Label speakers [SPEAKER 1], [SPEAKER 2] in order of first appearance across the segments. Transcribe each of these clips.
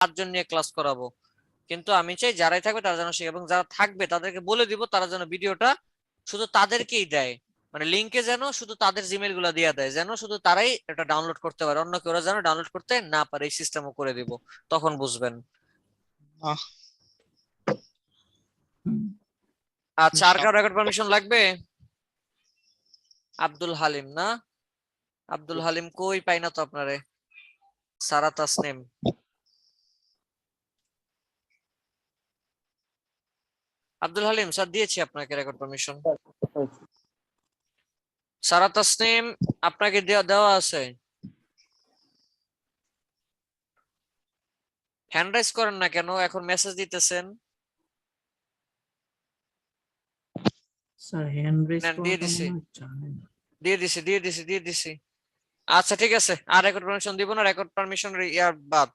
[SPEAKER 1] 5 জন নিয়ে ক্লাস করাবো, কিন্তু আমি চাই যারাই থাকবে তারা যেন শিখে, এবং যারা থাকবে তাদেরকে বলে দিব তারা যেন ভিডিওটা শুধু তাদেরকেই দেয়, মানে লিঙ্কে যেন শুধু তাদের জিমেইল গুলা দিয়ে দেয়, যেন শুধু তারাই এটা ডাউনলোড করতে পারে, অন্য কেউ যেন ডাউনলোড করতে না পারে, এই সিস্টেমও করে দিব, তখন বুঝবেন।
[SPEAKER 2] আহ,
[SPEAKER 1] আচ্ছা, আর কারো
[SPEAKER 2] ইনশাআল্লাহ।
[SPEAKER 1] রেকর্ড পারমিশন লাগবে? আব্দুল হালিম না? আব্দুল হালিম কই, পাই না তো আপনারে। সারা তাসনিম, আব্দুল হালিম স্যার দিয়েছি আপনাকে রেকর্ড পারমিশন। সারা তাসনিম, আপনাকে দেওয়া দেওয়া আছে। হ্যান্ড রাইজ করেন না কেন, এখন মেসেজ দিতেছেন।
[SPEAKER 3] স্যার হ্যান্ড রেজ
[SPEAKER 1] নেন, দিয়ে
[SPEAKER 3] করাটা
[SPEAKER 1] দিছি,
[SPEAKER 3] মনে হয় জানেন।
[SPEAKER 1] দিয়ে দিছি। আচ্ছা ঠিক আছে, আর রেকর্ড পারমিশন দিব না, রেকর্ড পারমিশন ইয়ার বাদ।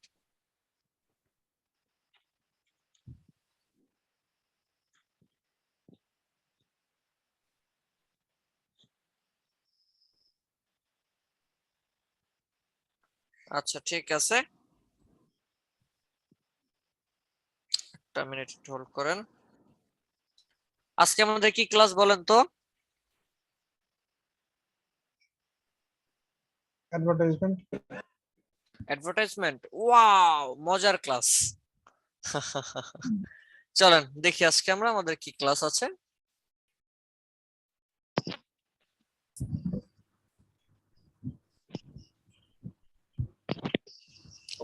[SPEAKER 1] আচ্ছা ঠিক আছে, একটা মিনিট হোল্ড করেন। আজকে আমাদের কি ক্লাস বলেন তো?
[SPEAKER 4] অ্যাডভার্টাইজমেন্ট।
[SPEAKER 1] অ্যাডভার্টাইজমেন্ট, ওয়াও, মজার ক্লাস। চলেন দেখি আজকে আমরা আমাদের কি ক্লাস আছে।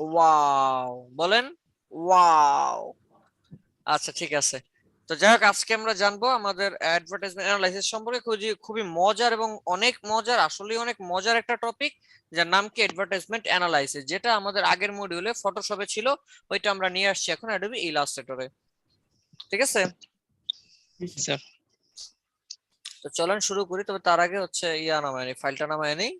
[SPEAKER 1] ওয়াও বলেন, ওয়াও। আচ্ছা ঠিক আছে, তো যাই হোক আজকে আমরা জানবো আমাদের অ্যাডভার্টাইজমেন্ট অ্যানালাইসিস সম্পর্কে, খুবই খুবই মজার এবং অনেক মজার, আসলে অনেক মজার একটা টপিক, যার নাম কি অ্যাডভার্টাইজমেন্ট অ্যানালাইসিস, যেটা আমাদের আগের মডিউলে ফটোশপে ছিল, ওইটা আমরা নিয়ে আসছি এখন অ্যাডোবি ইলাস্ট্রেটরে। ঠিক আছে,
[SPEAKER 2] স্যার,
[SPEAKER 1] তো চলেন শুরু করি, তবে তার আগে হচ্ছে ইয়া নামায় নি, ফাইলটা নামায় নেই।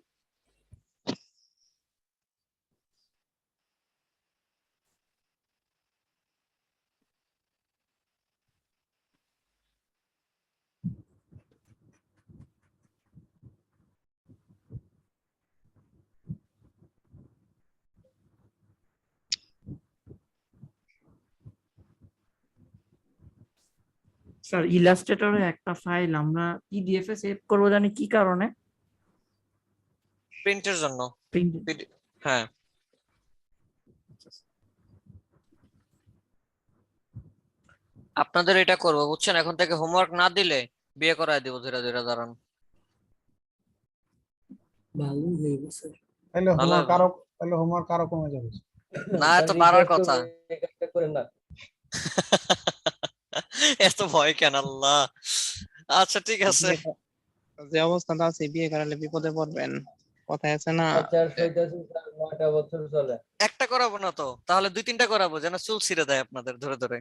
[SPEAKER 3] স্যার ইলাস্ট্রেটরে একটা ফাইল আমরা পিডিএফ এ সেভ করবো, জানি কি কারণে?
[SPEAKER 1] প্রিন্টের জন্য।
[SPEAKER 3] প্রিন্ট।
[SPEAKER 1] হ্যাঁ, আপনাদের এটা করবো বুঝছেন, এখন থেকে হোমওয়ার্ক না দিলে বিয়ে করায় দিব ধীরে ধীরে, দাঁড়ান।
[SPEAKER 5] ভালো হয়ে গেছে।
[SPEAKER 4] তাহলে
[SPEAKER 1] ভালো
[SPEAKER 4] হোমওয়ার্ক
[SPEAKER 1] হবে।
[SPEAKER 4] আরো, তাহলে হোমওয়ার্ক আরো কমে যাবে।
[SPEAKER 1] না, এত বাড়ার কথা।
[SPEAKER 5] করেন না।
[SPEAKER 1] এত ভয় কেন আল্লাহ। আচ্ছা ঠিক আছে,
[SPEAKER 2] যে অবস্থাটা আছে বিয়ে করালে বিপদে পড়বেন, কথায় আছে না?
[SPEAKER 5] আচার সইতাছি স্যার 9টা বছর চলে।
[SPEAKER 1] একটা করাবো না তো, তাহলে 2-3টা করাবো যেন চুল ছিঁড়ে দেয় আপনাদের ধরে ধরে।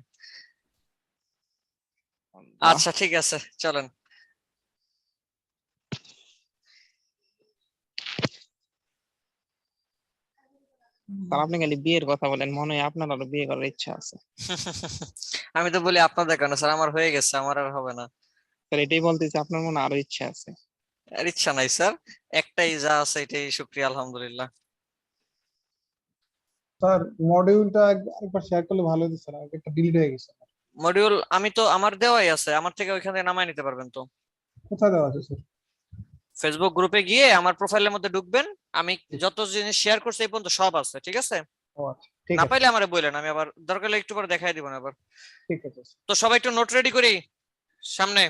[SPEAKER 1] আচ্ছা ঠিক আছে, চলেন।
[SPEAKER 2] স্যার, আপনি খালি বিয়ের কথা বলেন, মনে হয় আপনার আরো বিয়ে করার ইচ্ছা আছে।
[SPEAKER 1] আমি তো বলি আপনাদের কেন স্যার, আমার হয়ে গেছে, আমার আর হবে না।
[SPEAKER 2] স্যার, এটাই বলতেছি আপনার মনে হয় আরো ইচ্ছা আছে।
[SPEAKER 1] আর ইচ্ছা নাই স্যার, একটাই যা আছে এটাই শুক্রিয়া আলহামদুলিল্লাহ।
[SPEAKER 4] স্যার মডিউলটা একবার শেয়ার করলে ভালো হতো স্যার, একটা ডিলিট হয়ে গেছে।
[SPEAKER 1] মডিউল আমি তো আমার দেওয়াই আছে, আমার থেকে ওইখান থেকে নামায় নিতে পারবেন তো।
[SPEAKER 4] কোথায় দেওয়া আছে স্যার?
[SPEAKER 1] ফেসবুক গ্রুপে গিয়ে আমার প্রোফাইলের মধ্যে ঢুকবেন, আমি যত জিনিস শেয়ার করছি এই পর্যন্ত সব আছে, ঠিক আছে?
[SPEAKER 4] ও আচ্ছা, ঠিক
[SPEAKER 1] না
[SPEAKER 4] আছে।
[SPEAKER 1] পাইলে আমারে বললেন, আমি আবার দরকার হলে একটু পরে দেখাই দিব না আবার।
[SPEAKER 4] ঠিক আছে স্যার।
[SPEAKER 1] তো সবাই একটু নোট রেডি করি, সামনে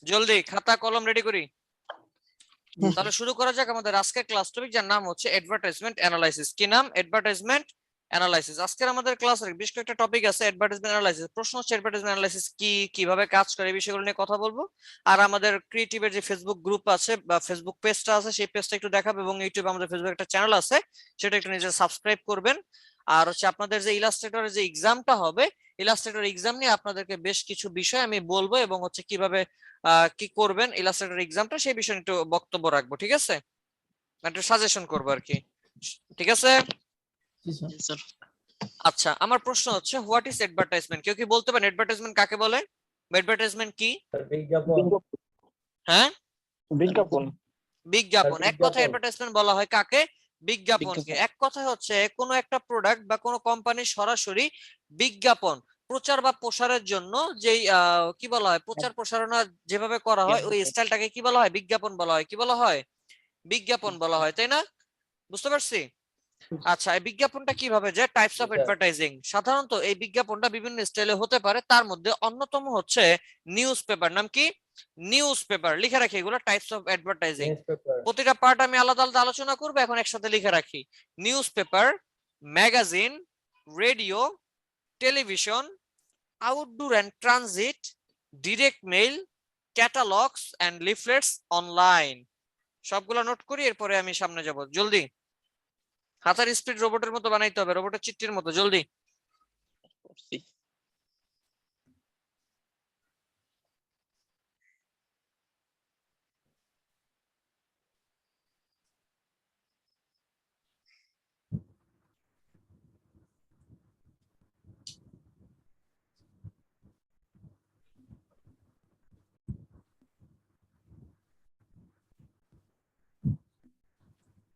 [SPEAKER 1] জলদি খাতা কলম রেডি করি। তাহলে শুরু করা যাক আমাদের আজকের ক্লাস টপিক, যার নাম হচ্ছে অ্যাডভার্টাইজমেন্ট অ্যানালাইসিস। কি নাম? Advertisement analysis. আজকের আমাদের ক্লাসের বেশ কয়েকটা টপিক আছে অ্যাডভার্টাইজমেন্ট অ্যানালাইসিস। প্রশ্ন হচ্ছে অ্যাডভার্টাইজমেন্ট অ্যানালাইসিস কি, কিভাবে কাজ করে, এই বিষয়গুলো নিয়ে কথা বলবো। আর আমাদের ক্রিয়েটিভের যে ফেসবুক গ্রুপ আছে বা ফেসবুক পেজটা আছে, সেই পেজটা একটু দেখাবো, এবং ইউটিউবে আমাদের ফেসবুক একটা চ্যানেল আছে, সেটা একটু নিজে সাবস্ক্রাইব করবেন। আর হচ্ছে আপনাদের যে ইলাস্ট্রেটরের যে এক্সামটা হবে, ইলাস্ট্রেটর এক্সাম নিয়ে আপনাদেরকে বেশ কিছু বিষয় আমি বলবো, এবং হচ্ছে কিভাবে কি করবেন ইলাস্ট্রেটর এক্সামটা, সেই বিষয়ে একটু বক্তব্য রাখবো, ঠিক আছে? একটু সাজেশন করবো আর কি, ঠিক আছে?
[SPEAKER 2] স্যার,
[SPEAKER 1] আচ্ছা, আমার প্রশ্ন হচ্ছে হোয়াট ইজ অ্যাডভার্টাইজমেন্ট? কেউ কি বলতে পারেন অ্যাডভার্টাইজমেন্ট কাকে বলে? অ্যাডভার্টাইজমেন্ট কি?
[SPEAKER 5] স্যার বিজ্ঞাপন।
[SPEAKER 1] হ্যাঁ,
[SPEAKER 2] বিজ্ঞাপন।
[SPEAKER 1] বিজ্ঞাপন। এক কথায়
[SPEAKER 5] বিজ্ঞাপন।
[SPEAKER 1] অ্যাডভার্টাইজমেন্ট বলা হয় কাকে? বিজ্ঞাপনকে।
[SPEAKER 2] বিজ্ঞাপন।
[SPEAKER 1] এক কথায় হচ্ছে কোনো একটা প্রোডাক্ট বা কোনো কোম্পানির সরাসরি বিজ্ঞাপন প্রচার বা প্রসারের জন্য যেই কি বলা হয়, প্রচার প্রসারণা যেভাবে করা হয় ওই স্টাইলটাকে কি বলা হয়, বিজ্ঞাপন বলা হয়। কি বলা হয়? বিজ্ঞাপন বলা হয়, তাই না? বুঝতে পারছি? আচ্ছা, এই বিজ্ঞাপনটা কিভাবে যায়? টাইপস অফ
[SPEAKER 5] আচ্ছা।
[SPEAKER 1] অ্যাডভার্টাইজিং। সাধারণত এই বিজ্ঞাপনটা বিভিন্ন স্টাইলে হতে পারে, তার মধ্যে অন্যতম হচ্ছে নিউজ পেপার। নাম কি? News paper. লিখে রাখি এগুলো টাইপস অফ অ্যাডভার্টাইজিং।
[SPEAKER 5] নিউজপেপার,
[SPEAKER 1] প্রতিটা পার্ট আমি আলাদা আলাদা আলোচনা করবো, এখন একসাথে লিখে রাখি। News paper, magazine, radio, television, outdoor and transit, direct mail, catalogues and leaflets online. সবগুলো নোট করি, এরপরে আমি সামনে যাব। জলদি, হাতের স্পিড রোবটের মতো বানাইতে হবে, রোবটের চিত্তির মতো। জলদি।
[SPEAKER 2] করছি।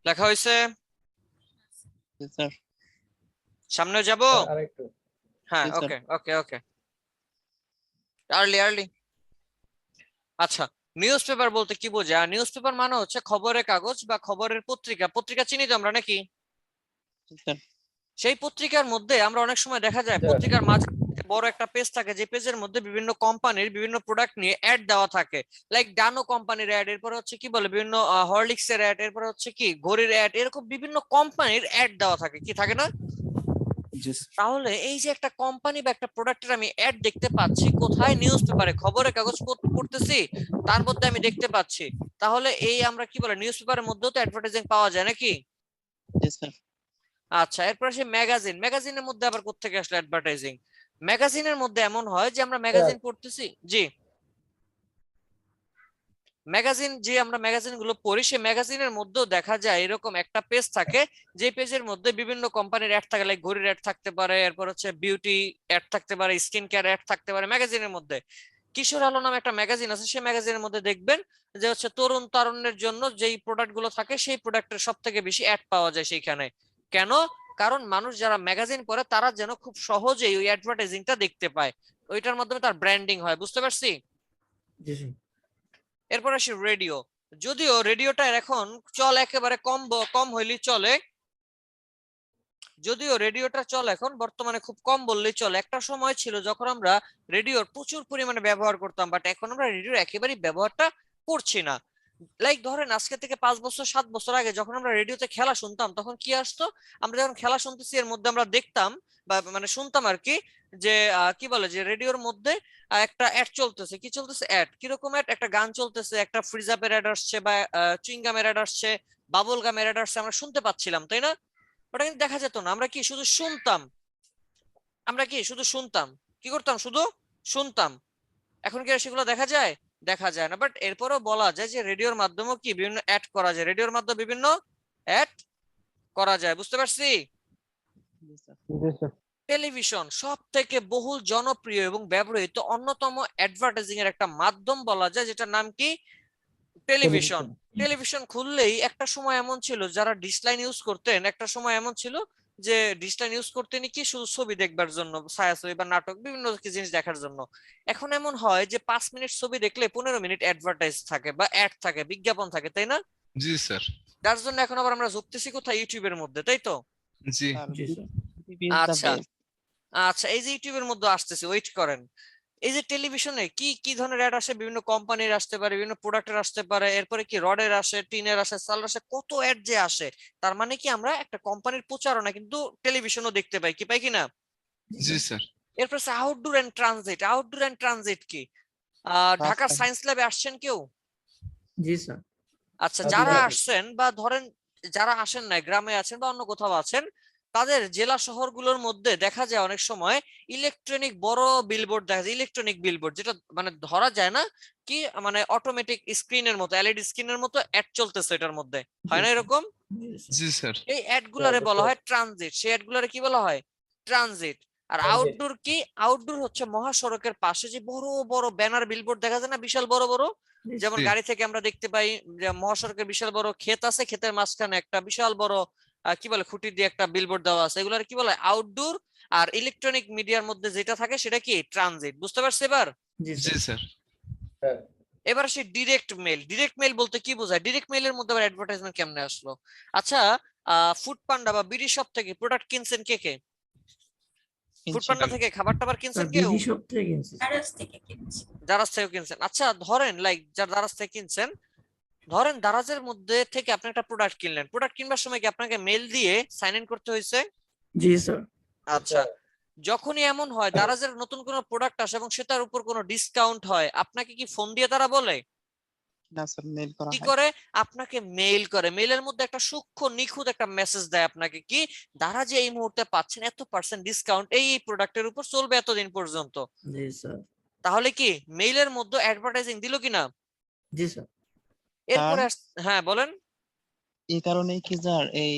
[SPEAKER 1] লেখা হয়েছে?
[SPEAKER 2] জি স্যার।
[SPEAKER 1] সামনে যাব?
[SPEAKER 5] আরেকটু।
[SPEAKER 1] হ্যাঁ,
[SPEAKER 2] জি sir.
[SPEAKER 1] Okay okay okay. Early early. আচ্ছা, নিউজ পেপার বলতে কি বোঝায়? নিউজ পেপার মানে হচ্ছে খবরের কাগজ বা খবরের পত্রিকা। পত্রিকা চিনি তো আমরা নাকি?
[SPEAKER 2] জি স্যার।
[SPEAKER 1] সেই পত্রিকার মধ্যে আমরা অনেক সময় দেখা যায়
[SPEAKER 5] স্যার।
[SPEAKER 1] পত্রিকার মাঝে বড় একটা পেজ থাকে, যে পেজের মধ্যে বিভিন্ন কোম্পানির বিভিন্ন প্রোডাক্ট নিয়ে অ্যাড দেওয়া থাকে। লাইক ডানো কোম্পানির অ্যাড, এরপর হচ্ছে কি বলে বিভিন্ন হরলিক্স এর অ্যাড, এরপর হচ্ছে কি ঘড়ির অ্যাড, এরকম বিভিন্ন কোম্পানির অ্যাড দেওয়া থাকে। কি থাকে না? তাহলে এই যে একটা কোম্পানি বা একটা প্রোডাক্টের আমি অ্যাড দেখতে পাচ্ছি কোথায়? নিউজ পেপারে, খবরের কাগজ পড়তেছি, তার মধ্যে আমি দেখতে পাচ্ছি। তাহলে এই আমরা কি বলে, নিউজ পেপারের মধ্যেও তো অ্যাডভার্টাইজিং পাওয়া যায় নাকি?
[SPEAKER 2] জি স্যার।
[SPEAKER 1] আচ্ছা, এরপর আসে ম্যাগাজিন। ম্যাগাজিনের মধ্যে আবার কোত্থেকে আসলে অ্যাডভার্টাইজিং? ম্যাগাজিনের মধ্যে এমন হয় যে আমরা ম্যাগাজিন পড়তেছি। জি, ম্যাগাজিন, যে আমরা ম্যাগাজিন গুলো পড়ি, সেই ম্যাগাজিনের মধ্যেও দেখা যায় এরকম একটা পেজ থাকে, যে পেজের মধ্যে বিভিন্ন কোম্পানির অ্যাড থাকে। লাইক ঘড়ির অ্যাড থাকতে পারে, এরপর হচ্ছে বিউটি অ্যাড থাকতে পারে, স্কিন কেয়ার অ্যাড থাকতে পারে ম্যাগাজিনের মধ্যে। কিশোর আলো নামে একটা ম্যাগাজিন আছে, সেই ম্যাগাজিনের মধ্যে দেখবেন যে হচ্ছে তরুণ তারুণ্যের জন্য যেই প্রোডাক্ট গুলো থাকে সেই প্রোডাক্টের সব থেকে বেশি অ্যাড পাওয়া যায় সেইখানে। কেন? কারণ মানুষ যারা ম্যাগাজিন পড়ে তারা যেন খুব সহজেই ওই অ্যাডভার্টাইজিংটা দেখতে পায়, ওইটার মাধ্যমে তার ব্র্যান্ডিং হয়। বুঝতে পারছি?
[SPEAKER 5] জি স্যার।
[SPEAKER 1] এরপর আসি রেডিও। যদিও রেডিওটার এখন চল একেবারে কম হইলেই চলে, যদিও রেডিওটা চল এখন বর্তমানে খুব কম বললেই চলে। একটা সময় ছিল যখন আমরা রেডিওর প্রচুর পরিমাণে ব্যবহার করতাম, বাট এখন আমরা রেডিওর একেবারেই ব্যবহারটা করছি না। লাইক ধরেন আজকে থেকে 5 বছর 7 বছর আগে যখন আমরা রেডিওতে খেলা শুনতাম, তখন কি আসতো? আমরা যখন খেলা শুনতেছি এর মধ্যে আমরা দেখতাম বা মানে শুনতাম আর কি, যে কি বলে, যে রেডিওর মধ্যে একটা অ্যাড চলতেছে। কি চলতেছে? অ্যাড। কিরকম অ্যাড? একটা গান চলতেছে, একটা ফ্রিজ আপের অ্যাড আসছে, বা চুইং গামের অ্যাড আসছে, বাবল গামের অ্যাড আসছে, আমরা শুনতে পাচ্ছিলাম, তাই না? ওটা কিন্তু দেখা যেত না, আমরা কি শুধু শুনতাম। আমরা কি শুধু শুনতাম, কি করতাম? শুধু শুনতাম। এখন কি আর সেগুলো দেখা যায়? দেখা যায় না। বাট এরপরও বলা যায় যে রেডিওর মাধ্যমেও কি বিভিন্ন অ্যাড করা যায়, রেডিওর মাধ্যমে বিভিন্ন অ্যাড করা যায়। বুঝতে পারছি?
[SPEAKER 2] জি স্যার।
[SPEAKER 4] জি স্যার।
[SPEAKER 1] টেলিভিশন সব থেকে বহুল জনপ্রিয় এবং ব্যবহৃত অন্যতম অ্যাডভার্টাইজিং এর একটা মাধ্যম বলা যায়, যেটার নাম কি? টেলিভিশন। টেলিভিশন খুললেই একটা সময় এমন ছিল, যারা ডিসলাইন ইউজ করতেন, একটা সময় এমন ছিল যে ডিসলাইন ইউজ করতেন কি শুধু ছবি দেখবার জন্য, ছায়াছবি বা নাটক বিভিন্ন জিনিস দেখার জন্য। এখন এমন হয় যে 5 মিনিট ছবি দেখলে 15 মিনিট অ্যাডভার্টাইজ থাকে বা অ্যাড থাকে, বিজ্ঞাপন থাকে, তাই না?
[SPEAKER 6] জি স্যার।
[SPEAKER 1] যার জন্য এখন আবার আমরা যুক্তেছি কোথায়? ইউটিউবের মধ্যে, তাই তো?
[SPEAKER 6] জি।
[SPEAKER 2] স্যার,
[SPEAKER 3] জি স্যার।
[SPEAKER 2] BB is the
[SPEAKER 1] আচ্ছা
[SPEAKER 2] best.
[SPEAKER 1] আচ্ছা, এই যে ইউটিউবের মধ্যে আসতেছে, ওয়েট করেন। এই যে টেলিভিশনে কি কি ধরনের অ্যাড আসে? বিভিন্ন কোম্পানির আসতে পারে, বিভিন্ন প্রোডাক্টের আসতে পারে, এরপরে কি রডের আসে, টিনের আসে, সালের আসে, কত অ্যাড যে আসে। তার মানে কি আমরা একটা কোম্পানির প্রচারণা কিন্তু টেলিভিশনও দেখতে পাই, কি পাই কিনা?
[SPEAKER 6] জি স্যার।
[SPEAKER 1] এরপর আছে outdoor and transit. Outdoor and transit কি? ঢাকার
[SPEAKER 2] রাস্তায়।
[SPEAKER 1] সায়েন্স ল্যাবে আসছেন কেউ?
[SPEAKER 3] জি স্যার।
[SPEAKER 1] আচ্ছা,
[SPEAKER 5] জি
[SPEAKER 1] যারা
[SPEAKER 5] স্যার।
[SPEAKER 1] আসছেন বা ধরেন যারা আসেন নাই, গ্রামে আছেন বা অন্য কোথাও আছেন, তাদের জেলা শহরগুলোর মধ্যে দেখা যায় অনেক সময় ইলেকট্রনিক বড় বিলবোর্ড দেখা যায়। ইলেকট্রনিক বিলবোর্ড যেটা মানে ধরা যায় না, কি মানে অটোমেটিক স্ক্রিনের মতো, এলইডি স্ক্রিনের মতো অ্যাড চলতেছে এটার মধ্যে, হয় না এরকম?
[SPEAKER 3] জি স্যার।
[SPEAKER 6] জি স্যার।
[SPEAKER 1] এই অ্যাড গুলারে বলা হয় ট্রানজিট। সেই অ্যাড গুলারে কি বলা হয়? ট্রানজিট। আর
[SPEAKER 5] Transit।
[SPEAKER 1] আউটডোর কি? আউটডোর হচ্ছে মহাসড়কের পাশে যে বড় বড় ব্যানার বিলবোর্ড দেখা যায় না, বিশাল বড় বড়, যেমন
[SPEAKER 6] জি।
[SPEAKER 1] গাড়ি থেকে আমরা দেখতে পাই যে মহাসড়কের বিশাল বড় ক্ষেত আছে, ক্ষেতের মাঝখানে একটা বিশাল বড় কি বলে খুঁটি দিয়ে একটা বিলবোর্ড দেওয়া আছে, এগুলোর কি বলে আউটডোর। আর ইলেকট্রনিক মিডিয়ার মধ্যে যেটা থাকে সেটা কি ট্রানজিট। বুঝতে পারছি এবার?
[SPEAKER 3] জি
[SPEAKER 6] জি
[SPEAKER 3] স্যার।
[SPEAKER 6] স্যার।
[SPEAKER 5] স্যার
[SPEAKER 1] এবার আসি ডিরেক্ট মেল। ডিরেক্ট মেল বলতে কি বোঝায়? ডিরেক্ট মেলের মধ্যে আবার অ্যাডভার্টাইজমেন্ট কেমনে আসলো? আচ্ছা, ফুড পান্ডা বা বিডি শপ থেকে প্রোডাক্ট কিনছেন কে কে? ফুড
[SPEAKER 2] কিনছি।
[SPEAKER 1] পান্ডা থেকে খাবার টাবার
[SPEAKER 3] স্যার
[SPEAKER 1] কিনছেন কেউ?
[SPEAKER 3] বিডি শপ থেকে কিনছি স্যার।
[SPEAKER 1] দারাজ থেকে কিনছেন। আচ্ছা ধরেন লাইক যার দারাজ থেকে কিনছেন, ধরেন দারাজের মধ্যে থেকে আপনি একটা প্রোডাক্ট কিনলেন, প্রোডাক্ট কিনবার সময় কি আপনাকে মেল দিয়ে সাইন ইন করতে হয়েছে?
[SPEAKER 3] জি স্যার।
[SPEAKER 1] আচ্ছা, যখনই এমন হয় দারাজের নতুন কোনো প্রোডাক্ট আসে এবং সেটার উপর কোনো ডিসকাউন্ট হয়, আপনাকে কি ফোন দিয়ে তারা বলে?
[SPEAKER 2] না স্যার, মেল করা
[SPEAKER 1] কি
[SPEAKER 2] হয়।
[SPEAKER 1] করে? আপনাকে মেইল করে। মেইলের মধ্যে একটা সূক্ষ্ম নিখুঁত একটা মেসেজ দেয় আপনাকে, কি দারাজে এই মুহূর্তে পাচ্ছেন এত পার্সেন্ট ডিসকাউন্ট, এই প্রোডাক্টের উপর চলবে এতদিন পর্যন্ত।
[SPEAKER 3] জি স্যার।
[SPEAKER 1] তাহলে কি মেইলের মধ্যে অ্যাডভার্টাইজিং দিল কিনা?
[SPEAKER 3] জি স্যার।
[SPEAKER 1] এরপরে হ্যাঁ বলেন।
[SPEAKER 2] এই কারণেই কি স্যার এই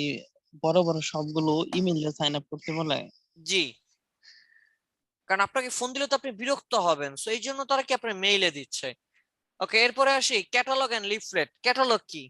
[SPEAKER 2] বড় বড় সবগুলো ইমেইলে সাইন আপ করতে বলে?
[SPEAKER 1] জি, কারণ আপনাকে ফোন দিলে তো আপনি বিরক্ত হবেন, সো এই জন্য তারা কি আপনার মেইলে দিচ্ছে। ওকে, এরপরে আসি ক্যাটালগ এন্ড লিফলেট। ক্যাটালগ কি?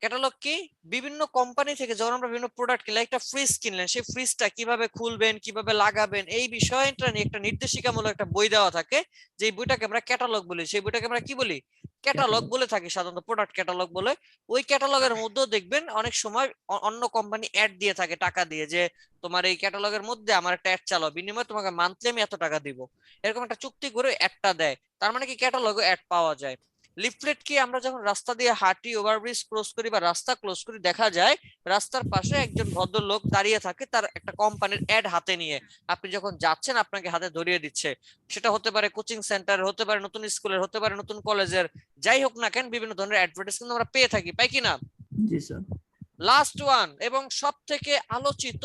[SPEAKER 1] ক্যাটালগ কি? বিভিন্ন কোম্পানি থেকে যখন আমরা বিভিন্ন প্রোডাক্ট কিনলাম, একটা ফ্রিজ কিনলেন, সেই ফ্রিজটা কিভাবে খুলবেন, কিভাবে লাগাবেন, এই বিষয়টা নিয়ে একটা নির্দেশিকামূলক একটা বই দেওয়া থাকে, যে বইটাকে আমরা ক্যাটালগ বলি। সেই বইটাকে আমরা কি বলি? ক্যাটালগ বলে থাকি, সাধারণত প্রোডাক্ট ক্যাটালগ বলে। ওই ক্যাটালগের মধ্যেও দেখবেন অনেক সময় অন্য কোম্পানি অ্যাড দিয়ে থাকে টাকা দিয়ে, যে তোমার এই ক্যাটালগের মধ্যে আমার একটা অ্যাড চালাও, বিনিময়ে তোমাকে মান্থলি আমি এত টাকা দিব, এরকম একটা চুক্তি করে অ্যাডটা দেয়। তার মানে কি ক্যাটালগে অ্যাড পাওয়া যায়। লিফলেট কি? আমরা যখন রাস্তা দিয়ে হাঁটি, ওভারব্রিজ ক্রস করি বা রাস্তা ক্লোজ করি, দেখা যায় রাস্তার পাশে একজন ভদ্রলোক দাঁড়িয়ে থাকে, তার একটা কোম্পানির অ্যাড হাতে নিয়ে। আপনি যখন যাচ্ছেন আপনাকে হাতে ধরিয়ে দিচ্ছে। সেটা হতে পারে কোচিং সেন্টার, হতে পারে নতুন স্কুলের, হতে পারে নতুন কলেজের, যাই হোক না কেন বিভিন্ন ধরনের অ্যাডভার্টাইজ কিন্তু আমরা পেয়ে থাকি, পাই কিনা?
[SPEAKER 3] জি স্যার।
[SPEAKER 1] লাস্ট ওয়ান এবং সব থেকে আলোচিত,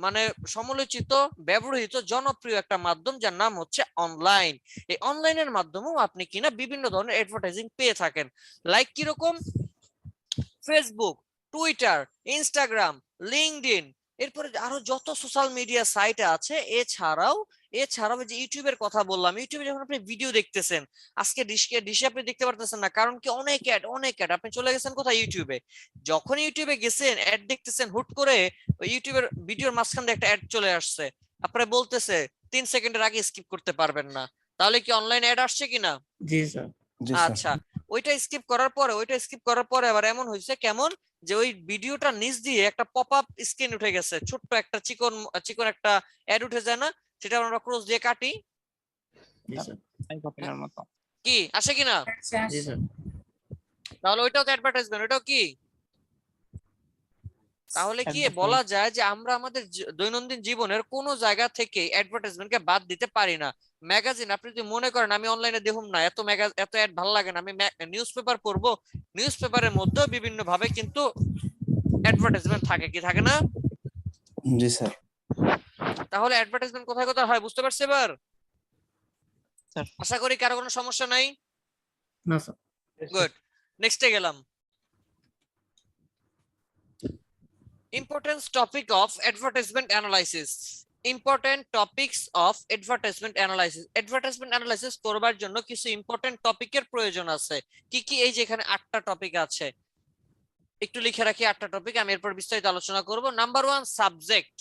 [SPEAKER 1] মানে সমালোচিত, ব্যবহৃত, জনপ্রিয় একটা মাধ্যম, যার নাম হচ্ছে অনলাইন। এই অনলাইনের মাধ্যমেও আপনি কিনা বিভিন্ন ধরনের অ্যাডভার্টাইজিং পেয়ে থাকেন। লাইক কিরকম? ফেসবুক, টুইটার, ইনস্টাগ্রাম, লিঙ্কডইন, এরপরে আরো যত সোশ্যাল মিডিয়া সাইট আছে, এছাড়াও যে ইউটিউবের কথা বললাম, ইউটিউবে যখন আপনি ভিডিও দেখতেছেন, আজকে ডিশে আপনি দেখতে পারতেছেন না, কারণ কি অনেক অ্যাড। আপনি চলে গেছেন কোথায়? ইউটিউবে। যখন ইউটিউবে গেছেন অ্যাড দেখতেছেন, হুট করে ওই ইউটিউবের ভিডিওর মাঝখান দিয়ে একটা অ্যাড চলে আসছে, আপনারা বলতেছে 3 সেকেন্ডের আগে স্কিপ করতে পারবেন না। তাহলে কি অনলাইন অ্যাড আসছে কিনা?
[SPEAKER 3] জি স্যার।
[SPEAKER 1] আচ্ছা, ওইটা স্কিপ করার পরে আবার এমন হয়েছে কেমন, যে ওই ভিডিওটা নিচ দিয়ে একটা পপ আপ স্ক্রিন উঠে গেছে, ছোট্ট একটা চিকন চিকন একটা অ্যাড উঠে যায় না? সেটা আমরা ক্রস দিয়ে কাটি,
[SPEAKER 3] জি স্যার।
[SPEAKER 2] তাই কপিলের মতো।
[SPEAKER 1] কি আসে কিনা?
[SPEAKER 3] জি স্যার।
[SPEAKER 1] তাহলে ওইটাও তো অ্যাডভার্টাইজমেন্ট, ওইটাও কি? তাহলে কি বলা যায় যে আমরা আমাদের দৈনন্দিন জীবনের কোন জায়গা থেকে অ্যাডভার্টাইজমেন্টকে বাদ দিতে পারি না। ম্যাগাজিন, আপনি যদি মনে করেন আমি অনলাইনে দেখুম না, এত অ্যাড ভালো লাগে না, আমি নিউজ পেপার পড়বো, নিউজ পেপারের মধ্যেও বিভিন্ন ভাবে কিন্তু অ্যাডভার্টাইজমেন্ট থাকে, কি থাকে না?
[SPEAKER 7] জি স্যার।
[SPEAKER 1] তাহলে অ্যাডভার্টাইজমেন্ট কোথায় কোথায় হয় বুঝতে পারছি এবার?
[SPEAKER 2] স্যার।
[SPEAKER 1] আশা করি কারো কোনো সমস্যা নাই।
[SPEAKER 3] না স্যার।
[SPEAKER 1] গুড, নেক্সটে গেলাম। Importance topic of advertisement analysis. Important topics of advertisement analysis. Advertisement analysis করবার জন্য কিছু ইম্পর্টেন্ট টপিকের প্রয়োজন আছে। কি কি? এই যে এখানে 8টা টপিক আছে, একটু লিখে রাখি 8টা টপিক, আমি এরপর বিস্তারিত আলোচনা করব। Number 1 subject,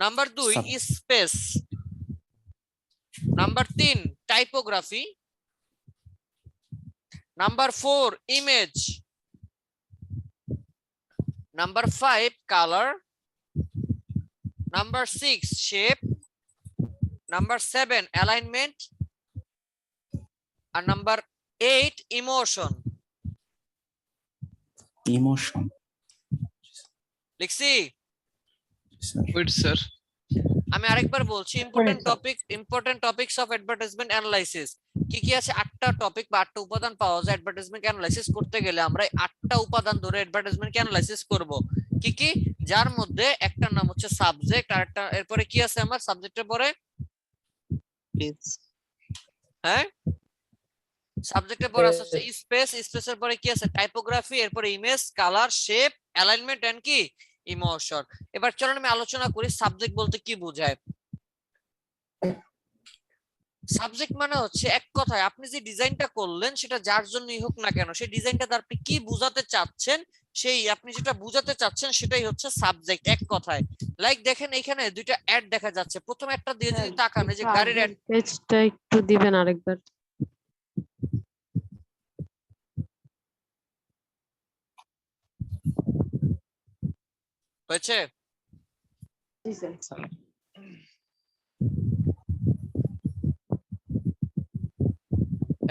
[SPEAKER 1] number 2 space, number 3 typography, number 4 image, number 5 colour, number 6 shape, number 7 alignment, আর নাম্বার 8 ইমোশন।
[SPEAKER 7] ইমোশন।
[SPEAKER 1] লিখছি?
[SPEAKER 6] Wait sir.
[SPEAKER 1] আমি আরেকবার বলছি, important topics of advertisement analysis. কি কি আছে? 8টা টপিক বা 8টা উপাদান পাওয়া যায় অ্যাডভার্টাইজমেন্ট অ্যানালাইসিস করতে গেলে। আমরা 8টা উপাদান ধরে অ্যাডভার্টাইজমেন্ট অ্যানালাইসিস করব। কি কি? যার মধ্যে একটার নাম হচ্ছে সাবজেক্ট, আর একটা, এরপরে কি আছে আমার সাবজেক্টের পরে?
[SPEAKER 2] প্লিজ।
[SPEAKER 1] হ্যাঁ, সাবজেক্টের পরে আছে স্পেস, স্পেসের পরে কি আছে? টাইপোগ্রাফি, এরপরে image, colour, shape, alignment and কি ইমোশন। এবার চলুন আমি আলোচনা করি সাবজেক্ট বলতে কি বোঝায়। সাবজেক্ট মানে হচ্ছে এক কথায় আপনি যে ডিজাইনটা করলেন সেটা যার জন্যই হোক না কেন সেই ডিজাইনটা দ্বারা আপনি কি বোঝাতে চাচ্ছেন, সেই আপনি যেটা বোঝাতে চাচ্ছেন সেটাই হচ্ছে সাবজেক্ট এক কথায়। লাইক দেখেন এখানে দুইটা অ্যাড দেখা যাচ্ছে, প্রথম একটা দিয়ে যদি তাকান এই যে গাড়ির অ্যাড,
[SPEAKER 8] পেজটা একটু দিবেন আরেকবার।
[SPEAKER 1] হয়েছে?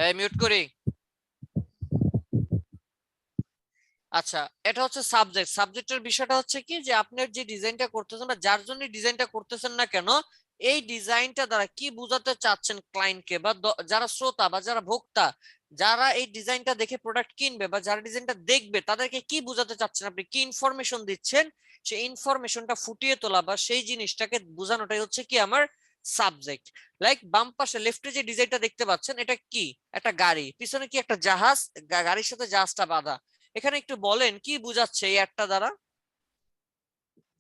[SPEAKER 1] এই মিউট করি। আচ্ছা, এটা হচ্ছে সাবজেক্ট। সাবজেক্টের বিষয়টা হচ্ছে কি যে আপনার যে ডিজাইনটা করতেছেন বা যার জন্য ডিজাইনটা করতেছেন না কেন, এই ডিজাইনটা দ্বারা কি বোঝাতে চাচ্ছেন ক্লায়েন্টকে বা যারা শ্রোতা বা যারা ভোক্তা, যারা এই ডিজাইনটা দেখে প্রোডাক্ট কিনবে বা যারা ডিজাইনটা দেখবে তাদেরকে কি বোঝাতে চাচ্ছেন, আপনি কি ইনফরমেশন দিচ্ছেন, সেই ইনফরমেশনটা ফুটিয়ে তোলা বা সেই জিনিসটাকে বোঝানোটাই হচ্ছে কি আমার সাবজেক্ট। লাইক বাম পাশে লেফটে যে ডিজাইনটা দেখতে পাচ্ছেন এটা কি, একটা গাড়ি, পিছনে কি একটা জাহাজ, গাড়ির সাথে জাহাজটা বাঁধা। এখানে একটু বলেন কি বোঝাচ্ছে এই একটা দ্বারা?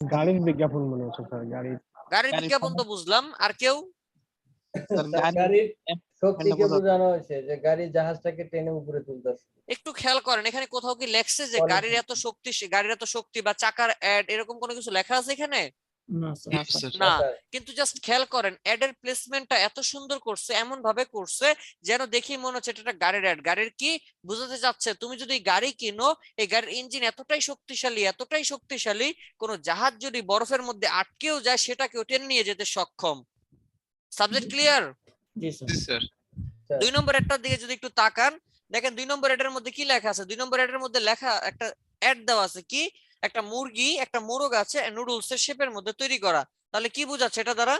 [SPEAKER 4] গাড়ির বিজ্ঞাপন মনে হচ্ছে স্যার, গাড়ির
[SPEAKER 1] গাড়ির বিজ্ঞাপন তো বুঝলাম, আর কেউ?
[SPEAKER 5] গাড়ির শক্তিকে বোঝানো হয়েছে যে গাড়ি জাহাজটাকে টেনে উপরে তুলতেছে।
[SPEAKER 1] একটু খেয়াল করেন এখানে কোথাও কি লেখছে যে গাড়ির এত শক্তি, গাড়ির এত শক্তি বা চাকার অ্যাড এরকম কোনো কিছু লেখা আছে এখানে?
[SPEAKER 3] না স্যার।
[SPEAKER 6] No, sir.
[SPEAKER 1] না, কিন্তু জাস্ট খেয়াল করেন অ্যাডের প্লেসমেন্টটা এত সুন্দর করছে, এমন ভাবে করছে যেন দেখি মনে হচ্ছে এটা একটা গাড়ির অ্যাড। গাড়ির কি বোঝাতে চাচ্ছে, তুমি যদি গাড়ি কিনো, এই গাড়ির ইঞ্জিন এতটাই শক্তিশালী, কোন জাহাজ যদি বরফের মধ্যে আটকেও যায় সেটাকেও টেনে নিয়ে যেতে সক্ষম। Subject clear?
[SPEAKER 3] জি স্যার।
[SPEAKER 6] Yes, sir.
[SPEAKER 1] 2 নম্বর অ্যাডটার দিকে যদি একটু তাকান, দেখেন 2 নম্বর অ্যাডের মধ্যে কি লেখা আছে। 2 নম্বর অ্যাডের মধ্যে লেখা একটা অ্যাড দেওয়া আছে কি, একটা মুরগি, একটা মোরগ আছে নুডলস এর শেপের মধ্যে তৈরি করা। তাহলে কি বোঝাচ্ছে এটা দ্বারা?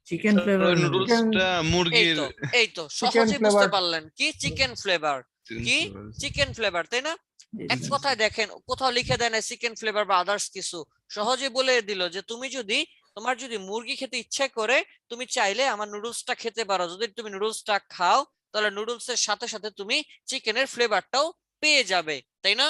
[SPEAKER 3] চিকেন
[SPEAKER 6] Sir,
[SPEAKER 3] ফ্লেভার
[SPEAKER 6] ওই noodlesটা মুরগির
[SPEAKER 1] এই তো সহজে বুঝতে পারলেন কি চিকেন ফ্লেভার, কি
[SPEAKER 6] flavor.
[SPEAKER 1] চিকেন ফ্লেভার, তাই না? এক কথায় দেখেন কোথাও লিখে দেয় না চিকেন ফ্লেভার বা আদার্স কিছু, সহজে বলে দিল যে তুমি যদি তোমার যদি মুরগি খেতে ইচ্ছা করে তুমি চাইলে আমার নুডলসটা খেতে পারো, যদি তুমি নুডলসটা খাও তাহলে নুডলস এর সাথে সাথে তুমি চিকেনের ফ্লেভারটাও পেয়ে যাবে, তাই না?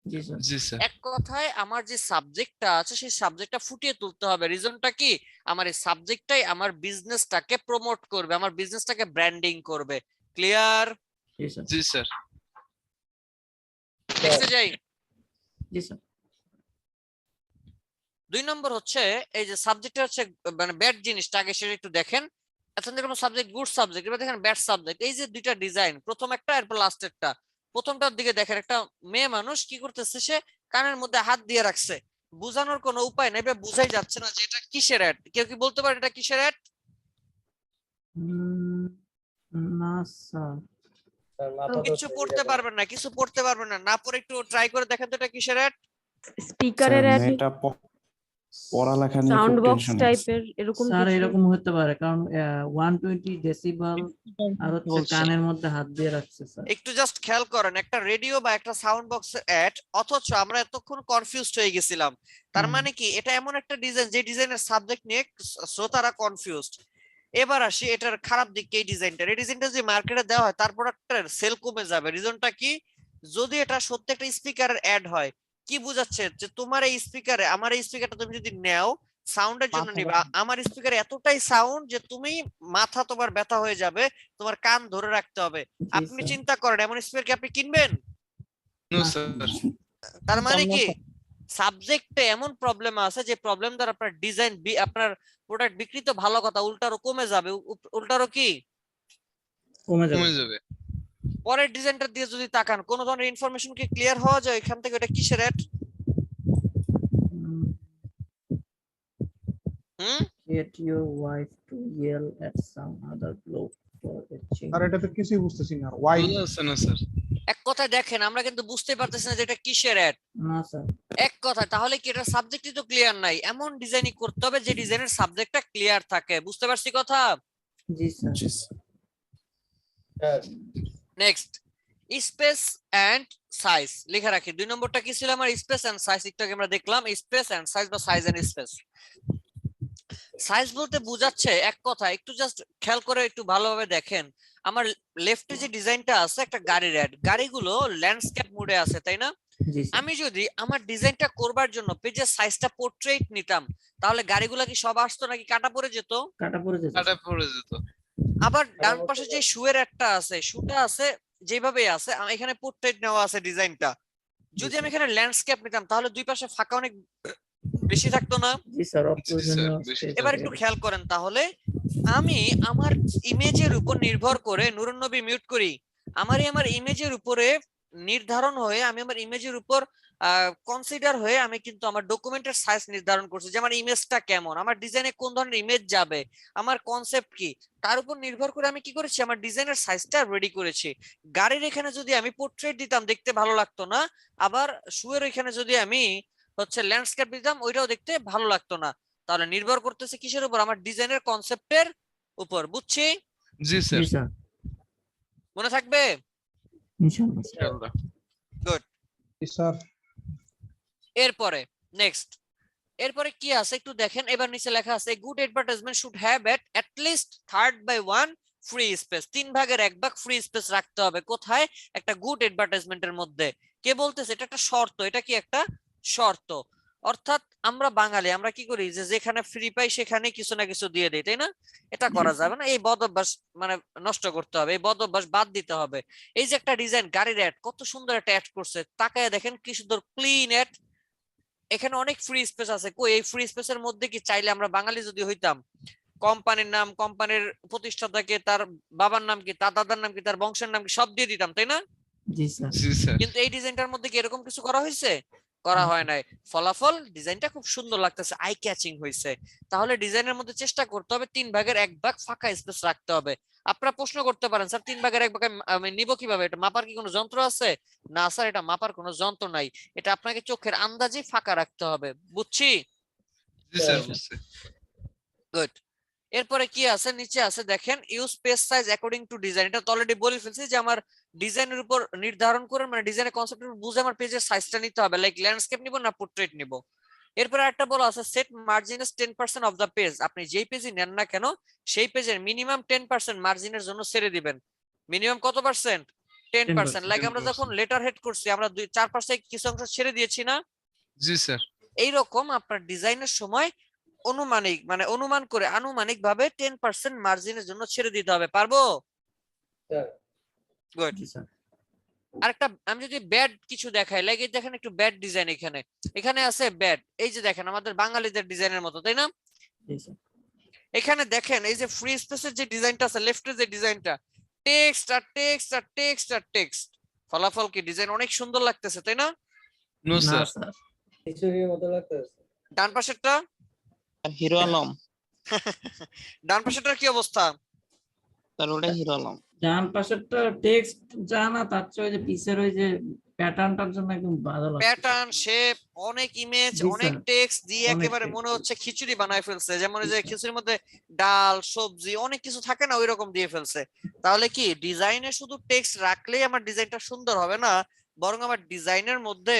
[SPEAKER 3] জি স্যার।
[SPEAKER 6] জি স্যার।
[SPEAKER 1] এক কথায় আমার যে সাবজেক্টটা আছে সেই সাবজেক্টটা ফুটিয়ে তুলতে হবে। রিজনটা কি, আমার এই সাবজেক্টটাই আমার বিজনেসটাকে প্রমোট করবে, আমার বিজনেসটাকে ব্র্যান্ডিং করবে। ক্লিয়ার?
[SPEAKER 3] জি স্যার।
[SPEAKER 6] জি স্যার।
[SPEAKER 1] নেক্সটে যাই।
[SPEAKER 3] জি স্যার।
[SPEAKER 1] 2 নম্বর হচ্ছে এই যে সাবজেক্ট হচ্ছে মানে ব্যাড জিনিসটা আগে সেটা একটু দেখেন। এখন দেখুন সাবজেক্ট গুড সাবজেক্ট, এবার দেখেন ব্যাড সাবজেক্ট। এই যে দুইটা ডিজাইন, প্রথম একটা এরপর লাস্টেরটা। প্রথমটার দিকে দেখেন একটা মেয়ে মানুষ কি করতেছে, সে কানের মধ্যে হাত দিয়ে রাখছে, বোঝানোর কোনো উপায় নেই, বুঝাই যাচ্ছে না যে এটা কিসের অ্যাড। কেউ কি বলতে পারে এটা কিসের অ্যাড?
[SPEAKER 3] না স্যার।
[SPEAKER 5] তার মাথা
[SPEAKER 1] কিছু পড়তে পারবেন না, কিছু পড়তে পারবেন না, না পড়ে একটু ট্রাই করে দেখেন তো এটা কিসের অ্যাড?
[SPEAKER 8] স্পিকারের অ্যাড,
[SPEAKER 7] মেয়েটা পড়ালেখা নিয়ে
[SPEAKER 8] সাউন্ড
[SPEAKER 7] খুব
[SPEAKER 8] বক্স
[SPEAKER 7] টেনশন
[SPEAKER 8] টাইপের এরকম
[SPEAKER 3] স্যার
[SPEAKER 8] কিছু।
[SPEAKER 3] এরকম হতে পারে কারণ 120 ডেসিবেল আর হচ্ছে কানের মধ্যে হাত দিয়ে রাখছে স্যার।
[SPEAKER 1] একটু জাস্ট খেয়াল করেন, একটা রেডিও বা একটা সাউন্ড বক্সের অ্যাড, অথচ আমরা এতক্ষণ কনফিউজড হয়ে গেছিলাম। তার মানে কি এটা এমন একটা ডিজাইন যে ডিজাইনের সাবজেক্ট নিয়ে শ্রোতারা কনফিউজড। এবার আসি এটার খারাপ দিক, এই ডিজাইনটা, এই ডিজাইনটা যদি মার্কেটে দেওয়া হয় তার প্রোডাক্টের সেল কমে যাবে। রিজনটা কি, যদি এটা সত্যি একটা স্পিকারের অ্যাড হয়, কি বোঝাচ্ছে যে তোমার এই স্পিকারে, আমার এই স্পিকারটা তুমি যদি নেও সাউন্ডের জন্য নিবা, আমার স্পিকারে এতটাই সাউন্ড যে তুমি মাথা তোমার ব্যথা হয়ে যাবে, তোমার কান ধরে রাখতে হবে। আপনি চিন্তা করেন এমন স্পিকার কি আপনি কিনবেন?
[SPEAKER 6] No sir.
[SPEAKER 1] তার মানে কি সাবজেক্টে এমন প্রবলেম আছে যে প্রবলেম দ্বারা আপনার ডিজাইন, আপনার প্রোডাক্ট বিক্রি তো ভালো কথা, উল্টারও কমে যাবে। উল্টারও কি
[SPEAKER 3] কমে
[SPEAKER 6] কমে
[SPEAKER 3] যাবে।
[SPEAKER 6] যাবে।
[SPEAKER 1] পরের ডিজাইনটা দিয়ে যদি তাকান, কোন ধরনের ইনফরমেশন কি ক্লিয়ার হওয়া যায় এখান থেকে এটা কিসের add?
[SPEAKER 3] Get your wife to yell at some other bloke for a change.
[SPEAKER 4] আর এটা তো কিছুই বুঝতেছি না, ওয়াই
[SPEAKER 6] বোঝা যাচ্ছে না স্যার।
[SPEAKER 1] এক কথায় দেখেন আমরা কিন্তু বুঝতে পারতেছি না যে এটা কিসের অ্যাড।
[SPEAKER 3] না স্যার।
[SPEAKER 1] এক কথায় তাহলে কি এটা সাবজেক্টই তো ক্লিয়ার নাই, এমন ডিজাইনই করতে হবে যে ডিজাইনের সাবজেক্টটা ক্লিয়ার থাকে। বুঝতে পারছি কথা?
[SPEAKER 3] জি স্যার।
[SPEAKER 7] জি sir.
[SPEAKER 1] Next, space and size লেখা রাখি। 2 নম্বরটা কি ছিল আমার? Space and size. একটু আগে আমরা দেখলাম স্পেস এন্ড সাইজ বা সাইজ এন্ড স্পেস। সাইজ বলতে বোঝাচ্ছে এক কথা, একটু জাস্ট খেয়াল করে একটু ভালোভাবে দেখেন, আমার লেফটে যে ডিজাইনটা আছে একটা গাড়ির অ্যাড, গাড়িগুলো ল্যান্ডস্কেপ মোডে আছে, তাই না?
[SPEAKER 3] জি স্যার।
[SPEAKER 1] আমি যদি আমার ডিজাইনটা করবার জন্য পেজের সাইজটা পোর্ট্রেট নিতাম তাহলে গাড়িগুলো কি সব আসতো নাকি কাটা পড়ে যেত?
[SPEAKER 3] কাটা পড়ে যেত।
[SPEAKER 6] কাটা পড়ে যেত।
[SPEAKER 1] আবার ডান পাশে যে শুয়ের একটা আছে, শুটা আছে যেভাবে আছে, এখানে পোর্ট্রেট নেওয়া আছে ডিজাইনটা। যদি আমি এখানে ল্যান্ডস্কেপ নিতাম তাহলে দুই পাশে ফাঁকা অনেক বেশি থাকতো না?
[SPEAKER 3] জি স্যার,
[SPEAKER 6] স্যার,
[SPEAKER 3] অপ্রয়োজনীয়
[SPEAKER 6] বেশি
[SPEAKER 3] space
[SPEAKER 1] এবার
[SPEAKER 3] আছে
[SPEAKER 1] একটু
[SPEAKER 3] এখানে।
[SPEAKER 1] খেয়াল করেন তাহলে, আমি আমার ইমেজের উপর নির্ভর করে, নুরুন নবী মিউট করি, আমার ইমেজের উপরে নির্ধারণ হয়ে, আমি আমার ইমেজের উপর কনসিডার হয়ে আমি কিন্তু আমার ডকুমেন্টের সাইজ নির্ধারণ করছি যে আমার ইমেজটা কেমন, আমার ডিজাইনে কোন ধরনের ইমেজ যাবে, আমার কনসেপ্ট কি, তার উপর নির্ভর করে আমি কি করেছি, আমার ডিজাইনের সাইজটা রেডি করেছি। গাড়ির এখানে যদি আমি পোর্ট্রেট দিতাম দেখতে ভালো লাগতো না, আবার শুয়ের এখানে যদি আমি হচ্ছে ল্যান্ডস্কেপ দিতাম ওইটাও দেখতে ভালো লাগতো না। তাহলে নির্ভর করতেছে কিসের উপর, আমার ডিজাইনের কনসেপ্টের উপর। বুঝছি?
[SPEAKER 6] জি স্যার।
[SPEAKER 3] জি স্যার,
[SPEAKER 1] মনে থাকবে?
[SPEAKER 3] ইনশাআল্লাহ স্যার।
[SPEAKER 6] ইনশাআল্লাহ।
[SPEAKER 1] গুড।
[SPEAKER 4] স্যার
[SPEAKER 1] এরপরে নেক্সট, এরপরে কি আছে একটু দেখেন, এবার নিচে লেখা আছে good advertisement should have at least 1/3 free space, 3/1 free space রাখতে হবে। কোথায়? একটা গুড অ্যাডভার্টাইজমেন্টের মধ্যে। কে বলতেছে? এটা একটা শর্ত। এটা কি একটা শর্ত? অর্থাৎ আমরা বাঙালি আমরা কি করি, যে যেখানে ফ্রি পাই সেখানে কিছু না কিছু দিয়ে দেই, তাই না? এটা করা যাবে না, এই বদ অভ্যাস মানে নষ্ট করতে হবে, এই বদ অভ্যাস বাদ দিতে হবে। এই যে একটা ডিজাইন গাড়ির অ্যাড, কত সুন্দর একটা অ্যাড করছে, তাকায় দেখেন কি সুন্দর ক্লিন অ্যাড, এখানে অনেক ফ্রি স্পেস আছে। কই এই ফ্রি স্পেসের মধ্যে কি চাইলে আমরা বাঙালি যদি হইতাম, কোম্পানির নাম, কোম্পানির প্রতিষ্ঠাতাকে, তার বাবার নাম কি, তার দাদার নাম কি, তার বংশের নাম কি, সব দিয়ে দিতাম, তাই না?
[SPEAKER 3] জি স্যার।
[SPEAKER 6] জি স্যার।
[SPEAKER 1] কিন্তু এই ডিজাইনটার মধ্যে কি এরকম কিছু করা হয়েছে? করা হয় নাই। ফলাফল ডিজাইনটা খুব সুন্দর লাগতেছে, আই ক্যাচিং হয়েছে। তাহলে ডিজাইনের মধ্যে চেষ্টা করতে হবে 3/1 ফাঁকা স্পেস রাখতে হবে। আপনারা প্রশ্ন করতে পারেন, স্যার 3/1 আমি নিব কিভাবে? এটা মাপার কি কোনো যন্ত্র আছে? না স্যার, এটা মাপার কোনো যন্ত্র নাই, এটা আপনাকে চোখের আন্দাজে ফাঁকা রাখতে হবে। বুঝছি?
[SPEAKER 6] জি স্যার, বুঝছি।
[SPEAKER 1] গুড। এরপরে কি আছে, নিচে আছে দেখেন use page size according to design. এটা তো অলরেডি বলে ফেলছি যে আমার ডিজাইনের উপর নির্ধারণ করে, মানে ডিজাইনের কনসেপ্টের উপর বুঝে আমার পেজের সাইজটা নিতে হবে, লাইক ল্যান্ডস্কেপ নিব না পোর্ট্রেট নিব। এরপরে একটা বলা আছে সেট মার্জিনাস 10% অফ দ্য পেজ। আপনি যেই পেজই নেন না কেন সেই পেজের মিনিমাম 10% মার্জিনের জন্য ছেড়ে দিবেন। মিনিমাম কত পার্সেন্ট? 10%। লাইক আমরা যখন
[SPEAKER 6] 10%।
[SPEAKER 1] লেটার হেড করছি আমরা 4 পাশে কিছু অংশ ছেড়ে দিয়েছি না?
[SPEAKER 6] জি স্যার।
[SPEAKER 1] এইরকম আপনার ডিজাইনের সময় অনুমানিক মানে অনুমান করে আনুমানিক ভাবে 10% মার্জিনের জন্য ছেড়ে দিতে হবে। পারবো?
[SPEAKER 5] Sir
[SPEAKER 1] good.
[SPEAKER 3] জি স্যার।
[SPEAKER 1] আরেকটা আমি যদি ব্যাড কিছু দেখাই, লাইক এই দেখেন একটু ব্যাড ডিজাইন, এখানে এখানে আছে ব্যাড, এই যে দেখেন আমাদের বাঙালিদের ডিজাইনের মতো, তাই না?
[SPEAKER 3] জি স্যার।
[SPEAKER 1] এখানে দেখেন এই যে ফ্রি স্পেসের যে ডিজাইনটা আছে, লেফটের যে ডিজাইনটা, টেক্সট আর টেক্সট আর টেক্সট আর টেক্সট, ফলাফল কি ডিজাইন অনেক সুন্দর লাগতেছে, তাই না?
[SPEAKER 6] নো
[SPEAKER 3] না
[SPEAKER 6] স্যার।
[SPEAKER 3] স্যার।
[SPEAKER 5] খিচুড়ির মতো লাগতেছে।
[SPEAKER 1] ডান পাশেরটা
[SPEAKER 2] হিরো আলম,
[SPEAKER 1] ডান পাশেরটা কি অবস্থা?
[SPEAKER 2] তার ওটা হিরো আলম।
[SPEAKER 3] ডান পাশেরটা টেক্সট জানা, তার চেয়ে ওই যে পিছের ওই যে প্যাটার্নটার জন্য একদম ভালো লাগছে।
[SPEAKER 1] প্যাটার্ন, শেপ, অনেক ইমেজ,
[SPEAKER 3] জি
[SPEAKER 1] অনেক
[SPEAKER 3] স্যার।
[SPEAKER 1] টেক্সট দিয়ে
[SPEAKER 3] অনেক
[SPEAKER 1] একেবারে
[SPEAKER 3] text।
[SPEAKER 1] মনে হচ্ছে খিচুড়ি বানায় ফেলছে, যেমন এই
[SPEAKER 3] জি
[SPEAKER 1] যে
[SPEAKER 3] স্যার।
[SPEAKER 1] খিচুড়ির মধ্যে ডাল, সবজি, অনেক কিছু থাকে না, ওই রকম দিয়ে ফেলছে। তাহলে কি ডিজাইনে শুধু টেক্সট রাখলেই আমার ডিজাইনটা সুন্দর হবে না, বরং আমার ডিজাইনের মধ্যে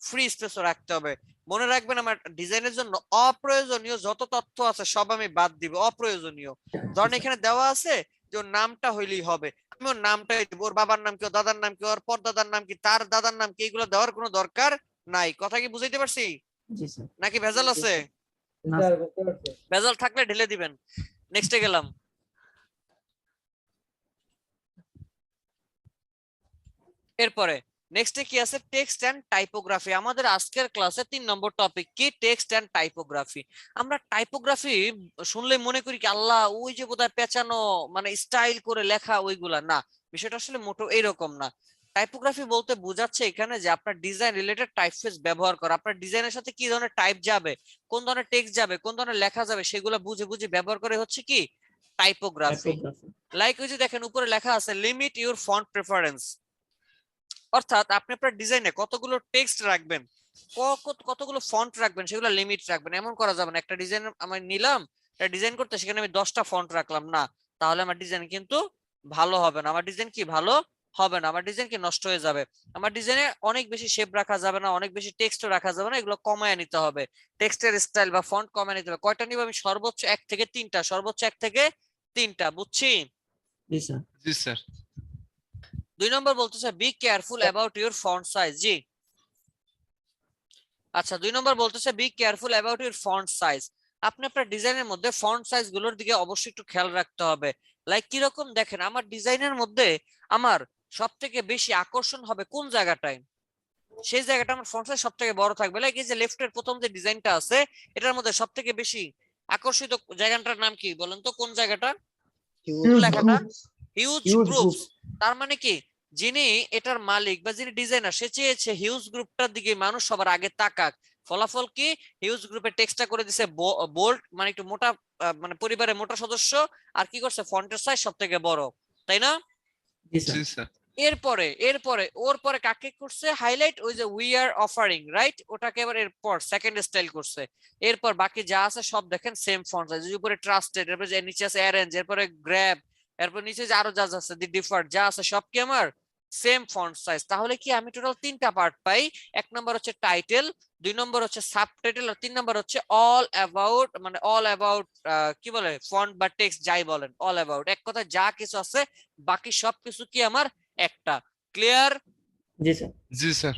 [SPEAKER 1] ফ্রি স্পেসও রাখতে হবে। মনে রাখবেন আমার ডিজাইনের জন্য অপ্রয়োজনীয় যত তথ্য আছে সব আমি বাদ দিব, অপ্রয়োজনীয়। ধরেন এখানে দেওয়া আছে যে ওর নামটা হইলেই হবে, আমি ওর নামটাই দিব, ওর বাবার নাম কি, ওর দাদার নাম কি, ওর পরদাদার নাম কি, তার দাদার নাম কি, এগুলো দেওয়ার কোনো দরকার নাই। কথা কি বুঝাইতে পারছি
[SPEAKER 3] জি স্যার।
[SPEAKER 1] নাকি ভেজাল আছে?
[SPEAKER 3] না
[SPEAKER 5] স্যার
[SPEAKER 3] স্যার।
[SPEAKER 5] বুঝতে পারছি।
[SPEAKER 1] ভেজাল থাকলে ঢেলে দিবেন। নেক্সটে গেলাম। এরপরে নেক্সটে কি আছে, টেক্সট এন্ড টাইপোগ্রাফি। আমাদের আজকের ক্লাসে 3 নম্বর টপিক কি, টেক্সট এন্ড টাইপোগ্রাফি। আমরা টাইপোগ্রাফি শুনলে মনে করি কি আল্লাহ ওই যে বোধহয় পেঁচানো মানে স্টাইল করে লেখা ওইগুলা, না, বিষয়টা আসলে মোটেও এইরকম না। টাইপোগ্রাফি বলতে বোঝাচ্ছে এখানে যে আপনার ডিজাইন রিলেটেড টাইপফেস ব্যবহার করা, আপনার ডিজাইনের সাথে কি ধরনের টাইপ যাবে, কোন ধরনের টেক্সট যাবে, কোন ধরনের লেখা যাবে, সেগুলো বুঝে বুঝে ব্যবহার করে হচ্ছে কি টাইপোগ্রাফি।
[SPEAKER 3] Typography।
[SPEAKER 1] লাইক ওই যে দেখেন উপরে লেখা আছে লিমিট ইউর ফন্ট প্রেফারেন্স, অর্থাৎ আপনি আপনার ডিজাইনে কতগুলো টেক্সট রাখবেন, কতগুলো ফন্ট রাখবেন, সেগুলো লিমিট রাখবেন। এমন করা যাবে না একটা ডিজাইন আমি নিলাম, এটা ডিজাইন করতে, সেখানে আমি 10টা ফন্ট রাখলাম, না, তাহলে আমার ডিজাইন কিন্তু ভালো হবে না। আমার ডিজাইন কি ভালো হবে না, আমার ডিজাইন কি নষ্ট হয়ে যাবে। আমার ডিজাইনে অনেক বেশি শেপ রাখা যাবে না, অনেক বেশি টেক্সটও রাখা যাবে না, এগুলো কমায় নিতে হবে। টেক্সটের স্টাইল বা ফন্ট কমায় নিতে হবে। কয়টা নিব আমি? সর্বোচ্চ 1 থেকে 3টা, সর্বোচ্চ 1 থেকে 3টা। বুঝছি?
[SPEAKER 3] জি স্যার।
[SPEAKER 6] জি স্যার।
[SPEAKER 1] 2 নম্বর বলতেছে be careful about your font size. জি আচ্ছা, 2 নম্বর বলতেছে be careful about your font size. আপনি আপনার ডিজাইনের মধ্যে ফন্ট সাইজ গুলোর দিকে অবশ্যই একটু খেয়াল রাখতে হবে। লাইক কিরকম দেখেন, আমার ডিজাইনের মধ্যে আমার সব থেকে বেশি আকর্ষণ হবে কোন জায়গাটায়, সেই জায়গাটা আমার ফন্ট সাইজ সব থেকে বড় থাকবে। লাইক এই যে লেফটের প্রথম যে ডিজাইনটা আছে এটার মধ্যে সব থেকে বেশি আকর্ষিত জায়গাটার নাম কি বলেন তো, কোন জায়গাটা? লেখাটা হিউজ গ্রুপস। তার মানে কি, যিনি এটার মালিক বা যিনি ডিজাইনার সে চেয়েছে হিউজ গ্রুপটার দিকে মানুষ সবার আগে তাকাক। ফলাফল কি, হিউজ গ্রুপের টেক্সটটা করে দিছে বোল্ড, মানে একটু মোটা, মানে পরিবারের মোটা সদস্য, আর কি করছে ফন্টের সাইজ সব থেকে বড়, তাই না?
[SPEAKER 3] জি স্যার।
[SPEAKER 6] জি স্যার
[SPEAKER 1] এরপরে ওর পরে কাকে করছে হাইলাইট, ওই যে উই আর অফারিং, রাইট, ওটাকে এবার এরপর সেকেন্ড স্টাইল করছে। এরপর বাকি যা আছে সব দেখেন সেম ফন্ট সাইজ, উপরে ট্রাস্টেড, এরপর যে নিচে আছে অ্যারেঞ্জ, এরপরে গ্র্যাব, এরপর নিচে যে আরো যা যা আছে দি ডিফার্ড যা আছে সব কি আমার সেম ফন্ট সাইজ। তাহলে কি আমি টোটাল 3টা পার্ট পাই। 1 নম্বর হচ্ছে টাইটেল, 2 নম্বর হচ্ছে সাবটাইটেল, আর 3 নম্বর হচ্ছে অল অ্যাবাউট, মানে অল অ্যাবাউট কি বলে ফন্ট বা টেক্সট যাই বলেন, অল অ্যাবাউট, এক কথায় যা কিছু আছে বাকি সবকিছু কি আমার একটা। ক্লিয়ার?
[SPEAKER 3] জি স্যার।
[SPEAKER 6] জি sir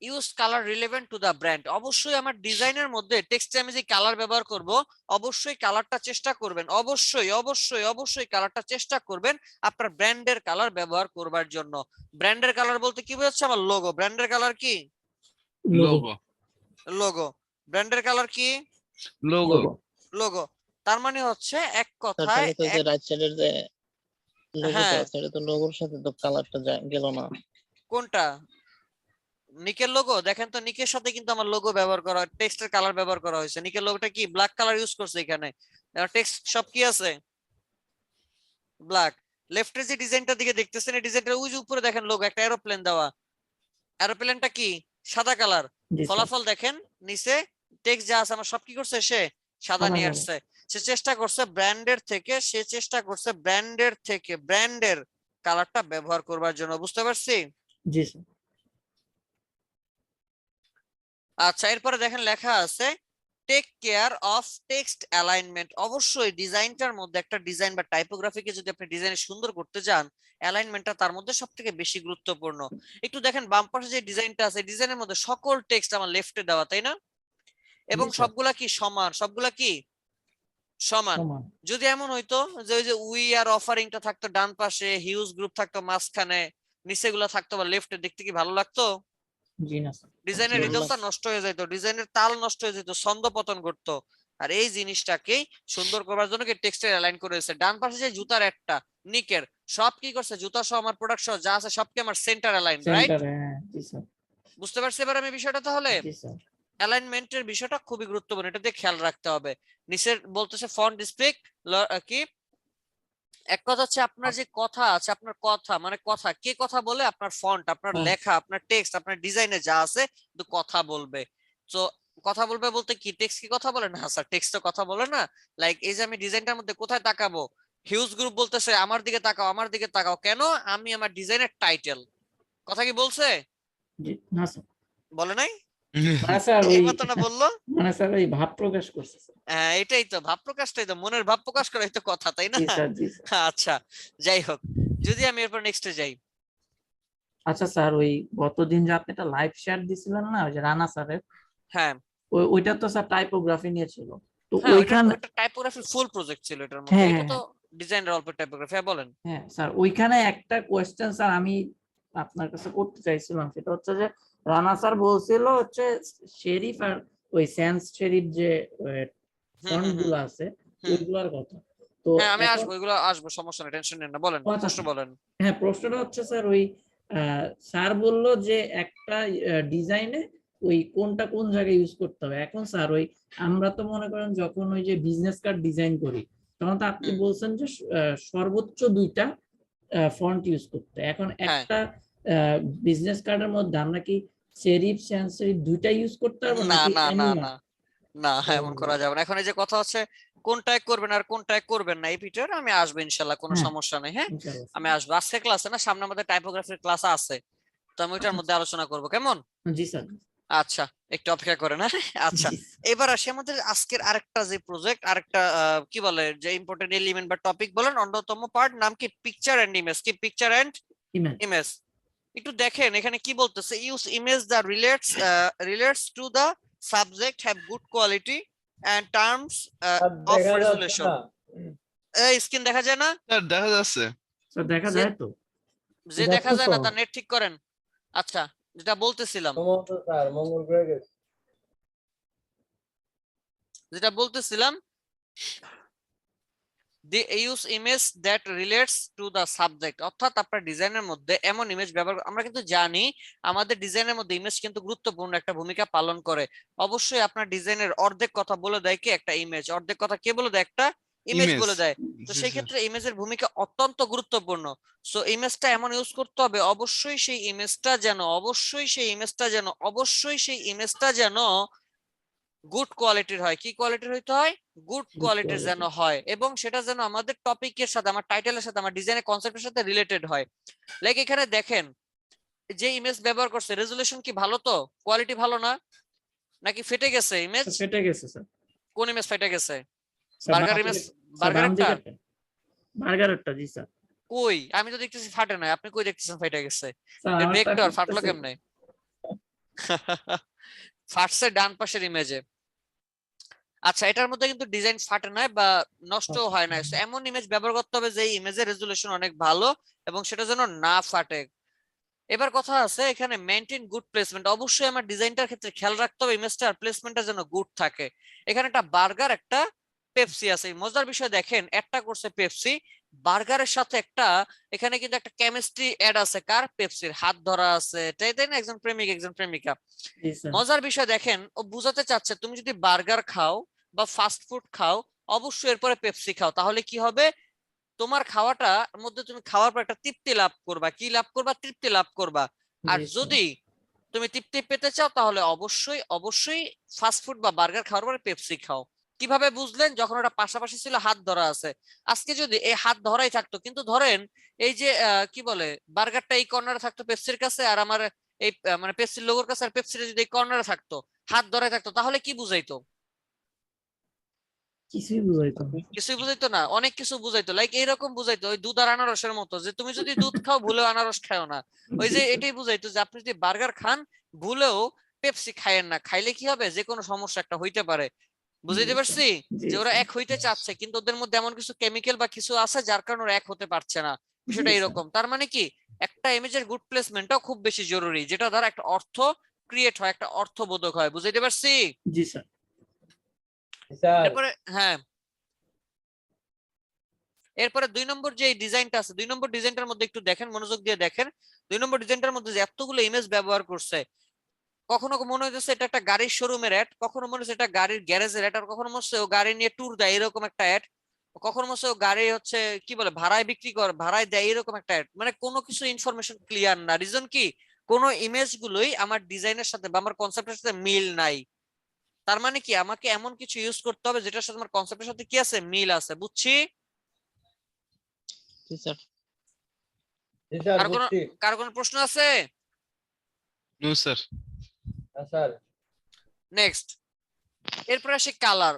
[SPEAKER 1] use colour relevant to the brand. অবশ্যই আমার ডিজাইনের মধ্যে টেক্সটে আমি যে কালার ব্যবহার করব অবশ্যই কালারটা চেষ্টা করবেন, অবশ্যই কালারটা চেষ্টা করবেন আপনার ব্র্যান্ডের কালার ব্যবহার করবার জন্য। ব্র্যান্ডের কালার বলতে কি বোঝাচ্ছে, আমার লোগো। ব্র্যান্ডের কালার কি?
[SPEAKER 6] Logo
[SPEAKER 1] logo. ব্র্যান্ডের কালার কি?
[SPEAKER 6] Logo
[SPEAKER 1] logo. তার মানে হচ্ছে এক
[SPEAKER 2] স্যার
[SPEAKER 1] কথায়
[SPEAKER 2] তাহলে তো যে রাইট সাইডের যে লোগোটা
[SPEAKER 1] হ্যাঁ।
[SPEAKER 2] আছে এটা তো লোগোর সাথে তো কালারটা গেল না।
[SPEAKER 1] কোনটা? নিকের লোগো দেখেন তো, নিকের সাথে কিন্তু আমার লোগো ব্যবহার করা হয়, টেক্সটের কালার ব্যবহার করা হয়েছে। নিকের লোগোটা কি ব্ল্যাক কালার ইউজ করছে এখানে, টেক্সট সব কি আছে ব্ল্যাক। লেফটের যে ডিজাইনটা দিকে দেখতেছেন এই ডিজাইনটা ওই যে উপরে দেখেন লোগো একটা এরোপ্লেন দেওয়া, এরোপ্লেনটা কি সাদা কালার।
[SPEAKER 3] জি স্যার।
[SPEAKER 1] ফলাফল দেখেন নিচে টেক্সট যা আছে আমার সব কি করছে সে সাদা
[SPEAKER 3] সাদা
[SPEAKER 1] নিয়ে
[SPEAKER 3] কালার।
[SPEAKER 1] আসছে। সে চেষ্টা করছে ব্র্যান্ডের থেকে ব্র্যান্ডের কালারটা ব্যবহার করবার জন্য। বুঝতে পারছি?
[SPEAKER 3] জি স্যার।
[SPEAKER 1] আচ্ছা, এরপরে দেখেন লেখা আছে take care of text alignment. অবশ্যই ডিজাইনটার মধ্যে একটা ডিজাইন বা টাইপোগ্রাফিকে যদি আপনি ডিজাইনে সুন্দর করতে চান অ্যালাইনমেন্টটা তার মধ্যে সবথেকে বেশি গুরুত্বপূর্ণ। একটু দেখেন বাম পাশে যে ডিজাইনটা আছে ডিজাইনের মধ্যে সকল টেক্সট আমার লেফটে দেওয়া, তাই না? এবং
[SPEAKER 3] স্যার।
[SPEAKER 1] সবগুলা কি সমান, সবগুলা কি সমান।
[SPEAKER 3] সমান।
[SPEAKER 1] যদি এমন হইতো যে ওই যে উই আর অফারিংটা থাকতো ডান পাশে, হিউজ গ্রুপ থাকতো মাঝখানে, নিচেগুলা থাকতো বা লেফটে, দেখতে কি ভালো লাগতো?
[SPEAKER 3] জি না স্যার।
[SPEAKER 1] ডিজাইনের
[SPEAKER 2] ভালো
[SPEAKER 1] রিদমটা নষ্ট হয়ে যেত, ডিজাইনের তাল নষ্ট হয়ে যেত, ছন্দ পতন করতো। আর এই জিনিসটাকেই সুন্দর করবার জন্য কি টেক্সটে অ্যালাইন করেছে। ডান পাশে যে জুতার একটা নিকের সব কি করছে, জুতা সহ আমার প্রোডাক্ট সহ যা আছে সবকে আমার সেন্টার অ্যালাইন, রাইট?
[SPEAKER 3] সেন্টারে, হ্যাঁ জি স্যার।
[SPEAKER 1] বুঝতে পারছি এবার আমি বিষয়টা? তাহলে
[SPEAKER 3] জি স্যার।
[SPEAKER 1] অ্যালাইনমেন্টের বিষয়টা খুবই গুরুত্বপূর্ণ, এটা দিয়ে খেয়াল রাখতে হবে। নিচের বলতেছে ফন্ট স্পিক কি, এক কথা হচ্ছে আপনার যে কথা আছে, আপনার কথা মানে কথা কে কথা বলে, আপনার ফন্ট, আপনার
[SPEAKER 3] হ্যাঁ।
[SPEAKER 1] লেখা, আপনার টেক্সট, আপনার ডিজাইনে যা আছে তো কথা বলবে। তো কথা বলবে বলতে কি টেক্সট কি কথা বলে? না স্যার, টেক্সট তো কথা বলে না। লাইক এই যে আমি ডিজাইনটার মধ্যে কোথায় তাকাবো, হিউজ গ্রুপ বলতেছে আমার দিকে তাকাও, আমার দিকে তাকাও, কেন? আমি আমার ডিজাইনের টাইটেল, কথা কি বলছে?
[SPEAKER 3] জি না স্যার।
[SPEAKER 1] বলে নাই?
[SPEAKER 3] না স্যার, ওই
[SPEAKER 1] এই কথাটা বললো।
[SPEAKER 3] মানে স্যার ওই ভাব প্রকাশ করছে স্যার।
[SPEAKER 1] হ্যাঁ, এটাই তো ভাব প্রকাশটাই তো, মনের ভাব প্রকাশ করাই তো কথা, তাই না?
[SPEAKER 3] জি স্যার। জি স্যার।
[SPEAKER 1] আচ্ছা, যাই হোক, যদি আমি এরপর নেক্সটে যাই।
[SPEAKER 3] আচ্ছা স্যার, ওই গতদিন যে আপনি একটা লাইভ শেয়ার দিছিলেন না ওই যে রানা স্যারের,
[SPEAKER 1] হ্যাঁ
[SPEAKER 3] ওইটা তো স্যার টাইপোগ্রাফি নিয়ে ছিল, তো
[SPEAKER 1] হ্যাঁ,
[SPEAKER 3] ওইখানে
[SPEAKER 1] ওটা টাইপোগ্রাফি ফুল প্রজেক্ট ছিল এটার মধ্যে,
[SPEAKER 3] হ্যাঁ
[SPEAKER 1] এটা
[SPEAKER 3] হ্যাঁ
[SPEAKER 1] তো ডিজাইনের অল্প টাইপোগ্রাফি। হ্যাঁ বলেন।
[SPEAKER 3] হ্যাঁ স্যার, ওইখানে একটা কোয়েশ্চেন স্যার আমি আপনার কাছে করতে চাইছিলাম, সেটা হচ্ছে যে রানা স্যার বলছিল হচ্ছে শেরিফ আর ওই সেন্স শেরিফ যে ফন্ট গুলো আছে ওইগুলোর কথা। তো
[SPEAKER 1] হ্যাঁ আমি
[SPEAKER 3] এখন
[SPEAKER 1] আসবো, এগুলো আসবো, সমস্যা নেই, টেনশন নেন না, বলেন
[SPEAKER 3] আচ্ছা,
[SPEAKER 1] প্রশ্ন বলেন।
[SPEAKER 3] হ্যাঁ প্রশ্নটা হচ্ছে স্যার ওই স্যার বললো যে একটা ডিজাইনে ওই কোনটা কোন জায়গায় ইউজ করতে হবে। এখন স্যার ওই আমরা তো মনে করেন যখন ওই যে বিজনেস কার্ড ডিজাইন করি তখন তো আপনি বলছেন যে সর্বোচ্চ 2টা ফন্ট ইউজ করতে। এখন একটা বিজনেস কার্ডের মধ্যে আমরা কি সেরিফ সানস সেরিফ 2টা ইউজ করতে পারবো
[SPEAKER 1] না
[SPEAKER 3] নাকি
[SPEAKER 1] না না
[SPEAKER 3] এনিমা?
[SPEAKER 1] না না, এমন করা যাবে না। এখন এই যে কথা হচ্ছে কোনটায় করবেন আর কোনটায় করবেন না, এই ভিডিওতে আমি আসবো ইনশাআল্লাহ, কোনো
[SPEAKER 3] হ্যাঁ,
[SPEAKER 1] সমস্যা নেই। হ্যাঁ
[SPEAKER 3] ইনশাআল্লাহ।
[SPEAKER 1] আমি আসবো আজকে ক্লাসে না, সামনে আমাদের টাইপোগ্রাফির ক্লাস আছে, তো আমি ওইটার মধ্যে আলোচনা করব, কেমন?
[SPEAKER 3] জি স্যার।
[SPEAKER 1] আচ্ছা, একটু অপেক্ষা করেন। হ্যাঁ আচ্ছা,
[SPEAKER 3] জি,
[SPEAKER 1] এবার আসি আমাদের আজকের আরেকটা যে প্রজেক্ট, আরেকটা কি বলে যে ইম্পর্টেন্ট এলিমেন্ট বা টপিক বলেন, অন্যতম পার্ট, নাম কি পিকচার এন্ড ইমেজ। কি পিকচার এন্ড
[SPEAKER 3] ইমেজ।
[SPEAKER 1] ইমেজ? একটু দেখেন এখানে কি বলতেছে, use image the relates to the subject, have good quality and terms of
[SPEAKER 5] দেখা যাচ্ছে
[SPEAKER 1] রেজুলেশন।
[SPEAKER 5] না।
[SPEAKER 1] স্ক্রিন দেখা যায় না?
[SPEAKER 6] স্যার দেখা যাচ্ছে।
[SPEAKER 3] স্যার দেখা
[SPEAKER 1] যে-
[SPEAKER 3] যায় তো?
[SPEAKER 1] যে দেখা
[SPEAKER 5] যাচ্ছে
[SPEAKER 1] যায় না
[SPEAKER 5] তো।
[SPEAKER 1] তার নেট ঠিক করেন। আচ্ছা, যেটা বলতেছিলাম
[SPEAKER 5] সম্ভবত স্যার মঙ্গল গ্রহে গেছে।
[SPEAKER 1] the use image that relates to the subject, অর্থাৎ আপনার ডিজাইনের মধ্যে এমন ইমেজ ব্যবহার, আমরা কিন্তু জানি আমাদের ডিজাইনের মধ্যে ইমেজ কিন্তু গুরুত্বপূর্ণ একটা ভূমিকা পালন করে। অবশ্যই আপনার ডিজাইনের অর্ধেক কথা বলে দেয় কি একটা ইমেজ, অর্ধেক কথা কে বলে দেয় একটা ইমেজ
[SPEAKER 6] Image,
[SPEAKER 1] বলে দেয়। তো
[SPEAKER 6] জি
[SPEAKER 1] সেই
[SPEAKER 6] স্যার।
[SPEAKER 1] ক্ষেত্রে ইমেজের ভূমিকা অত্যন্ত গুরুত্বপূর্ণ। সো ইমেজটা এমন ইউজ করতে হবে অবশ্যই সেই ইমেজটা যেন গুড কোয়ালিটির হয়। কি কোয়ালিটির হইতে হয়? গুড কোয়ালিটির যেন
[SPEAKER 3] quality।
[SPEAKER 1] হয়, এবং সেটা যেন আমাদের টপিকের সাথে, আমার টাইটেলের সাথে, আমার ডিজাইনের কনসেপ্টের সাথে রিলেটেড হয়। লাইক এখানে দেখেন যে ইমেজ ব্যবহার করছে, রেজুলেশন কি ভালো? তো কোয়ালিটি ভালো না, নাকি ফেটে গেছে ইমেজ?
[SPEAKER 3] স্যার ফেটে গেছে স্যার।
[SPEAKER 1] কোন ইমেজ ফেটে গেছে?
[SPEAKER 3] স্যার
[SPEAKER 1] বার্গার
[SPEAKER 3] বাম
[SPEAKER 1] ইমেজ?
[SPEAKER 3] দিকে- স্যার
[SPEAKER 1] বার্গার
[SPEAKER 3] বাম
[SPEAKER 1] একটা?
[SPEAKER 3] দিকেরটা। বার্গারেরটা, জি স্যার।
[SPEAKER 1] কই আমি তো দেখতেছি ফাটে নাই, আপনি কই দেখতেছেন ফেটে গেছে?
[SPEAKER 3] স্যার
[SPEAKER 1] এর
[SPEAKER 3] আমারটা
[SPEAKER 1] ভেক্টর ফাটলো
[SPEAKER 3] ফাটতেছে।
[SPEAKER 1] কেমনে? ফাটছে ডান পাশের ইমেজে। আচ্ছা, এটার মধ্যে কিন্তু ডিজাইন ফাটে নাই বা নষ্ট হয় না। So, এমন ইমেজ ব্যবহার করতে হবে যে ইমেজের রেজুলেশন অনেক ভালো এবং সেটা যেন না ফাটে। এবার কথা আছে এখানে মেইনটেইন গুড প্লেসমেন্ট, অবশ্যই আমার ডিজাইনটার ক্ষেত্রে খেয়াল রাখতে হবে ইমেজটার প্লেসমেন্টটা যেন গুড থাকে। এখানে একটা বার্গার, একটা পেপসি আছে। মজার বিষয় দেখেন, একটা করছে পেপসি, বার্গারের সাথে একটা, এখানে কিন্তু একটা কেমিস্ট্রি অ্যাড আছে, কার? পেপসির। হাত ধরা আছে, তাই তাই না? একজন প্রেমিক একজন প্রেমিকা।
[SPEAKER 3] জি স্যার।
[SPEAKER 1] মজার বিষয় দেখেন, ও বুঝাতে চাচ্ছে তুমি যদি বার্গার খাও বা ফাস্ট ফুড খাও, অবশ্যই এরপরে পেপসি খাও, তাহলে কি হবে? তোমার খাওয়াটার মধ্যে তুমি খাওয়ার পর একটা তৃপ্তি লাভ করবা। কি লাভ করবা? তৃপ্তি লাভ করবা। আর
[SPEAKER 3] জি স্যার।
[SPEAKER 1] যদি তুমি তৃপ্তি পেতে চাও তাহলে অবশ্যই অবশ্যই ফাস্ট ফুড বা বার্গার খাওয়ার পরে পেপসি খাও। কিভাবে বুঝলেন? যখন ওটা পাশাপাশি ছিল, হাত ধরা আছে। আজকে যদি এই হাত ধরাই থাকতো, কিন্তু ধরেন এই যে কি বলে, বার্গারটা এই কর্নারে থাকতো পেপসির কাছে, আর আমার এই মানে পেপসির লোগোর কাছে, আর পেপসিটা যদি এই কর্নারে থাকতো, হাত ধরাই থাকতো, তাহলে কি বুঝাইতো?
[SPEAKER 3] কিছুই বুঝাইতো না।
[SPEAKER 1] কিছুই বুঝাইতো না, অনেক কিছু বুঝাইতো। লাইক এইরকম বুঝাইতো, ওই দুধ আর আনারসের মতো, যে তুমি যদি দুধ খাও ভুলেও আনারস খাও না। ওই যে এটাই বুঝাইতো যে আপনি যদি বার্গার খান ভুলেও পেপসি খাইয়েন না, খাইলে কি হবে? যে কোনো সমস্যা একটা হইতে পারে। বুঝাইতে পারছি?
[SPEAKER 3] জি
[SPEAKER 1] যে ওরা
[SPEAKER 3] স্যার।
[SPEAKER 1] এক হইতে চাচ্ছে কিন্তু ওদের মধ্যে এমন কিছু কেমিক্যাল বা কিছু আছে যার কারণে ওরা এক হতে পারছে না। বিষয়টা
[SPEAKER 3] জি স্যার।
[SPEAKER 1] এরকম। তার মানে কি, একটা ইমেজের গুড প্লেসমেন্টটাও খুব বেশি জরুরি, যেটা দ্বারা একটা অর্থ ক্রিয়েট হয়, একটা অর্থবোধক হয়। বুঝাইতে পারছি?
[SPEAKER 3] জি স্যার।
[SPEAKER 5] স্যার
[SPEAKER 1] এরপরে হ্যাঁ, এরপরে 2 নম্বর যে ডিজাইনটা আছে, 2 নম্বর ডিজাইনটার মধ্যে একটু দেখেন, মনোযোগ দিয়ে দেখেন। 2 নম্বর ডিজাইনটার মধ্যে যে এতগুলো ইমেজ ব্যবহার করছে, কখনো মনে হচ্ছে এটা একটা গাড়ির শোরুমের অ্যাড, কখনো মনে হচ্ছে এটা গাড়ির গ্যারেজের অ্যাড, আর কখনো মনে হচ্ছে ও গাড়ি নিয়ে ট্যুর দেয় এরকম একটা অ্যাড, কখনো মনে হচ্ছে ও গাড়ি হচ্ছে কি বলে ভাড়ায় বিক্রি করে, ভাড়ায় দেয় এরকম একটা অ্যাড। মানে কোনো কিছু ইনফরমেশন ক্লিয়ার না। রিজন কি? কোনো ইমেজ গুলোই আমার ডিজাইনের সাথে বা আমার কনসেপ্টের সাথে মিল নাই। তার মানে কি, আমাকে এমন কিছু ইউজ করতে হবে যেটার সাথে আমার কনসেপ্টের সাথে কি আছে? মিল আছে। বুঝছি?
[SPEAKER 2] জি স্যার।
[SPEAKER 5] জি স্যার
[SPEAKER 1] কার কোনো
[SPEAKER 5] বুঝছি।
[SPEAKER 1] কার কোনো প্রশ্ন আছে?
[SPEAKER 6] No sir.
[SPEAKER 5] হ্যাঁ স্যার।
[SPEAKER 1] নেক্সট, এরপর আসে কালার।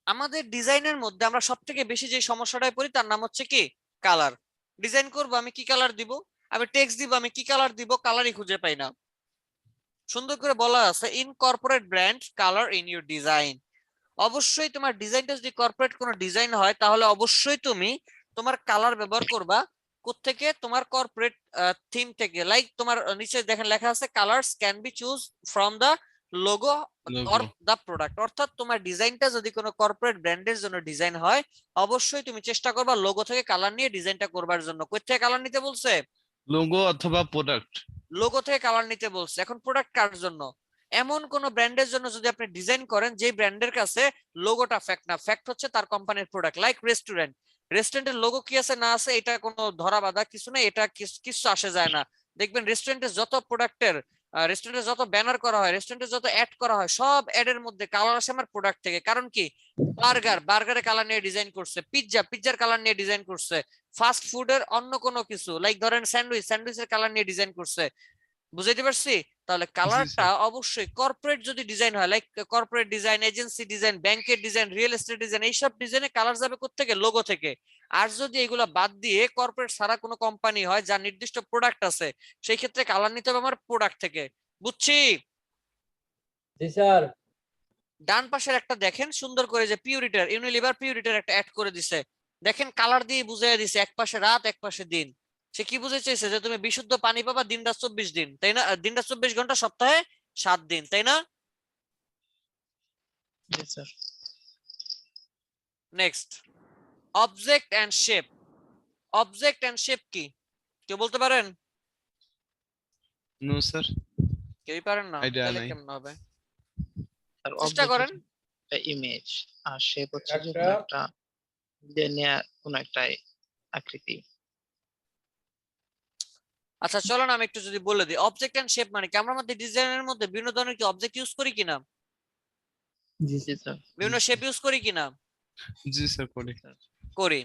[SPEAKER 1] আমাদের ডিজাইনের মধ্যে আমরা সব থেকে বেশি যে সমস্যাটায় পড়ি তার নাম হচ্ছে কি? কালার। ডিজাইন করবো, আমি কি কালার দিব? আমি টেক্সট দিব, আমি কি কালার দিব? কালারই খুঁজে পাই না। সুন্দর করে বলা আছে, incorporate brand colour in your design. অবশ্যই তোমার ডিজাইনটা যদি কর্পোরেট কোনো ডিজাইন হয় তাহলে অবশ্যই তুমি তোমার কালার ব্যবহার করবা কোত্থেকে? তোমার কর্পোরেট থিম থেকে। লাইক তোমার নিচে দেখেন লেখা আছে colours can be choose from the logo or
[SPEAKER 6] logo.
[SPEAKER 1] The product. অর্থাৎ তোমার ডিজাইনটা যদি কোনো কর্পোরেট ব্র্যান্ডের জন্য ডিজাইন হয়, অবশ্যই তুমি চেষ্টা করবা লোগো থেকে কালার নিয়ে ডিজাইনটা করবার জন্য। কই থেকে কালার নিতে বলছে?
[SPEAKER 6] লোগো অথবা প্রোডাক্ট।
[SPEAKER 1] লোগো থেকে কালার নিতে বলছে। এখন প্রোডাক্ট কার জন্য? এমন কোন ব্র্যান্ডের জন্য যদি আপনি ডিজাইন করেন যে ব্র্যান্ডের কাছে লোগোটা ফ্যাক্ট না, ফ্যাক্ট হচ্ছে তার কোম্পানির প্রোডাক্ট। লাইক রেস্টুরেন্ট, রেস্টুরেন্টের লোগো কি আছে না আছে এটা কোনো ধরা বাঁধা কিছু নেই, এটা কিছু আসে যায় না। দেখবেন রেস্টুরেন্টে যত প্রোডাক্টের, রেস্টুরেন্টে যত ব্যানার করা হয়, রেস্টুরেন্টে যত অ্যাড করা হয়, সব অ্যাড এর মধ্যে কালার আসে আমার প্রোডাক্ট থেকে। কারণ কি? বার্গারের কালার নিয়ে ডিজাইন করছে, পিৎজার কালার নিয়ে ডিজাইন করছে, ফাস্ট ফুডের অন্য কোনো কিছু লাইক ধরেন স্যান্ডউইচের কালার নিয়ে ডিজাইন করছে। বুঝাইতে পারছি? তাহলে কালারটা অবশ্যই কর্পোরেট যদি ডিজাইন হয়, like corporate design, agency design, ব্যাংকের ডিজাইন, রিয়েল এস্টেট ডিজাইন, এইসব ডিজাইনে কালার যাবে কোত্থেকে? লোগো থেকে। আর যদি এগুলা বাদ দিয়ে কর্পোরেট ছাড়া কোনো কোম্পানি হয় যার নির্দিষ্ট প্রোডাক্ট আছে, সেই ক্ষেত্রে কালার নিতে হবে আমার প্রোডাক্ট থেকে। বুঝছি?
[SPEAKER 5] জি স্যার।
[SPEAKER 1] ডান পাশের একটা দেখেন সুন্দর করে যে পিউরিটার ইউনিলিভার পিউরিটার একটা অ্যাড করে দিছে, দেখেন কালার দিয়ে বুঝাইয়া দিছে এক পাশে রাত এক পাশে দিন। সে কি বুঝে চেয়েছে যে তুমি বিশুদ্ধ পানি পাবা দিনটা 24 দিন, তাই না? দিনটা 24 ঘন্টা, সপ্তাহে 7 দিন, তাই না?
[SPEAKER 2] জি sir.
[SPEAKER 1] Next, object and shape. Object and shape কি কেউ বলতে পারেন?
[SPEAKER 6] No sir.
[SPEAKER 1] কেউই পারেন না?
[SPEAKER 6] Idea
[SPEAKER 1] তাহলে
[SPEAKER 6] নাই।
[SPEAKER 1] কেমন হবে?
[SPEAKER 2] আর
[SPEAKER 1] চেষ্টা
[SPEAKER 2] object
[SPEAKER 1] করেন।
[SPEAKER 2] হচ্ছে একটা ইমেজ, আর শেপ হচ্ছে যে
[SPEAKER 5] একটা
[SPEAKER 2] কোনো একটা নেয়া কোনো একটা আকৃতি।
[SPEAKER 1] আচ্ছা চলো না আমি একটু যদি বলে দিই, অবজেক্ট এন্ড শেপ মানে কি, আমরা আমাদের ডিজাইনের মধ্যে বিভিন্ন ধরনের কি অবজেক্ট ইউজ করি কিনা,
[SPEAKER 3] জি
[SPEAKER 2] জি স্যার।
[SPEAKER 1] বিভিন্ন শেপ ইউজ করি কিনা?
[SPEAKER 6] জি স্যার করি।
[SPEAKER 1] করি।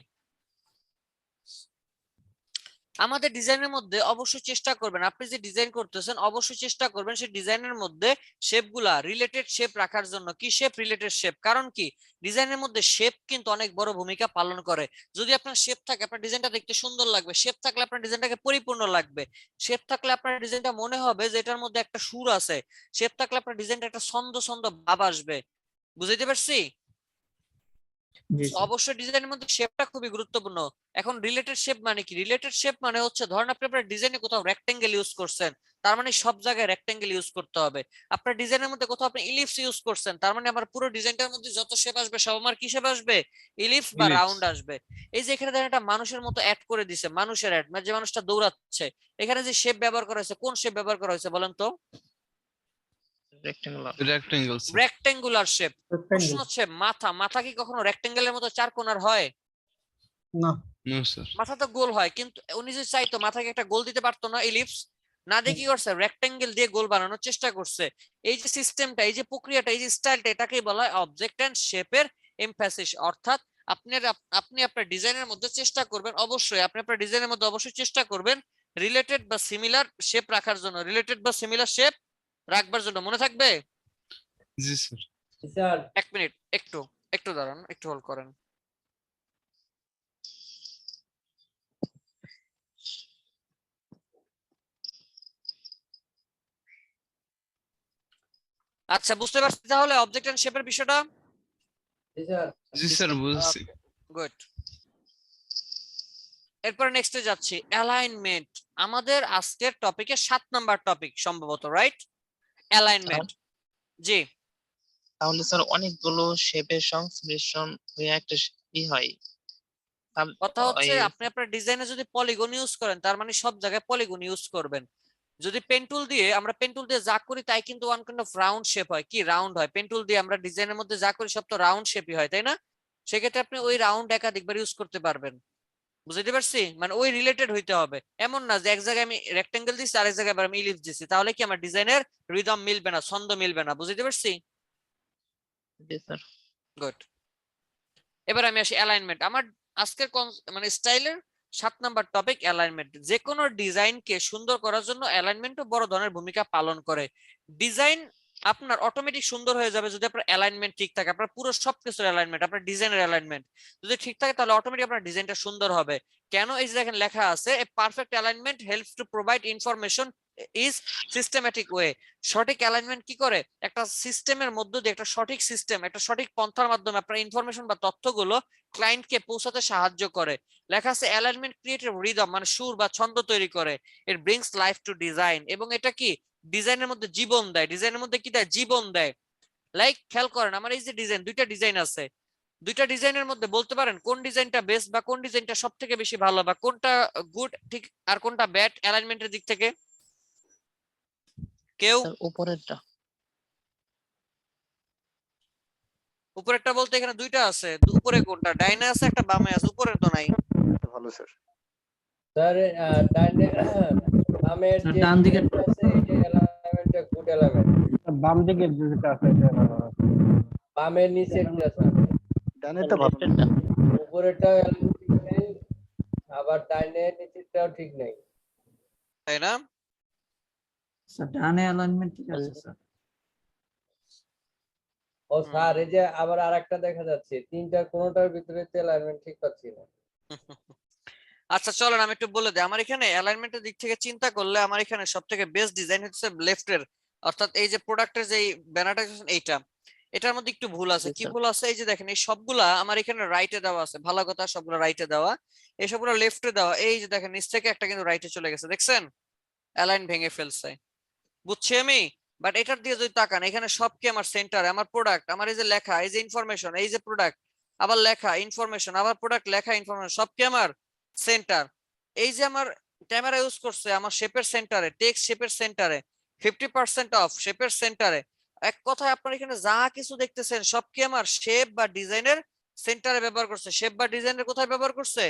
[SPEAKER 1] আমাদের ডিজাইনের মধ্যে অবশ্যই চেষ্টা করবেন, আপনি যে ডিজাইন করতেছেন অবশ্যই চেষ্টা করবেন সেই ডিজাইনের মধ্যে শেপগুলা রিলেটেড শেপ রাখার জন্য। কি শেপ? Related shape. কারণ কি, ডিজাইনের মধ্যে শেপ কিন্তু অনেক বড় ভূমিকা পালন করে। যদি আপনার শেপ থাকে আপনার ডিজাইনটা দেখতে সুন্দর লাগবে, শেপ থাকলে আপনার ডিজাইনটাকে পরিপূর্ণ লাগবে, শেপ থাকলে আপনার ডিজাইনটা মনে হবে যে এটার মধ্যে একটা সুর আছে, শেপ থাকলে আপনার ডিজাইনটা একটা ছন্দ ছন্দ ভাব আসবে। বুঝাইতে পারছি?
[SPEAKER 3] জি স্যার।
[SPEAKER 1] অবশ্যই ডিজাইনের মধ্যে শেপটা খুবই গুরুত্বপূর্ণ। এখন রিলেটেড শেপ মানে কি? রিলেটেড শেপ মানে হচ্ছে ধরেন আপনি আপনার ডিজাইনে কোথাও রেক্টেঙ্গেল ইউজ করছেন, তার মানে সব জায়গায় রেক্টেঙ্গেল ইউজ করতে হবে। আপনার ডিজাইনের মধ্যে কোথাও আপনি ইলিপস ইউজ করছেন, তার মানে আমার পুরো ডিজাইনটার মধ্যে যত শেপ আসবে সব আমার কি শেপ আসবে? ইলিপস বা
[SPEAKER 6] Ellipse।
[SPEAKER 1] রাউন্ড আসবে। এই যে এখানে দেখেন একটা মানুষের মতো অ্যাড করে দিছে, মানুষের অ্যাড মানে যে মানুষটা দৌড়াচ্ছে, এখানে যে শেপ ব্যবহার করা হয়েছে কোন শেপ ব্যবহার করা হয়েছে বলেন তো?
[SPEAKER 2] Rectangular.
[SPEAKER 6] Rectangle sir.
[SPEAKER 1] Rectangular shape. প্রশ্ন হচ্ছে মাথা, মাথা কি কখনো রেক্টেঙ্গেলের মতো চার কোণার হয়?
[SPEAKER 4] না।
[SPEAKER 6] No sir.
[SPEAKER 1] মাথা তো গোল হয়, কিন্তু উনি যে চাইতো মাথাকে একটা গোল দিতে পারতো না, ইলিপস না দিয়ে কি করছে? রেক্টেঙ্গেল দিয়ে গোল বানানোর চেষ্টা করছে। এই যে সিস্টেমটা, এই যে প্রক্রিয়াটা, এই যে স্টাইলটা, এটাকেই বলা হয় অবজেক্ট এন্ড শেপের এমফাসিস। অর্থাৎ আপনি আপনার ডিজাইনের মধ্যে চেষ্টা করবেন, অবশ্যই আপনি আপনার ডিজাইনের মধ্যে অবশ্যই চেষ্টা করবেন রিলেটেড বা সিমিলার শেপ রাখার জন্য, রিলেটেড বা সিমিলার শেপ রাখবার জন্য। মনে থাকবে?
[SPEAKER 6] জি স্যার।
[SPEAKER 5] স্যার
[SPEAKER 1] 1 মিনিট, একটু একটু দাঁড়ান, একটু হোল্ড করেন। আচ্ছা বুঝতে পারছি তাহলে অবজেক্ট এন্ড শেপের বিষয়টা।
[SPEAKER 5] স্যার
[SPEAKER 6] জি স্যার বুঝছি।
[SPEAKER 1] গুড। এরপর নেক্সটে যাচ্ছি, অ্যালাইনমেন্ট। আমাদের আজকের টপিকে 7 নাম্বার টপিক সম্ভবত, রাইট? অ্যালাইনমেন্ট। জি।
[SPEAKER 2] তাহলে স্যার অনেকগুলো শেপের সংশ্লেষণ হয়ে একটা ই হয়।
[SPEAKER 1] কথা হচ্ছে আপনি আপনার ডিজাইনে যদি পলিগন ইউজ করেন তার মানে সব জায়গায় পলিগন ইউজ করবেন। যদি পেন টুল দিয়ে, আমরা পেন টুল দিয়ে যা করি তাই কিন্তু one kind of round shape হয়। কি রাউন্ড হয়? পেন টুল দিয়ে আমরা ডিজাইনের মধ্যে যা করি সব তো রাউন্ড শেপই হয়, তাই না? সেক্ষেত্রে আপনি ওই রাউন্ড একাধিকবার ইউজ করতে পারবেন। বুঝতে পারছি? মানে ওই রিলেটেড হইতে হবে, এমন না যে এক জায়গায় আমি রেক্টেঙ্গেল দিচ্ছি আর এক জায়গায় আমি ইলিপস দিচ্ছি, তাহলে কি আমার ডিজাইনের রিদম মিলবে না, ছন্দ মিলবে না। বুঝতে পারছি?
[SPEAKER 2] জি স্যার।
[SPEAKER 1] গুড। এবার আমি আসি অ্যালাইনমেন্ট। আমার আজকের মানে স্টাইলের 7 নাম্বার টপিক অ্যালাইনমেন্ট। যে কোনো ডিজাইনকে সুন্দর করার জন্য অ্যালাইনমেন্টও বড় ধরনের ভূমিকা পালন করে। ডিজাইন আপনার অটোমেটিক সুন্দর হয়ে যাবে যদি আপনার অ্যালাইনমেন্ট ঠিক থাকে। আপনার পুরো সবকিছুর অ্যালাইনমেন্ট, আপনার ডিজাইনের অ্যালাইনমেন্ট যদি ঠিক থাকে তাহলে অটোমেটিক আপনার ডিজাইনটা সুন্দর হবে। কেন? এই যে দেখেন লেখা আছে, এ perfect alignment helps to provide information is systematic way. সঠিক অ্যালাইনমেন্ট কি করে? একটা সিস্টেমের মধ্য দিয়ে, একটা সঠিক সিস্টেম, একটা সঠিক পন্থার মাধ্যমে আপনার ইনফরমেশন বা তথ্যগুলো ক্লায়েন্টকে পৌঁছাতে সাহায্য করে। লেখা আছে অ্যালাইনমেন্ট ক্রিয়েট রিদম, মানে সুর বা ছন্দ তৈরি করে। ইট ব্রিংস লাইফ টু ডিজাইন, এবং এটা কি ডিজাইনের মধ্যে জীবন দেয়। ডিজাইনের মধ্যে কি দেয়? জীবন দেয়। লাইক খেয়াল করেন, আমার এই যে ডিজাইন, দুইটা ডিজাইন আছে, দুইটা ডিজাইনের মধ্যে বলতে পারেন কোন ডিজাইনটা বেস্ট বা কোন ডিজাইনটা সব থেকে বেশি ভালো বা কোনটা গুড ঠিক আর কোনটা ব্যাড অ্যালাইনমেন্টের দিক থেকে? কেউ?
[SPEAKER 2] স্যার উপরেরটা।
[SPEAKER 1] উপরেরটা বলতে এখানে দুইটা আছে, উপরে কোনটা? ডাইনে আছে একটা, বামে আছে, উপরে তো নাই।
[SPEAKER 9] ভালো স্যার।
[SPEAKER 5] স্যার ডাইনে বামের যে
[SPEAKER 3] ডান দিকে
[SPEAKER 5] আছে এটা এলাইনমেন্টটা গুড এলাইনমেন্ট।
[SPEAKER 4] বাম দিকের যেটা আছে এটা ভালো আছে।
[SPEAKER 5] বামের নিচের যে আছে
[SPEAKER 9] ডানে তো ভালো না।
[SPEAKER 5] উপরেরটাও এলাইনমেন্ট ঠিক নেই, আবার ডাইনে নিচেরটাও ঠিক নেই।
[SPEAKER 1] তাই না?
[SPEAKER 3] স্যার ডানে অ্যালাইনমেন্ট ঠিক আছে স্যার।
[SPEAKER 5] ও স্যার এই যে আবার আরেকটা দেখা যাচ্ছে, তিনটার কোনোটার ভিতরে তো অ্যালাইনমেন্ট ঠিক পাচ্ছি না।
[SPEAKER 1] আচ্ছা চলেন আমি একটু বলে দিই। আমার এখানে অ্যালাইনমেন্টের দিক থেকে চিন্তা করলে আমার এখানে সবথেকে বেস্ট ডিজাইন হচ্ছে লেফটের, অর্থাৎ এই যে প্রোডাক্টের যে ব্যানারটা এইটা, এটার মধ্যে একটু ভুল আছে।
[SPEAKER 2] জি,
[SPEAKER 1] কি
[SPEAKER 2] স্যার।
[SPEAKER 1] ভুল আছে? এই যে দেখেন এই সবগুলা আমার এখানে রাইটে দেওয়া আছে, ভালো কথা, সবগুলো রাইটে দেওয়া, এই সবগুলো লেফটে দেওয়া। এই যে দেখেন নিচ থেকে একটা কিন্তু রাইটে চলে গেছে, দেখছেন? অ্যালাইন ভেঙে ফেলছে, বুঝছি আমি। বাট এটার দিয়ে যদি তাকান, এখানে সব কি আমার সেন্টারে, আমার প্রোডাক্ট, আমার এই যে লেখা, এই যে ইনফরমেশন, এই যে প্রোডাক্ট, আবার লেখা ইনফরমেশন, আবার প্রোডাক্ট, লেখা ইনফরমেশন, সব কি আমার সেন্টার। এই যে আমার ক্যামেরা ইউজ করছে আমার শেপের সেন্টারে, টেক্সট শেপের সেন্টারে, 50% অফ শেপের সেন্টারে। এক কথায় আপনার এখানে যা কিছু দেখতেছেন সব কি আমার শেপ বা ডিজাইনের সেন্টারে ব্যবহার করছে। শেপ বা ডিজাইনের কোথায় ব্যবহার করছে?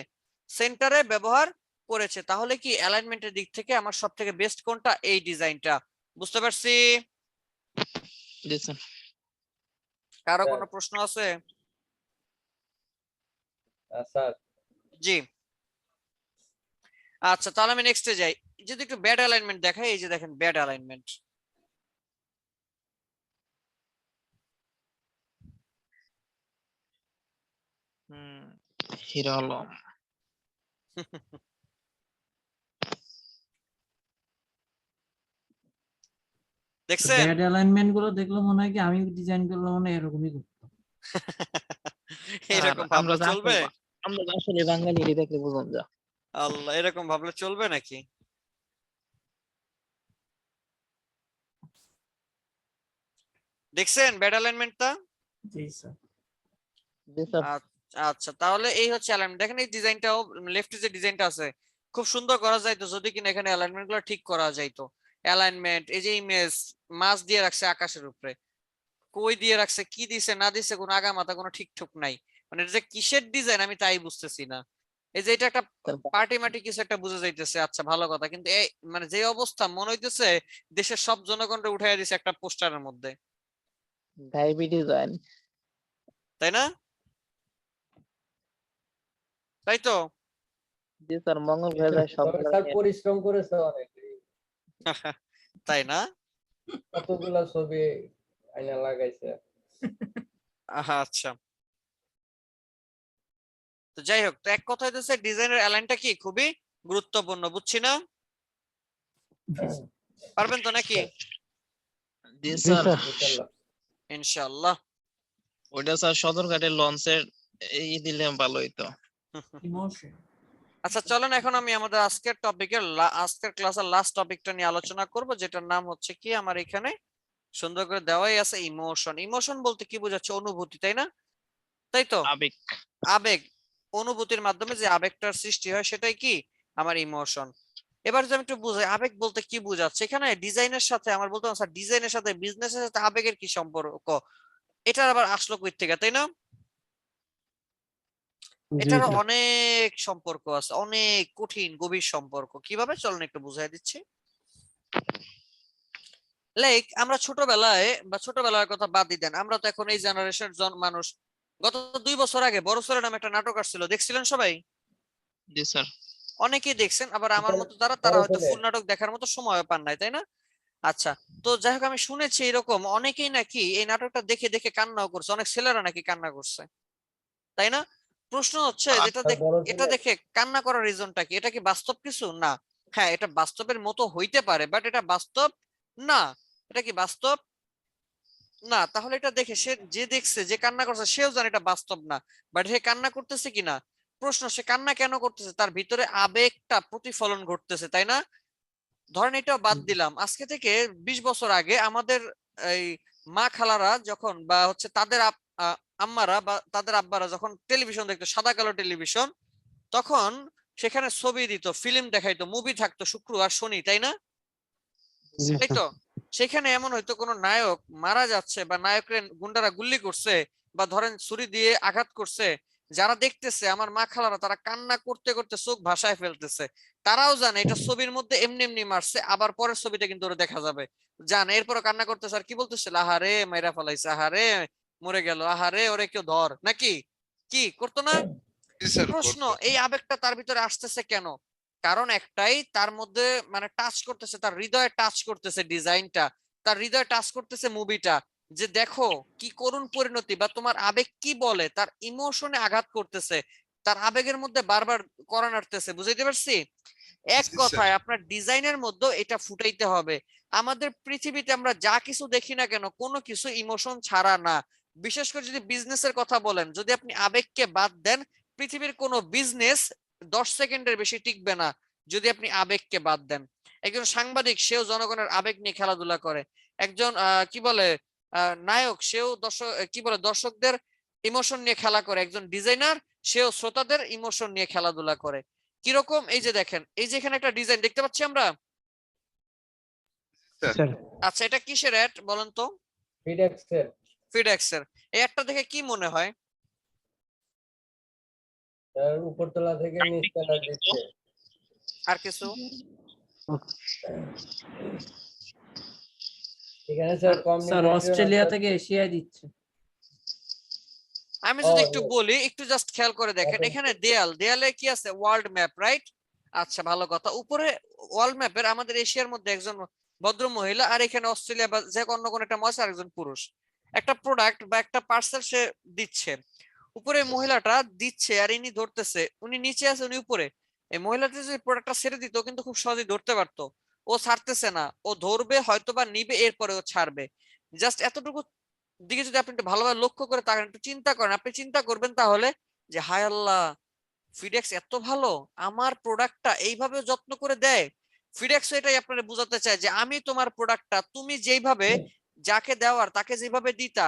[SPEAKER 1] সেন্টারে ব্যবহার করেছে। তাহলে কি অ্যালাইনমেন্টের দিক থেকে আমার সব থেকে বেস্ট কোনটা? এই ডিজাইনটা। বুঝতে পারছি?
[SPEAKER 2] জি স্যার।
[SPEAKER 1] কারো
[SPEAKER 5] স্যার।
[SPEAKER 1] কোনো প্রশ্ন আছে?
[SPEAKER 5] স্যার
[SPEAKER 1] জি, আচ্ছা তাহলে আমি নেক্সটে যাই। যদি একটু ব্যাড অ্যালাইনমেন্ট দেখাই, এই যে দেখেন ব্যাড অ্যালাইনমেন্ট।
[SPEAKER 2] হিরো আলম।
[SPEAKER 1] দেখছেন?
[SPEAKER 3] ব্যাড অ্যালাইনমেন্ট গুলো দেখলে মনে হয় কি আমি ডিজাইন করলে মনে হয় এরকমই করতাম।
[SPEAKER 1] এরকম
[SPEAKER 2] আর আমরা
[SPEAKER 1] ভাবলে চলবে?
[SPEAKER 2] আমরা তো আসলে বাঙালি, দেখলে বুঝুন যা।
[SPEAKER 1] আল্লাহ, এরকম ভাবলে চলবে নাকি? দেখছেন ব্যাড অ্যালাইনমেন্টটা?
[SPEAKER 3] জি স্যার।
[SPEAKER 2] জি স্যার।
[SPEAKER 1] আচ্ছা তাহলে এই হচ্ছে অ্যালাইনমেন্ট। দেখেন এই ডিজাইনটাও, লেফটে যে ডিজাইনটা আছে খুব সুন্দর করা যাইতো যদি কিনা এখানে অ্যালাইনমেন্ট গুলো ঠিক করা যাইতো। অ্যালাইনমেন্ট, এই যে ইমেজ মাছ দিয়ে রাখছে আকাশের উপরে, কই দিয়ে রাখছে, কি দিছে না দিছে, কোনো আগা মাথা কোনো ঠিক ঠুক নাই। মানে এটা যে কিসের ডিজাইন আমি তাই বুঝতেছি না। এই যে এটা একটা পার্টি মাটি কিছু একটা বুঝে যাইতেছে, আচ্ছা ভালো কথা, কিন্তু এই মানে যে অবস্থা মনে হইতেছে দেশের সব জনগণকে উঠাইয়া দিছে একটা পোস্টারের মধ্যে,
[SPEAKER 2] ডায়াবেটিস ডিজাইন।
[SPEAKER 1] তাই না? তাই তো?
[SPEAKER 2] জি স্যার, মঙ্গল গ্রহে সব
[SPEAKER 5] তবে স্যার পরিশ্রম করেছে অনেক,
[SPEAKER 1] তাই না?
[SPEAKER 5] কতগুলা ছবি আইনা লাগাইছে।
[SPEAKER 1] আচ্ছা, তো যাই হোক, তো এক কথা হইতেছে ডিজাইনের অ্যালাইনটা কি খুবই গুরুত্বপূর্ণ, বুঝছি না? পারবেন তো নাকি?
[SPEAKER 2] জি
[SPEAKER 9] জি
[SPEAKER 2] স্যার।
[SPEAKER 9] স্যার।
[SPEAKER 5] ইনশাআল্লাহ।
[SPEAKER 1] ইনশাআল্লাহ।
[SPEAKER 2] ওইটা স্যার সদরঘাটের লঞ্চের এই দিলে ভালো হইতো।
[SPEAKER 3] ইমোশন।
[SPEAKER 1] আচ্ছা চলেন এখন আমি আমাদের আজকের টপিকের আজকের ক্লাসের লাস্ট টপিকটা নিয়ে আলোচনা করব, যেটার নাম হচ্ছে কি আমার এখানে সুন্দর করে দেওয়াই আছে ইমোশন। ইমোশন বলতে কি বোঝাচ্ছে? অনুভূতি, তাই না? তাই তো?
[SPEAKER 2] আবেগ।
[SPEAKER 1] আবেগ, অনুভূতির মাধ্যমে যে আবেগটার সৃষ্টি হয় সেটাই কি আমার ইমোশন। এবার যদি আমি একটু বুঝাই আবেগ বলতে কি বোঝাচ্ছে, এখানে ডিজাইনের সাথে আমার বলতে স্যার ডিজাইনের সাথে বিজনেসের সাথে আবেগের কি সম্পর্ক? এটার আবার আসলো কই থেকে, তাই না? এটার অনেক সম্পর্ক আছে, অনেক কঠিন গভীর সম্পর্ক। কিভাবে চলেন একটু বুঝাই দিচ্ছি। লাইক আমরা ছোটবেলায় বা ছোটবেলার কথা বাদ দেন, আমরা তো এখন এই জেনারেশনের মানুষ। গত 2 বছর আগে বড় সড়ো নামে একটা নাটক আসছিল, দেখছিলেন সবাই?
[SPEAKER 2] জি স্যার।
[SPEAKER 1] অনেকেই দেখছেন, আবার আমার মতো তারা হয়তো ফুল নাটক দেখার মতো সময় পান নাই, তাই না? আচ্ছা, তো যাই হোক আমি শুনেছি এরকম অনেকেই নাকি এই নাটকটা দেখে দেখে কান্নাও করছে, অনেক ছেলেরা নাকি কান্না করছে, তাই না? প্রশ্ন হচ্ছে এটা দেখে কান্না করার রিজনটা কি? এটা কি বাস্তব কিছু? না। হ্যাঁ, এটা বাস্তবের মতো হইতে পারে, বাট এটা বাস্তব না। এটা কি বাস্তব না? তাহলে এটা দেখে সে যে দেখছে, যে কান্না করছে, সেও জানে এটা বাস্তব না, বাট সে কান্না করতেছে কিনা প্রশ্ন। সে কান্না কেন করতেছে? তার ভিতরে আবেগটা প্রতিফলন ঘটতেছে, তাই না? ধরেন এটাও বাদ দিলাম, আজকে থেকে 20 বছর আগে আমাদের এই মা খালারা যখন বা হচ্ছে তাদের আম্মারা বা তাদের আব্বারা যখন টেলিভিশন দেখতো, সাদা কালো টেলিভিশন, তখন সেখানে ছবি দিত, ফিল্ম দেখাইতো, মুভি থাকতো শুক্র আর শনি, তাই না? তাই তো? সেখানে এমন হয়তো কোনো নায়ক মারা যাচ্ছে বা নায়কের গুন্ডারা গুল্লি করছে বা ধরেন ছুরি দিয়ে আঘাত করছে, যারা দেখতেছে আমার মা খালারা তারা কান্না করতে করতে চোখ ভাসায় ফেলতেছে। তারাও জানে এটা ছবির মধ্যে এমনি এমনি মারছে, আবার পরের ছবিটা কিন্তু ওরা দেখা যাবে, জানে। এরপর কান্না করতেছে আর কি বলতেছে, আহারে মাইরা ফেলাইছে, আহারে মরে গেল, আহারে ওরে কেউ ধর, নাকি কি করতো না?
[SPEAKER 6] জি স্যার,
[SPEAKER 1] প্রশ্ন,
[SPEAKER 6] করতো।
[SPEAKER 1] এই আবেগটা তার ভিতরে আসতেছে কেন? কারণ একটাই, তার মধ্যে মানে টাচ করতেছে, তার হৃদয়ে টাচ করতেছে ডিজাইনটা, তার হৃদয়ে টাচ করতেছে মুভিটা, যে দেখো কি করুণ পরিণতি, বা তোমার আবেগ কি বলে, তার ইমোশনে আঘাত করতেছে, তার আবেগের মধ্যে বারবার করা নাড়তেছে। বুঝাইতে পারছি? এক
[SPEAKER 6] জি স্যার।
[SPEAKER 1] কথায় আপনার ডিজাইনের মধ্যে এটা ফুটাইতে হবে। আমাদের পৃথিবীতে আমরা যা কিছু দেখি না কেন কোনো কিছু ইমোশন ছাড়া না। বিশেষ করে যদি বিজনেসের কথা বলেন, যদি আপনি আবেগকে বাদ দেন, পৃথিবীর কোনো বিজনেস 10 সেকেন্ডের বেশি টিকবে না যদি আপনি আবেগকে বাদ দেন। একজন সাংবাদিক, সেও জনগণের আবেগ নিয়ে খেলাধুলা করে। একজন কি বলে নায়ক, সেও দর্শকদের ইমোশন নিয়ে খেলা করে। একজন ডিজাইনার, সেও শ্রোতাদের ইমোশন নিয়ে খেলাধুলা করে। কিরকম? এই যে দেখেন, এই যে এখানে একটা ডিজাইন দেখতে পাচ্ছি আমরা।
[SPEAKER 6] স্যার
[SPEAKER 1] আচ্ছা, এটা কিসের অ্যাড বলেন তো?
[SPEAKER 5] ফিডেক্সের।
[SPEAKER 1] ফিডেক্সের। এই অ্যাডটা দেখে কি মনে হয়?
[SPEAKER 5] তার উপরতলা থেকে নিচতলা দিচ্ছে।
[SPEAKER 1] আর কিছু?
[SPEAKER 5] এখানে স্যার
[SPEAKER 3] স্যার
[SPEAKER 5] কমিউনিকেশন
[SPEAKER 3] অস্ট্রেলিয়া থেকে এশিয়ায় দিচ্ছে।
[SPEAKER 1] আমি যদি
[SPEAKER 5] ও,
[SPEAKER 1] একটু
[SPEAKER 5] yes.
[SPEAKER 1] বলি, একটু জাস্ট খেয়াল করে দেখেন,
[SPEAKER 5] Okay.
[SPEAKER 1] এখানে দেয়ালে কি আছে? World map, right? আচ্ছা, ভালো কথা। উপরে ওয়ার্ল্ড ম্যাপের আমাদের এশিয়ার মধ্যে একজন ভদ্র মহিলা, আর এখানে অস্ট্রেলিয়া বা যে অন্য কোন একটা মহিলা, আরেকজন পুরুষ। একটা প্রোডাক্ট বা একটা পার্সেল সে দিচ্ছে। উপরে মহিলাটা দিচ্ছে আর ইনি ধরতেছে, উনি নিচে আছে, উনি উপরে। এই মহিলাটা যদি প্রোডাক্টটা ছেড়ে দিত কিন্তু খুব সহজেই ধরতে পারতো। ও ছাড়তেছে না, ও ধরবে, হয়তোবা নিবে, এরপরে ও ছাড়বে। জাস্ট এতটুকু দিকে যদি আপনি একটু ভালোভাবে লক্ষ্য করে তাকান, একটু চিন্তা করেন, আপনি চিন্তা করবেন তাহলে যে হায় আল্লাহ, ফিডেক্স এত ভালো, আমার প্রোডাক্টটা এইভাবে যত্ন করে দেয়। ফিডেক্স এটাই আপনারা বোঝাতে চায় যে আমি তোমার প্রোডাক্টটা তুমি যেইভাবে যাকে দেওয়ার তাকে যেভাবে দিতা,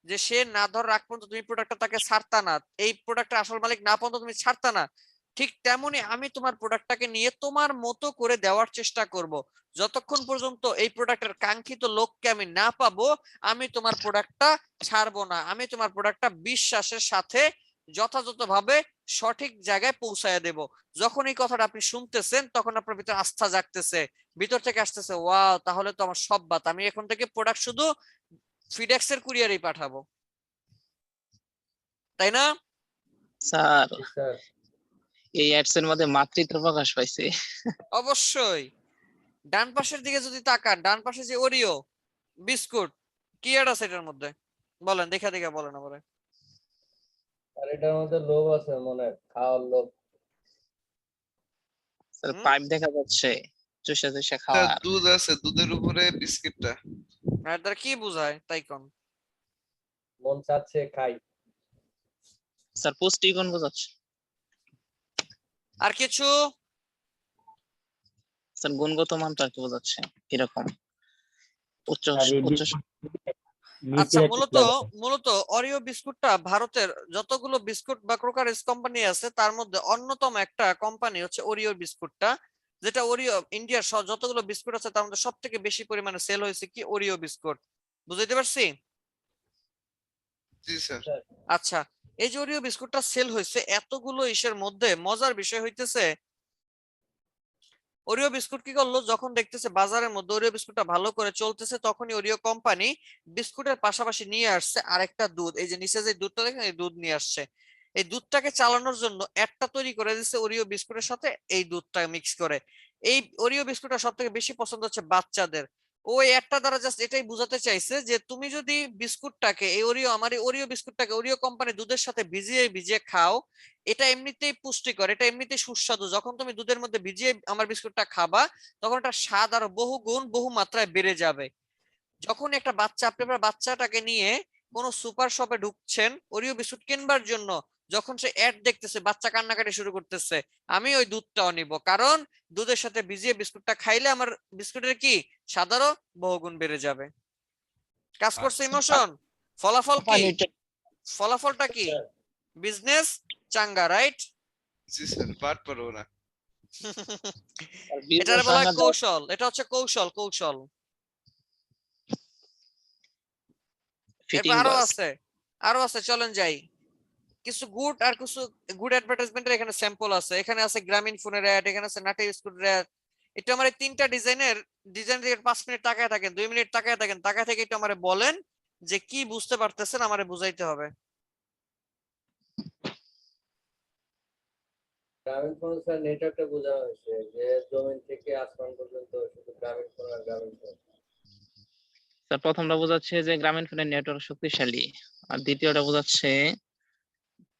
[SPEAKER 1] যে সে না ধর রাখ পর্যন্ত তুমি প্রোডাক্টটা তাকে ছাড়তা না, এই প্রোডাক্টের আসল মালিক না পর্যন্ত তুমি ছাড়তা না, ঠিক তেমনি আমি তোমার প্রোডাক্টটাকে নিয়ে তোমার মতো করে দেওয়ার চেষ্টা করব। যতক্ষণ পর্যন্ত এই প্রোডাক্টের কাঙ্ক্ষিত লোককে আমি না পাবো, আমি তোমার প্রোডাক্টটা ছাড়বো না। আমি তোমার প্রোডাক্টটা বিশ্বাসের সাথে যথাযথভাবে সঠিক জায়গায় পৌঁছায় দেব। যখন এই কথাটা আপনি শুনতেছেন, তখন আপনার ভিতরে আস্থা জাগতেছে, ভিতর থেকে আসতেছে, ওয়াও, তাহলে তো আমার সব বাত, আমি এখন থেকে প্রোডাক্ট শুধু ফিডেক্সের কুরিয়ারেই পাঠাবো, তাই না?
[SPEAKER 2] স্যার
[SPEAKER 5] স্যার
[SPEAKER 2] এই অ্যাডস এর মধ্যে মাতৃত্ব প্রকাশ পাইছে।
[SPEAKER 1] অবশ্যই। ডান পাশের দিকে যদি তাকান, ডান পাশে যে ওরিও বিস্কুট, কি অ্যাড আছে এটার মধ্যে? বলেন, দেখা বলেন আমারে।
[SPEAKER 5] আর এটার মধ্যে লোভ আছে, মনে হয় খাওয়ার লোভ।
[SPEAKER 2] স্যার
[SPEAKER 1] হুম?
[SPEAKER 2] পাইপ দেখা যাচ্ছে, চুষে চুষে
[SPEAKER 6] স্যার
[SPEAKER 2] খাওয়া।
[SPEAKER 6] দুধ আছে, দুধের উপরে বিস্কিটটা।
[SPEAKER 1] আর দ্বারা কি বোঝায় তাই কোন?
[SPEAKER 5] মন চাচ্ছে খাই।
[SPEAKER 2] স্যার পুষ্টিগুণ বোঝাচ্ছে।
[SPEAKER 1] আর কিছু?
[SPEAKER 2] স্যার গুণগত মানটা আর কি বোঝাচ্ছে, কিরকম উচ্চ উচ্চ।
[SPEAKER 1] আচ্ছা, মূলত অরিও বিস্কুটটা ভারতের যতগুলো বিস্কুট বা ক্রোকারিজ কোম্পানি আছে তার মধ্যে অন্যতম একটা কোম্পানি হচ্ছে ওরিও বিস্কুটটা, যেটা ওরিও ইন্ডিয়ার যতগুলো বিস্কুট আছে তার মধ্যে সব থেকে বেশি পরিমাণে সেল হয়েছে কি ওরিও বিস্কুট। বুঝতে পারছি?
[SPEAKER 6] জি স্যার।
[SPEAKER 1] আচ্ছা, এই যে ওরিও বিস্কুটটা সেল হয়েছে এতগুলো ইসের মধ্যে, মজার বিষয় হইতেছে ওরিও বিস্কুট কি করলো, যখন দেখতেছে বাজারের মধ্যে ওরিও বিস্কুটটা ভালো করে চলতেছে, তখনই ওরিও কোম্পানি বিস্কুটের পাশাপাশি নিয়ে আসছে আরেকটা দুধ। এই যে নিচে যে দুধটা দেখেন, এই দুধ নিয়ে আসছে। এই দুধটাকে চালানোর জন্য একটা তৈরি করে দিচ্ছে ওরিও বিস্কুটের সাথে এই দুধটা মিক্স করে। এই ওরিও বিস্কুটটা সব থেকে বেশি পছন্দ হচ্ছে বাচ্চাদের। ওই একটা দ্বারা জাস্ট এটাই বোঝাতে চাইছে যে তুমি যদি বিস্কুটটাকে আমার এই ওরিও বিস্কুটটাকে ওরিও কোম্পানি দুধের সাথে ভিজিয়ে ভিজিয়ে খাও, এটা এমনিতেই পুষ্টিকর, এটা এমনিতেই সুস্বাদু। যখন তুমি দুধের মধ্যে ভিজিয়ে আমার বিস্কুটটা খাবা, তখন এটা স্বাদ আরো বহু গুণ বহু মাত্রায় বেড়ে যাবে। যখন একটা বাচ্চা, আপনি আপনার বাচ্চাটাকে নিয়ে কোন সুপার শপে ঢুকছেন ওরিও বিস্কুট কিনবার জন্য, যখন সে অ্যাড দেখতেছে, বাচ্চা কান্নাকাটি শুরু করতেছে, আমি ওই দুধটাও নিব, কারণ দুধের সাথে ভিজিয়ে বিস্কুটটা খাইলে আমার বিস্কুটের কি স্বাদ আরো বহুগুণ বেড়ে যাবে। কাজ করছে ইমোশন। ফলাফল কি? ফলাফলটা কি? বিজনেস চাঙ্গা, রাইট?
[SPEAKER 6] জি স্যার, বাট পারবো না।
[SPEAKER 1] এটার বলা হয় কৌশল। এটা হচ্ছে কৌশল। এরপর আরো আছে, চলেন যাই। কিছু গুড আর কিছু গুড অ্যাডভার্টাইজমেন্টের এখানে স্যাম্পল আছে। এখানে আছে গ্রামীণ ফোনের অ্যাড, এখানে আছে নাটি বিস্কুটের অ্যাড। এটা আমার এই তিনটা ডিজাইন থেকে 5 মিনিট তাকায় থাকেন, 2 মিনিট তাকায় থাকেন, তাকায় থেকে একটু আমারে বলেন যে কি বুঝতে পারতেছেন, আমারে বুঝাইতে হবে।
[SPEAKER 5] গ্রামীণ ফোন স্যার নেটওয়ার্কটা বোঝানো হয়েছে যে জমিন থেকে আসমান পর্যন্ত শুধু গ্রামীণ ফোন আর গ্রামীণ ফোন।
[SPEAKER 2] স্যার প্রথমটা বোঝাচ্ছে যে গ্রামীণ ফোনের নেটওয়ার্ক শক্তিশালী, আর দ্বিতীয়টা বোঝাচ্ছে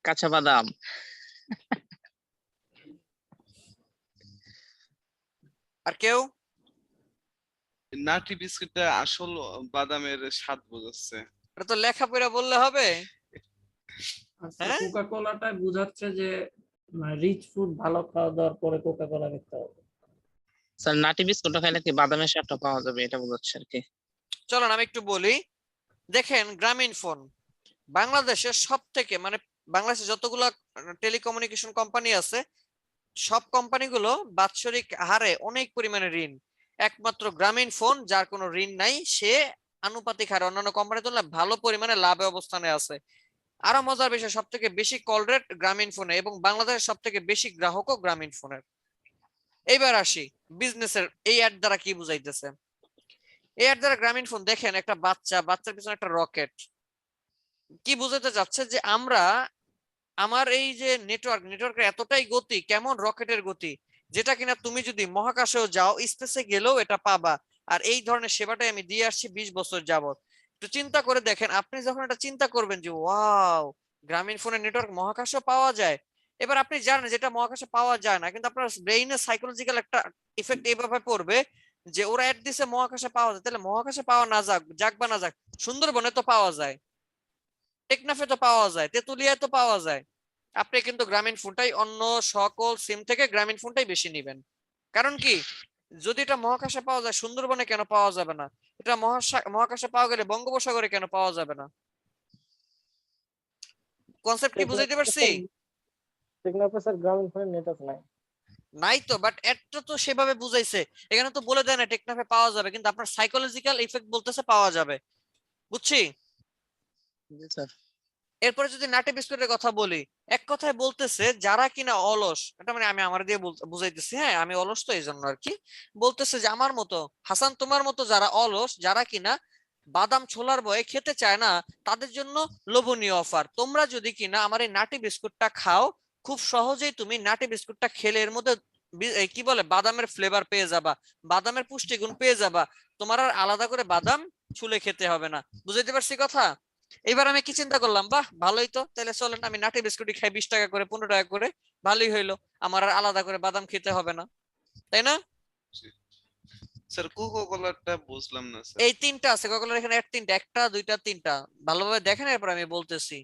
[SPEAKER 2] কাঁচা বাদাম।
[SPEAKER 1] আর কেউ?
[SPEAKER 6] নাটি বিস্কিটটা আসল বাদামের স্বাদ বোঝাচ্ছে।
[SPEAKER 1] এটা তো লেখা পড়া বললে হবে। হ্যাঁ?
[SPEAKER 3] কোকা কোলাটা বোঝাচ্ছে যে রিচ ফুড ভালো খাওয়া দাওয়ার পরে কোকা কোলা খেতে হবে।
[SPEAKER 2] স্যার নাটি বিস্কুটটা খাইলে কি বাদামের স্বাদটা পাওয়া যাবে এটা বোঝাচ্ছে আর কি।
[SPEAKER 1] চলুন আমি একটু বলি। দেখেন গ্রামীণ ফোন বাংলাদেশের সব থেকে মানে বাংলাদেশে যতগুলো টেলিকমিউনিকেশন কোম্পানি আছে সব কোম্পানিগুলো বাৎসরিক হারে অনেক পরিমাণে ঋণ। একমাত্র গ্রামীণ ফোন যার কোনো ঋণ নাই, সে আনুপাতিক হারে অন্যান্য কোম্পানির তুলনায় ভালো পরিমাণে লাভে অবস্থানে আছে। আরো মজার বিষয়, সব থেকে বেশি কল রেট গ্রামীণ ফোনে এবং বাংলাদেশের সব থেকে বেশি গ্রাহকও গ্রামীণ ফোনের। এইবার আসি বিজনেসের এই অ্যাড দ্বারা কি বুঝাইতেছে। এই অ্যাড দ্বারা গ্রামীণ ফোন দেখেন একটা বাচ্চার পিছনে একটা রকেট। কি বুঝাতে যাচ্ছে যে আমার এই যে নেটওয়ার্কের এতটাই গতি, কেমন রকেটের গতি, যেটা কিনা তুমি যদি মহাকাশেও যাও, স্পেসে গেলেও এটা পাবা। আর এই ধরনের সেবাটাই আমি দিয়ে আসছি 20 বছর যাবত। একটু চিন্তা করে দেখেন, আপনি যখন এটা চিন্তা করবেন যে ওয়াও গ্রামীণ ফোনের নেটওয়ার্ক মহাকাশেও পাওয়া যায়, এবার আপনি জানেন যেটা মহাকাশে পাওয়া যায় না, কিন্তু আপনার ব্রেইনে সাইকোলজিক্যাল একটা ইফেক্ট এইভাবে পড়বে যে ওরা অ্যাড দিছে মহাকাশে পাওয়া যায়, তাহলে মহাকাশে পাওয়া না যাক বা না যাক, সুন্দরবনে তো পাওয়া যায়, টেকনাফে তো পাওয়া যায়, তেতুলিয়ায় তো পাওয়া যায়। আপনি কিন্তু গ্রামীণ ফোনটাই অন্য সকল সিম থেকে গ্রামীণ ফোনটাই বেশি নেবেন। কারণ কি, যদি এটা মহাকাশে পাওয়া যায় সুন্দরবনে কেন পাওয়া যাবে না? এটা মহাকাশে পাওয়া গেলে বঙ্গোপসাগরে কেন পাওয়া যাবে না? কনসেপ্ট কি বুঝাইতে পারছি?
[SPEAKER 5] টেকনাফে স্যার গ্রামীণ ফোনের নেটওয়ার্ক নাই।
[SPEAKER 1] নাই তো, বাট একটা তো সেভাবে বুঝাইছে, এখানে তো বলে দেয় না টেকনাফে পাওয়া যাবে, কিন্তু আপনার সাইকোলজিক্যাল ইফেক্ট বলতেছে পাওয়া যাবে। বুঝছি?
[SPEAKER 2] জি স্যার।
[SPEAKER 1] এরপরে যদি নাটি বিস্কুটের কথা বলি, এক কথায় বলতেছে যারা কিনা অলস, এটা মানে আমি আমার দিয়ে বুঝাইতেছি, হ্যাঁ আমি অলস তো এই জন্য আর কি বলতেছে যে আমার মতো হাসান তোমার মতো যারা অলস, যারা কিনা বাদাম ছোলার ভয়ে খেতে চায় না, তাদের জন্য লোভনীয় অফার। তোমরা যদি কিনা আমার এই নাটি বিস্কুটটা খাও, খুব সহজেই তুমি নাটি বিস্কুটটা খেলে এর মধ্যে কি বলে বাদামের ফ্লেভার পেয়ে যাবা, বাদামের পুষ্টিগুণ পেয়ে যাবা, তোমার আর আলাদা করে বাদাম ছুলে খেতে হবে না। বুঝাইতে পারছি কথা? এবার আমি কি চিন্তা করলাম, বাহ ভালোই তো, তাহলে চলেন আমি নাটি বিস্কুটই খাই 20 টাকা করে 15 টাকা করে, ভালোই হইলো, আমার আর আলাদা করে বাদাম খেতে হবে না, তাই না?
[SPEAKER 6] স্যার কোকো কোলাটা বুঝলাম না স্যার।
[SPEAKER 1] এই তিনটা আছে কোকাকোলার এখানে, একটা দুইটা তিনটা, ভালোভাবে দেখেন এরপর আমি বলতেছি।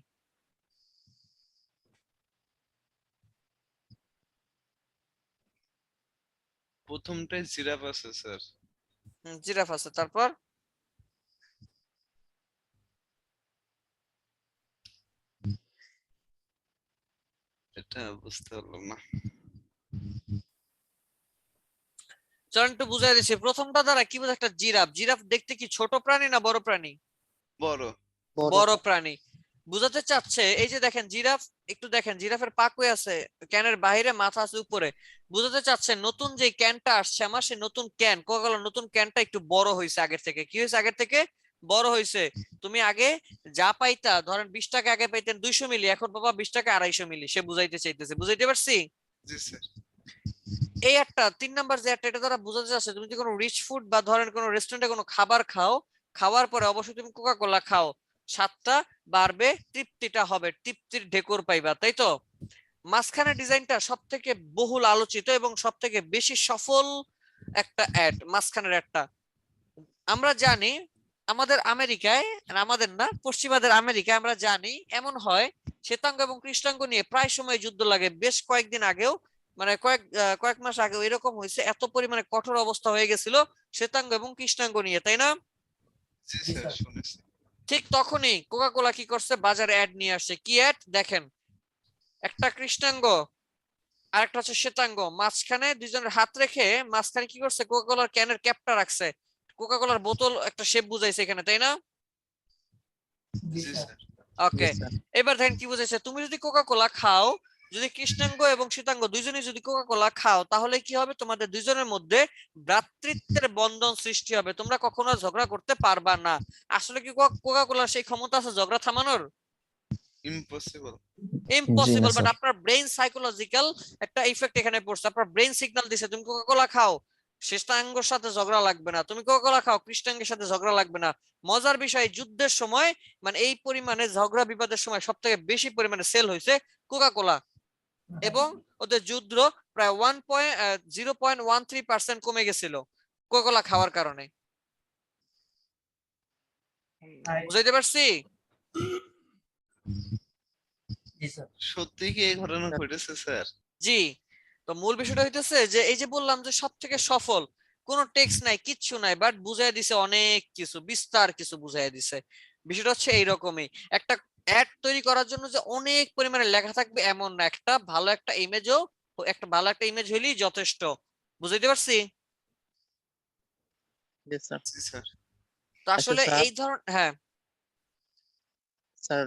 [SPEAKER 6] প্রথমটাই জিরাফ আছে স্যার।
[SPEAKER 1] জিরাফ আছে, তারপর
[SPEAKER 6] এটা বুঝতে পারলাম না।
[SPEAKER 1] চলেন একটু বুঝাই দিচ্ছি। প্রথমটা দ্বারা কি বোঝা, একটা জিরাফ দেখতে কি ছোট প্রাণী না বড় প্রাণী?
[SPEAKER 6] বড়।
[SPEAKER 1] বড় প্রাণী বুঝাতে চাচ্ছে। এই যে দেখেন জিরাফ, একটু দেখেন জিরাফের পা কই আছে, ক্যানের বাইরে, মাথা আছে উপরে। বুঝাতে চাচ্ছে নতুন যে ক্যানটা আসছে আমার, সেই নতুন ক্যান কোকাকোলা নতুন ক্যানটা একটু বড় হয়েছে আগের থেকে। কি হয়েছে? আগের থেকে বড় হয়েছে। তুমি আগে যা পাইতা, ধরেন 20 টাকা আগে পাইতেন 200 মিলি, এখন পাবা 20 টাকা 250 মিলি। সে বুঝাইতে চাইতেছে, বুঝাইতে পারছি?
[SPEAKER 6] জি স্যার।
[SPEAKER 1] এই একটা 3 নাম্বার যে একটা, এটা দ্বারা বোঝাতে চাচ্ছে তুমি যদি কোনো রিচ ফুড বা ধরেন কোনো রেস্টুরেন্টে কোনো খাবার খাও, খাওয়ার পরে অবশ্যই তুমি কোকাকোলা খাও, স্বাদটা বাড়বে, তৃপ্তিটা হবে, তৃপ্তির ঢেকুর পাইবা, তাই তো? মাঝখানে ডিজাইনটা সব থেকে বহুল আলোচিত এবং সব থেকে বেশি সফল একটা অ্যাড, মাঝখানের একটা। আমরা জানি আমাদের আমেরিকায়, আমাদের না পশ্চিমাদের আমেরিকায় আমরা জানি এমন হয় শ্বেতাঙ্গ এবং কৃষ্ণাঙ্গ নিয়ে প্রায় সময় যুদ্ধ লাগে। বেশ কয়েকদিন আগেও, মানে কয়েক মাস আগেও এরকম হয়েছে, এত পরিমাণে কঠোর অবস্থা হয়ে গেছিল শ্বেতাঙ্গ এবং কৃষ্ণাঙ্গ নিয়ে, তাই না?
[SPEAKER 6] জি স্যার শুনেছি।
[SPEAKER 1] ঠিক তখনই কোকাকোলা কি করছে, বাজারে অ্যাড নিয়ে আসছে। কি অ্যাড দেখেন, একটা কৃষ্ণাঙ্গ আর একটা হচ্ছে শ্বেতাঙ্গ, মাঝখানে দুইজনের হাত রেখে মাঝখানে কি করছে, কোকাকোলার ক্যানের ক্যাপটা রাখছে, কোকাকোলার বোতল একটা শেপ বুঝাইছে এখানে, তাই না?
[SPEAKER 6] জি স্যার।
[SPEAKER 1] ওকে, এবার দেখেন কি বুঝাইছে। তুমি যদি কোকাকোলা খাও, যদি কৃষ্ণাঙ্গ এবং শ্বেতাঙ্গ দুইজনই যদি কোকাকোলা খাও, তাহলে কি হবে, তোমাদের দুইজনের মধ্যে ভ্রাতৃত্বের বন্ধন সৃষ্টি হবে, তোমরা কখনো ঝগড়া করতে পারবা না। আসলে কি কোকাকোলার সেই ক্ষমতা আছে ঝগড়া থামানোর?
[SPEAKER 6] ইম্পসিবল।
[SPEAKER 1] ইম্পসিবল। বাট আপনার ব্রেইন সাইকোলজিক্যাল একটা ইফেক্ট এখানে পড়ছে, আপনার ব্রেইন সিগন্যাল দিছে তুমি কোকাকোলা খাও, শ্বেতাঙ্গের সাথে ঝগড়া লাগবে না, তুমি কোকাকোলা খাও, কৃষ্ণাঙ্গের সাথে ঝগড়া লাগবে না। মজার বিষয়, যুদ্ধের সময় মানে এই পরিমাণে ঝগড়া বিবাদের সময় সব থেকে বেশি পরিমাণে সেল হয়েছে কোকাকোলা, এবং ওদের যুদ্ধ প্রায় 0.13% কমে গেছিল কোকাকোলা খাওয়ার কারণে। বুঝাইতে পারছি?
[SPEAKER 3] জি স্যার।
[SPEAKER 6] সত্যি কি এই ঘটনা ঘটেছে স্যার?
[SPEAKER 1] জি। তো মূল বিষয়টা হইতেছে যে এই যে বললাম যে সব থেকে সফল, কোনো টেক্সট নাই, কিচ্ছু নাই, বাট বুঝাই দিছে অনেক কিছু, বিস্তার কিছু বুঝাই দিছে। বিষয়টা হচ্ছে এইরকমই, একটা অ্যাড তৈরি করার জন্য যে অনেক পরিমাণে লেখা থাকবে এমন না, একটা ভালো একটা ইমেজ হইলেই যথেষ্ট। বুঝাইতে পারছি?
[SPEAKER 2] জি স্যার।
[SPEAKER 6] জি স্যার।
[SPEAKER 1] তো
[SPEAKER 2] আচ্ছা
[SPEAKER 1] আসলে
[SPEAKER 2] স্যার,
[SPEAKER 1] এই ধরন, হ্যাঁ
[SPEAKER 2] স্যার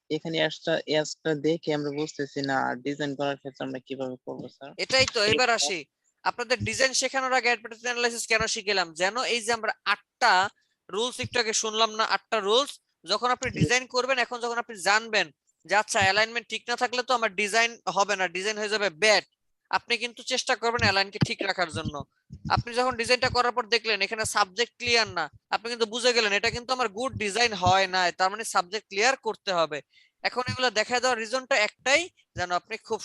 [SPEAKER 2] এখানে অ্যাজটা দেখে আমরা বুঝতেছি না ডিজাইন করার ক্ষেত্রে আমরা কিভাবে করব স্যার?
[SPEAKER 1] এটাই তো। এবার আসি, আপনাদের ডিজাইন শেখানোর আগে অ্যাডভার্টাইজমেন্ট অ্যানালাইসিস কেন শিখেলাম? যেন এই যে আমরা 8টা রুলস একটু আগে শুনলাম না, 8টা রুলস, যখন আপনি ডিজাইন করবেন, এখন যখন আপনি জানবেন যে আচ্ছা অ্যালাইনমেন্ট ঠিক না থাকলে তো আমার ডিজাইন হবে না, ডিজাইন হয়ে যাবে ব্যাড, আপনি কিন্তু চেষ্টা করবেন অ্যালাইনকে ঠিক রাখার জন্য। আপনি যখন ডিজাইনটা করার পর দেখলেন এখানে সাবজেক্ট ক্লিয়ার না, আপনি কিন্তু বুঝে গেলেন এটা কিন্তু আমার গুড ডিজাইন হয় না, তার মানে সাবজেক্ট ক্লিয়ার করতে হবে। এখন এগুলো দেখা দেওয়ার রিজনটা একটাই, যেন আপনি খুব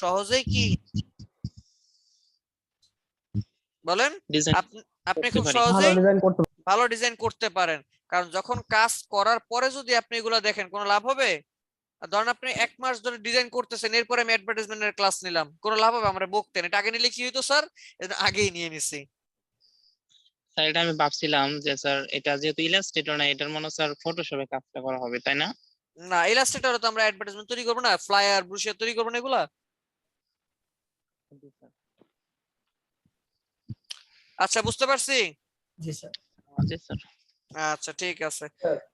[SPEAKER 1] সহজেই কি বলেন,
[SPEAKER 2] ডিজাইন
[SPEAKER 1] আপনি আপনি
[SPEAKER 2] করতে
[SPEAKER 1] খুব
[SPEAKER 2] পারি।
[SPEAKER 1] সহজেই ভালো ডিজাইন করতে পারেন। কারণ যখন কাজ করার পরে যদি আপনি এগুলো দেখেন, কোনো লাভ হবে? আর ধরেন আপনি 1 মাস ধরে ডিজাইন করতেছেন, এরপরে আমি অ্যাডভার্টাইজমেন্টের ক্লাস নিলাম, কোনো লাভ হবে? আমরা বকতেন, এটা আগে নিলে কি হইতো স্যার, এটা আগেই নিয়ে নিছি।
[SPEAKER 2] স্যার এটা আমি ভাবছিলাম যে স্যার এটা যেহেতু ইলাস্ট্রেটর না, এটার মনে হয় স্যার ফটোশপে কাজটা করা হবে, তাই না?
[SPEAKER 1] না, ইলাস্ট্রেটরে তো আমরা অ্যাডভার্টাইজমেন্ট তৈরি করবো না, ফ্লায়ার ব্রোশিয়ার তৈরি করবো না এগুলা।
[SPEAKER 2] জি স্যার।
[SPEAKER 1] আচ্ছা, বুঝতে পারছি।
[SPEAKER 3] জি স্যার।
[SPEAKER 2] জি স্যার।
[SPEAKER 1] আচ্ছা ঠিক আছে।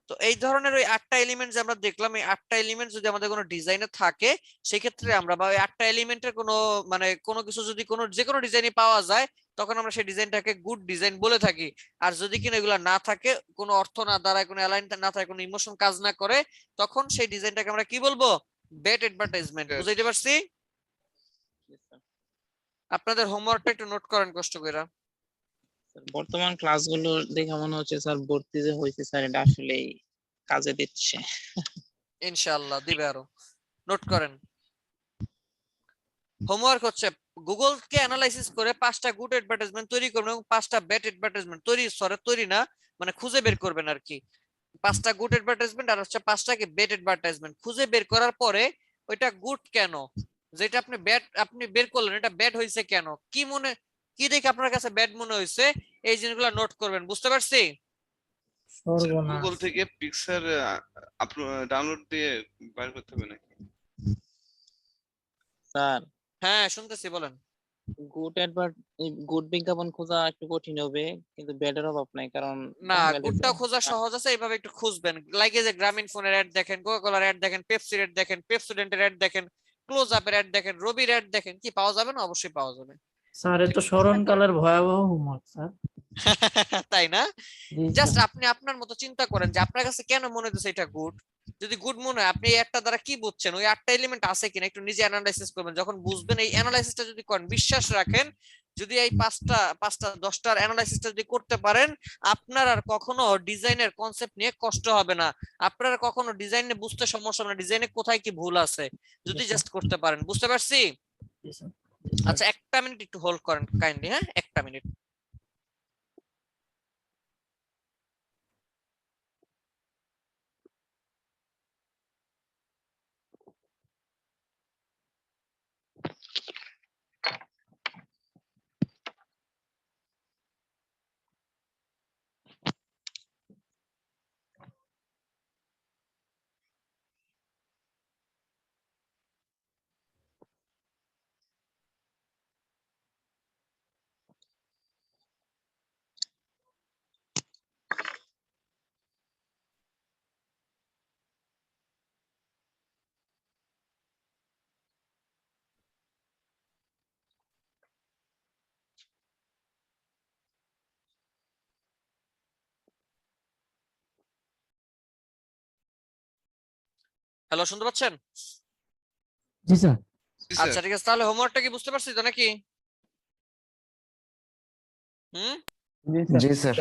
[SPEAKER 1] তো এই ধরনের ওই 8টা এলিমেন্ট যে আমরা দেখলাম, এই 8টা এলিমেন্ট যদি আমাদের কোনো ডিজাইনে থাকে, সেক্ষেত্রে আমরা বা ওই 8টা এলিমেন্টের কোনো মানে কোনো কিছু যদি কোনো যে কোনো ডিজাইনে পাওয়া যায়, তখন আমরা সেই ডিজাইনটাকে গুড ডিজাইন বলে থাকি। আর যদি কিনা এগুলো না থাকে, কোনো অর্থ না দাঁড়ায়, কোনো অ্যালাইন না থাকে, কোনো ইমোশন কাজ না করে, তখন সেই ডিজাইনটাকে আমরা কি বলবো? Bad advertisement. বুঝাইতে পারছি?
[SPEAKER 2] জি স্যার।
[SPEAKER 1] আপনাদের হোমওয়ার্কটা একটু নোট করেন কষ্ট করে।
[SPEAKER 2] স্যার, বর্তমান ক্লাসগুলো দেখে মনে হচ্ছে স্যার ভর্তি যে হয়েছে স্যার এটা আসলেই কাজে দিচ্ছে।
[SPEAKER 1] ইনশাআল্লাহ দিবে আরো। নোট করেন। হোমওয়ার্ক হচ্ছে গুগলকে অ্যানালাইসিস করে 5টা গুড অ্যাডভার্টাইজমেন্ট তৈরি করবেন এবং 5টা ব্যাড অ্যাডভার্টাইজমেন্ট তৈরি না, মানে খুঁজে বের করবেন আর কি। 5টা গুড অ্যাডভার্টাইজমেন্ট আর হচ্ছে 5টা কি ব্যাড অ্যাডভার্টাইজমেন্ট খুঁজে বের করার পরে ওইটা গুড কেন, যেটা আপনি বের করলেন এটা ব্যাড হয়েছে কেন, কি দেখে আপনার কাছে ব্যাড মনে হয়েছে, এই জিনিসগুলো নোট করবেন। বুঝতে পারছি?
[SPEAKER 3] সর্বনাশ।
[SPEAKER 6] গুগল থেকে পিকচার ডাউনলোড দিয়ে বাইর করতে হবে নাকি?
[SPEAKER 2] স্যার
[SPEAKER 1] হ্যাঁ শুনতেছি, বলেন।
[SPEAKER 2] গুড বিজ্ঞাপন খোঁজা একটু কঠিন হবে, কিন্তু ব্যাডের অভাব নাই, কারণ
[SPEAKER 1] না,
[SPEAKER 2] দেখা গেল
[SPEAKER 1] গুডটাও খোঁজা সহজ আছে, এইভাবে একটু খুঁজবেন। লাইক এই যে গ্রামীণ ফোনের অ্যাড দেখেন, কোকাকোলার অ্যাড দেখেন, পেপসির অ্যাড দেখেন, পেপসোডেন্টের অ্যাড দেখেন, ক্লোজ আপের অ্যাড দেখেন, রবির অ্যাড দেখেন, কি পাওয়া যাবে না? অবশ্যই পাওয়া যাবে।
[SPEAKER 3] স্যার এ তো স্মরণকালের ভয়াবহ হোমওয়ার্ক স্যার।
[SPEAKER 1] তাই না?
[SPEAKER 3] জি
[SPEAKER 1] জাস্ট
[SPEAKER 3] স্যার।
[SPEAKER 1] আপনি আপনার মতো চিন্তা করেন যে আপনার কাছে কেন মনে হচ্ছে এটা গুড। যদি গুড মনে হয়, আপনি এই একটা দ্বারা কি বুঝছেন, ওই 8টা এলিমেন্ট আছে কিনা একটু নিজে অ্যানালাইসিস করবেন। যখন বুঝবেন, এই অ্যানালাইসিসটা যদি করেন, বিশ্বাস রাখেন, যদি এই 10টার অ্যানালাইসিসটা যদি করতে পারেন, আপনার আর কখনো ডিজাইনের কনসেপ্ট নিয়ে কষ্ট হবে না। আপনার আর কখনো ডিজাইনে বুঝতে সমস্যা হবে না, ডিজাইনে কোথায় কি ভুল আছে, যদি জাস্ট করতে পারেন। বুঝতে পারছি?
[SPEAKER 3] জি স্যার।
[SPEAKER 1] আচ্ছা, একটা মিনিট একটু হোল্ড করেন কাইন্ডলি, হ্যাঁ একটা মিনিট। হ্যালো, শুনতে পাচ্ছেন?
[SPEAKER 3] জি স্যার।
[SPEAKER 6] জি স্যার।
[SPEAKER 1] আচ্ছা ঠিক আছে, তাহলে হোমওয়ার্কটা কি বুঝতে পারছি তো নাকি? হুম।
[SPEAKER 7] জি স্যার।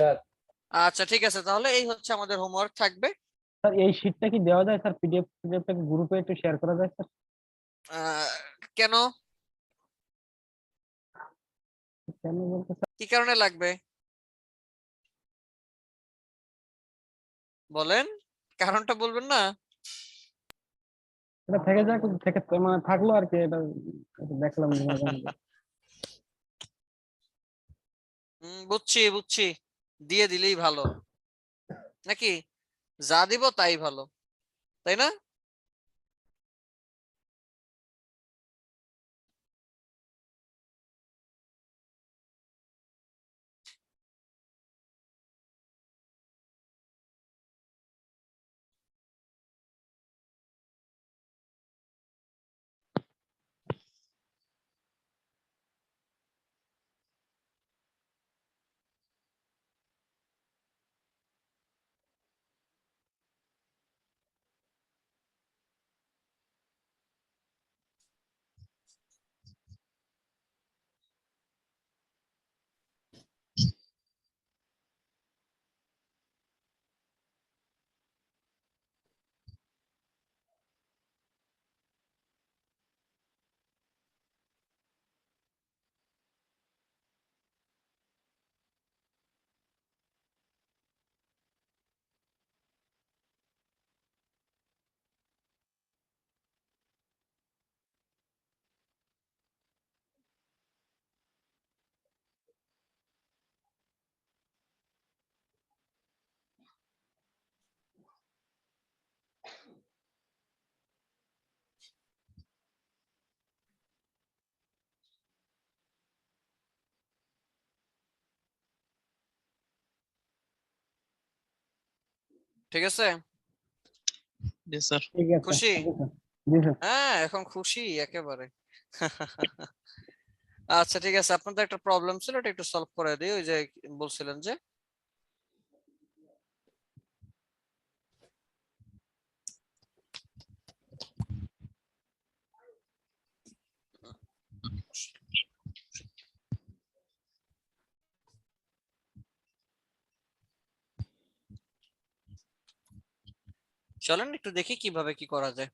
[SPEAKER 1] আচ্ছা ঠিক আছে, তাহলে এই হচ্ছে আমাদের হোমওয়ার্ক থাকবে।
[SPEAKER 10] স্যার এই শীটটা কি দেওয়া যায় স্যার? পিডিএফটাকে গ্রুপে একটু শেয়ার করা যায় স্যার?
[SPEAKER 1] কেন?
[SPEAKER 10] কেন বলতে
[SPEAKER 1] কি কারণে লাগবে? বলেন, কারণটা বলবেন না?
[SPEAKER 10] এটা থেকে যাক, থেকে মানে থাকলো আর কি, এটা এটা দেখলাম যে মজা মজা।
[SPEAKER 1] বুঝছি বুঝছি, দিয়ে দিলেই ভালো নাকি? যা দিব তাই ভালো, তাই না? ঠিক আছে,
[SPEAKER 2] জি স্যার।
[SPEAKER 10] ঠিক আছে,
[SPEAKER 1] খুশি?
[SPEAKER 10] Okay sir. জি স্যার।
[SPEAKER 1] হ্যাঁ এখন খুশি একেবারে। আচ্ছা ঠিক আছে, আপনাদের একটা প্রবলেম ছিল, এটা একটু সলভ করে দিই। ওই যে বলছিলেন যে চলেন একটু দেখি কিভাবে কি করা যায়।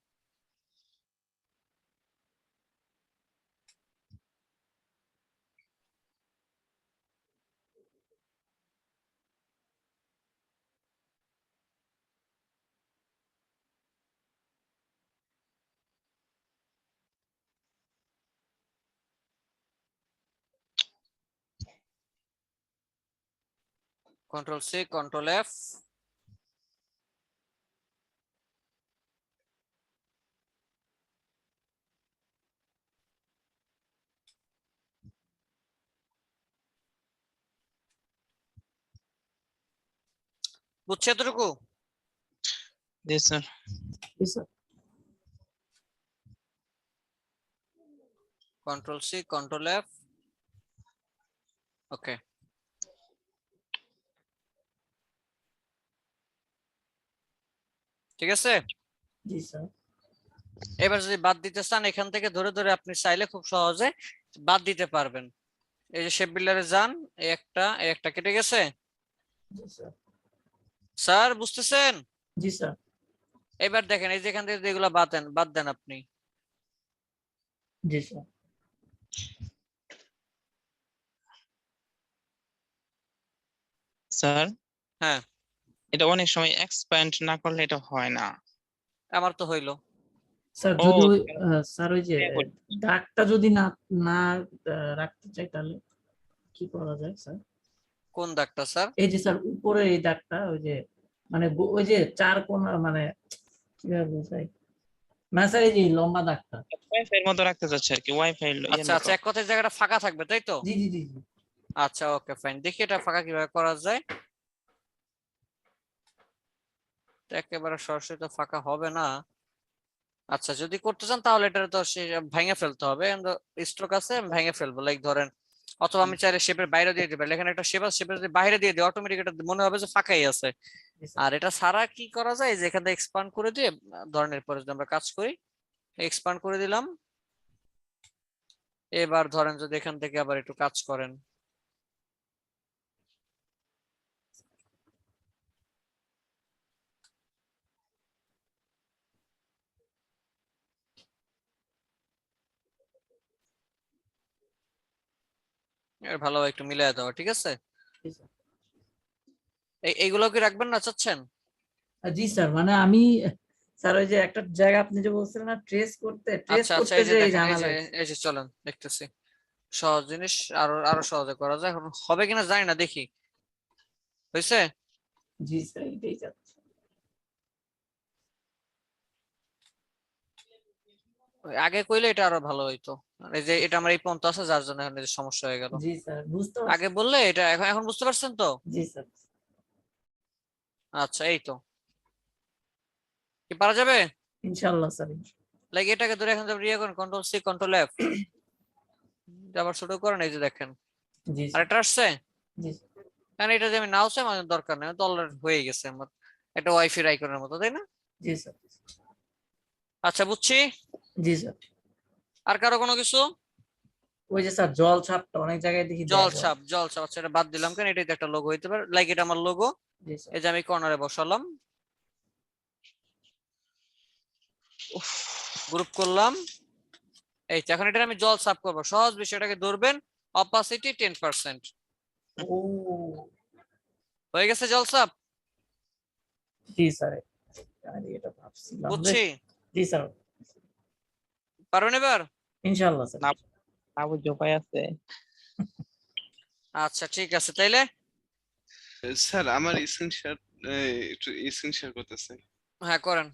[SPEAKER 1] Control C, control F. বুঝছে এতটুকু?
[SPEAKER 2] জি স্যার।
[SPEAKER 3] জি sir.
[SPEAKER 1] Control C, control F. Okay, ঠিক আছে।
[SPEAKER 3] জি স্যার।
[SPEAKER 1] এবার যদি বাদ দিতে চান, এখান থেকে ধরে ধরে আপনি চাইলে খুব সহজে বাদ দিতে পারবেন। এই যে শেপ বিল্ডারে যান, এই একটা কেটে গেছে।
[SPEAKER 3] জি স্যার।
[SPEAKER 1] স্যার বুঝতেছেন?
[SPEAKER 3] জি স্যার।
[SPEAKER 1] এবার দেখেন, এই যে এখান থেকে যেগুলো বাদ দেন আপনি।
[SPEAKER 3] জি স্যার।
[SPEAKER 2] স্যার
[SPEAKER 1] হ্যাঁ,
[SPEAKER 2] এটা অনেক সময় এক্সপ্যান্ড না করলে এটা হয় না।
[SPEAKER 1] আমার তো হইলো।
[SPEAKER 3] স্যার
[SPEAKER 2] ও
[SPEAKER 3] যদি স্যার ওই যে
[SPEAKER 2] হ্যাঁ,
[SPEAKER 3] দাগটা যদি না না রাখতে চাই তাহলে কি করা যায় স্যার?
[SPEAKER 1] কোন দাগটা স্যার?
[SPEAKER 3] এই যে স্যার উপরে এই দাগটা, ওই যে মানে ওই যে চার কোণা, মানে কিভাবে বোঝাই, না স্যার এই যে লম্বা দাগটা।
[SPEAKER 2] ওয়াইফাই এর মতো রাখতে চাচ্ছি আর কি, ওয়াইফাই এর
[SPEAKER 1] আচ্ছা
[SPEAKER 2] মতো।
[SPEAKER 1] আচ্ছা, এক কথায় জায়গাটা ফাঁকা থাকবে তাই তো?
[SPEAKER 3] জি জি জি জি।
[SPEAKER 1] আচ্ছা ওকে ফাইন, দেখি এটা ফাঁকা কিভাবে করা যায়। তো একেবারে সরাসরি তো ফাঁকা হবে না। আচ্ছা যদি করতে চান তাহলে এটা তো ভেঙে ফেলতে হবে। স্ট্রোক আছে, আমি ভেঙে ফেলবো, লাইক ধরেন। অথবা আমি চাইলে শেপের বাইরে দিয়ে দিতে পারি। এখানে একটা শেপ আছে, শেপের যদি বাইরে দিয়ে দিই অটোমেটিক এটা মনে হবে যে ফাঁকাই আছে।
[SPEAKER 3] জি স্যার।
[SPEAKER 1] আর এটা ছাড়া কি করা যায়, যে এখান থেকে এক্সপান্ড করে দিয়ে ধরেন এরপরে যদি আমরা কাজ করি, এক্সপান্ড করে দিলাম। এবার ধরেন যদি এখান থেকে আবার একটু কাজ করেন, ভালোভাবে একটু মিলিয়ে দেওয়া, ঠিক আছে।
[SPEAKER 3] জি স্যার।
[SPEAKER 1] এইগুলো কি রাখবেন না চাচ্ছেন?
[SPEAKER 3] জি স্যার, মানে আমি স্যার ওই যে একটা জায়গা আপনি যে বলছিলেন না ট্রেস করতে
[SPEAKER 1] আচ্ছা আচ্ছা, এই যে
[SPEAKER 3] যে
[SPEAKER 1] দেখেন, এই
[SPEAKER 3] জানা
[SPEAKER 1] যে
[SPEAKER 3] লাগছে।
[SPEAKER 1] এই যে চলেন দেখতেছি সহজ জিনিস আরো আরো সহজে করা যায়, এখন হবে কিনা জানি না, দেখি হয়েছে।
[SPEAKER 3] জি স্যার, এটাই যাচ্ছে।
[SPEAKER 1] ওই আগে কইলে এটা আরো ভালো হইতো, এই যে এটা আমার এই পর্যন্ত আছে যার জন্য এখন এই যে সমস্যা হয়ে গেল।
[SPEAKER 3] জি স্যার, বুঝতে
[SPEAKER 1] আগে
[SPEAKER 3] পারছি।
[SPEAKER 1] বললে এটা, এখন এখন বুঝতে পারছেন তো?
[SPEAKER 3] জি স্যার।
[SPEAKER 1] আচ্ছা, এই তো, কি পারা যাবে?
[SPEAKER 3] ইনশাআল্লাহ স্যার।
[SPEAKER 1] লাইক এটাকে ধরে এখন ইয়ে করেন, কন্ট্রোল সি কন্ট্রোল এফ, আবার ছোট করেন, এই যে দেখেন
[SPEAKER 3] জি
[SPEAKER 1] আর
[SPEAKER 3] স্যার।
[SPEAKER 1] এটা আসছে।
[SPEAKER 3] জি
[SPEAKER 1] কারণ এটা যে আমি নাও চাই আমার দরকার নেই, তো অলরেডি হয়ে গেছে আমার, এটা ওয়াইফাই আইকনের মতো, তাই না?
[SPEAKER 3] জি স্যার।
[SPEAKER 1] আচ্ছা, বুঝছি।
[SPEAKER 3] জি স্যার।
[SPEAKER 1] আর কারো কোনো কিছু?
[SPEAKER 3] ওই যে স্যার জল ছাপটা অনেক জায়গায় দেখি
[SPEAKER 1] জল
[SPEAKER 3] দেয়।
[SPEAKER 1] ছাপ, জল ছাপ, আচ্ছা এটা বাদ দিলাম, কেন এটাই তো একটা লোগো হইতে পারে, লাইক এটা আমার লোগো,
[SPEAKER 3] জি স্যার।
[SPEAKER 1] এই যে আমি কর্নারে বসালাম, গ্রুপ করলাম, এই তো, এখন এটা আমি জল ছাপ করবো, সহজ বিষয়টাকে ধরবেন, অপাসিটি 10%,
[SPEAKER 3] ও
[SPEAKER 1] হয়ে গেছে জল ছাপ।
[SPEAKER 3] জি স্যার, আমি এটা ভাবছিলাম যে।
[SPEAKER 1] বুঝছি,
[SPEAKER 3] জি স্যার।
[SPEAKER 1] পারবেন এবার?
[SPEAKER 3] ইনশাআল্লাহ স্যার।
[SPEAKER 2] না না বুঝে উপায় আছে?
[SPEAKER 1] আচ্ছা ঠিক আছে তাইলে।
[SPEAKER 6] স্যার আমার স্ক্রিনশট একটু স্ক্রিন শেয়ার করতেছে।
[SPEAKER 1] হ্যাঁ করেন।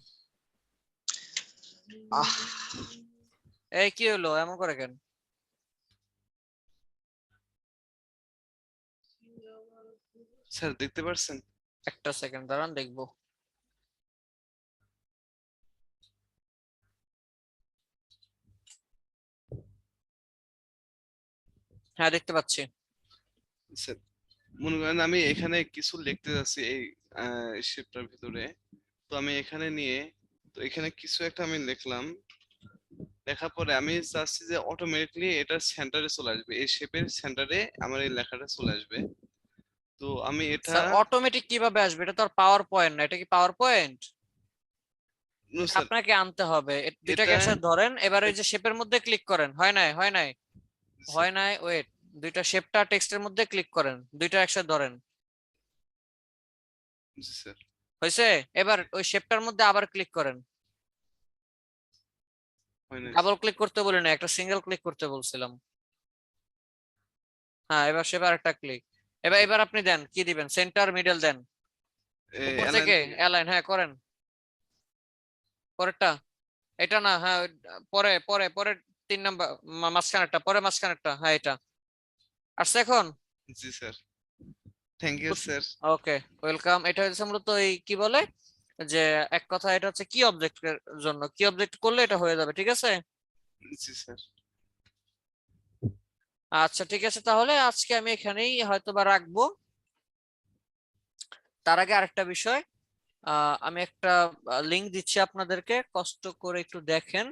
[SPEAKER 1] এই কি হলো, এমন করে কেন?
[SPEAKER 6] স্যার দেখতে পারছেন?
[SPEAKER 1] একটা সেকেন্ড দাঁড়ান, দেখবো। হ্যাঁ দেখতে পাচ্ছি।
[SPEAKER 6] স্যার মনে করেন আমি এখানে কিছু লিখতে যাচ্ছি এই শিপটার ভিতরে, তো আমি এখানে নিয়ে, তো এখানে কিছু একটা আমি লিখলাম, লেখার পরে আমি চাচ্ছি যে অটোমেটিকলি এটা সেন্টারে চলে আসবে, এই শেপের সেন্টারে আমার এই লেখাটা চলে আসবে। তো আমি এটা
[SPEAKER 1] স্যার অটোমেটিক কিভাবে আসবে? এটা তো আর পাওয়ার পয়েন্ট না, এটা কি পাওয়ার পয়েন্ট?
[SPEAKER 6] নো স্যার,
[SPEAKER 1] আপনাকে আনতে হবে, দুইটাকে
[SPEAKER 6] এটা
[SPEAKER 1] একসাথে ধরেন, এবার ওই যে শেপের মধ্যে ক্লিক করেন, হয় নাই হয় নাই হয় নাই, ওয়েট, দুইটা শেপটা টেক্সটের মধ্যে ক্লিক করেন, দুইটা একসাথে ধরেন,
[SPEAKER 6] জি স্যার,
[SPEAKER 1] হয়েছে? এবার ওই শেপটার মধ্যে আবার ক্লিক করেন,
[SPEAKER 6] হয় না
[SPEAKER 1] ডাবল ক্লিক করতে বলি না, একটা সিঙ্গেল ক্লিক করতে বলছিলাম। হ্যাঁ এবার শেপ আর একটা ক্লিক, এবার এবার আপনি দেন, কি দিবেন, সেন্টার মিডল দেন, উপর থেকে অ্যালাইন, হ্যাঁ করেন পরেরটা, এটা না, হ্যাঁ পরে পরে পরে 3 নাম্বার, মাঝখানেরটা, পরে মাঝখানেরটা, হ্যাঁ এটা আসছে এখন।
[SPEAKER 6] জি sir, thank you sir.
[SPEAKER 1] Okay, welcome. এটা হচ্ছে মূলত এই কি বলে যে, এক কথা এটা হচ্ছে কি অবজেক্টের জন্য, কি অবজেক্ট করলে এটা হয়ে যাবে, ঠিক আছে?
[SPEAKER 6] জি স্যার,
[SPEAKER 1] আচ্ছা ঠিক আছে, তাহলে আজকে আমি এখানেই হয়তোবা রাখবো। তার আগে আরেকটা বিষয়, আমি একটা লিংক দিচ্ছি আপনাদেরকে, কষ্ট করে একটু দেখেন।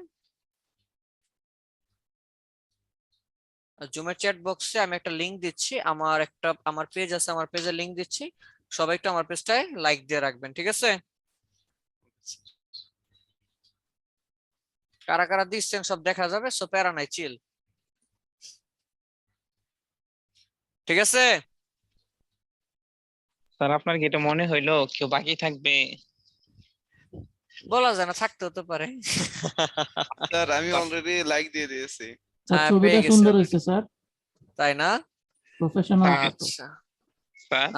[SPEAKER 1] জুমের চ্যাট বক্সে আমি একটা লিংক দিচ্ছি, আমার পেজ আছে, আমার পেজে লিংক দিচ্ছি, সবাই একটু আমার পেজটায় লাইক দিয়ে রাখবেন, ঠিক আছে? কারা কারা দিচ্ছেন সব দেখা যাবে, সো প্যারা নাই, চিল, ঠিক আছে?
[SPEAKER 2] স্যার আপনার কি এটা মনে হইলো কেউ বাকি থাকবে?
[SPEAKER 1] বলা যায় না, থাকতেও তো পারে।
[SPEAKER 6] স্যার আমি অলরেডি লাইক দিয়ে দিয়েছি।
[SPEAKER 3] স্যার
[SPEAKER 1] হ্যাঁ,
[SPEAKER 3] ছবিটা
[SPEAKER 1] পেয়ে গেছি
[SPEAKER 3] সুন্দর
[SPEAKER 1] already।
[SPEAKER 3] হয়েছে স্যার,
[SPEAKER 1] তাই না?
[SPEAKER 3] প্রফেশনাল।
[SPEAKER 1] আচ্ছা,
[SPEAKER 2] স্যার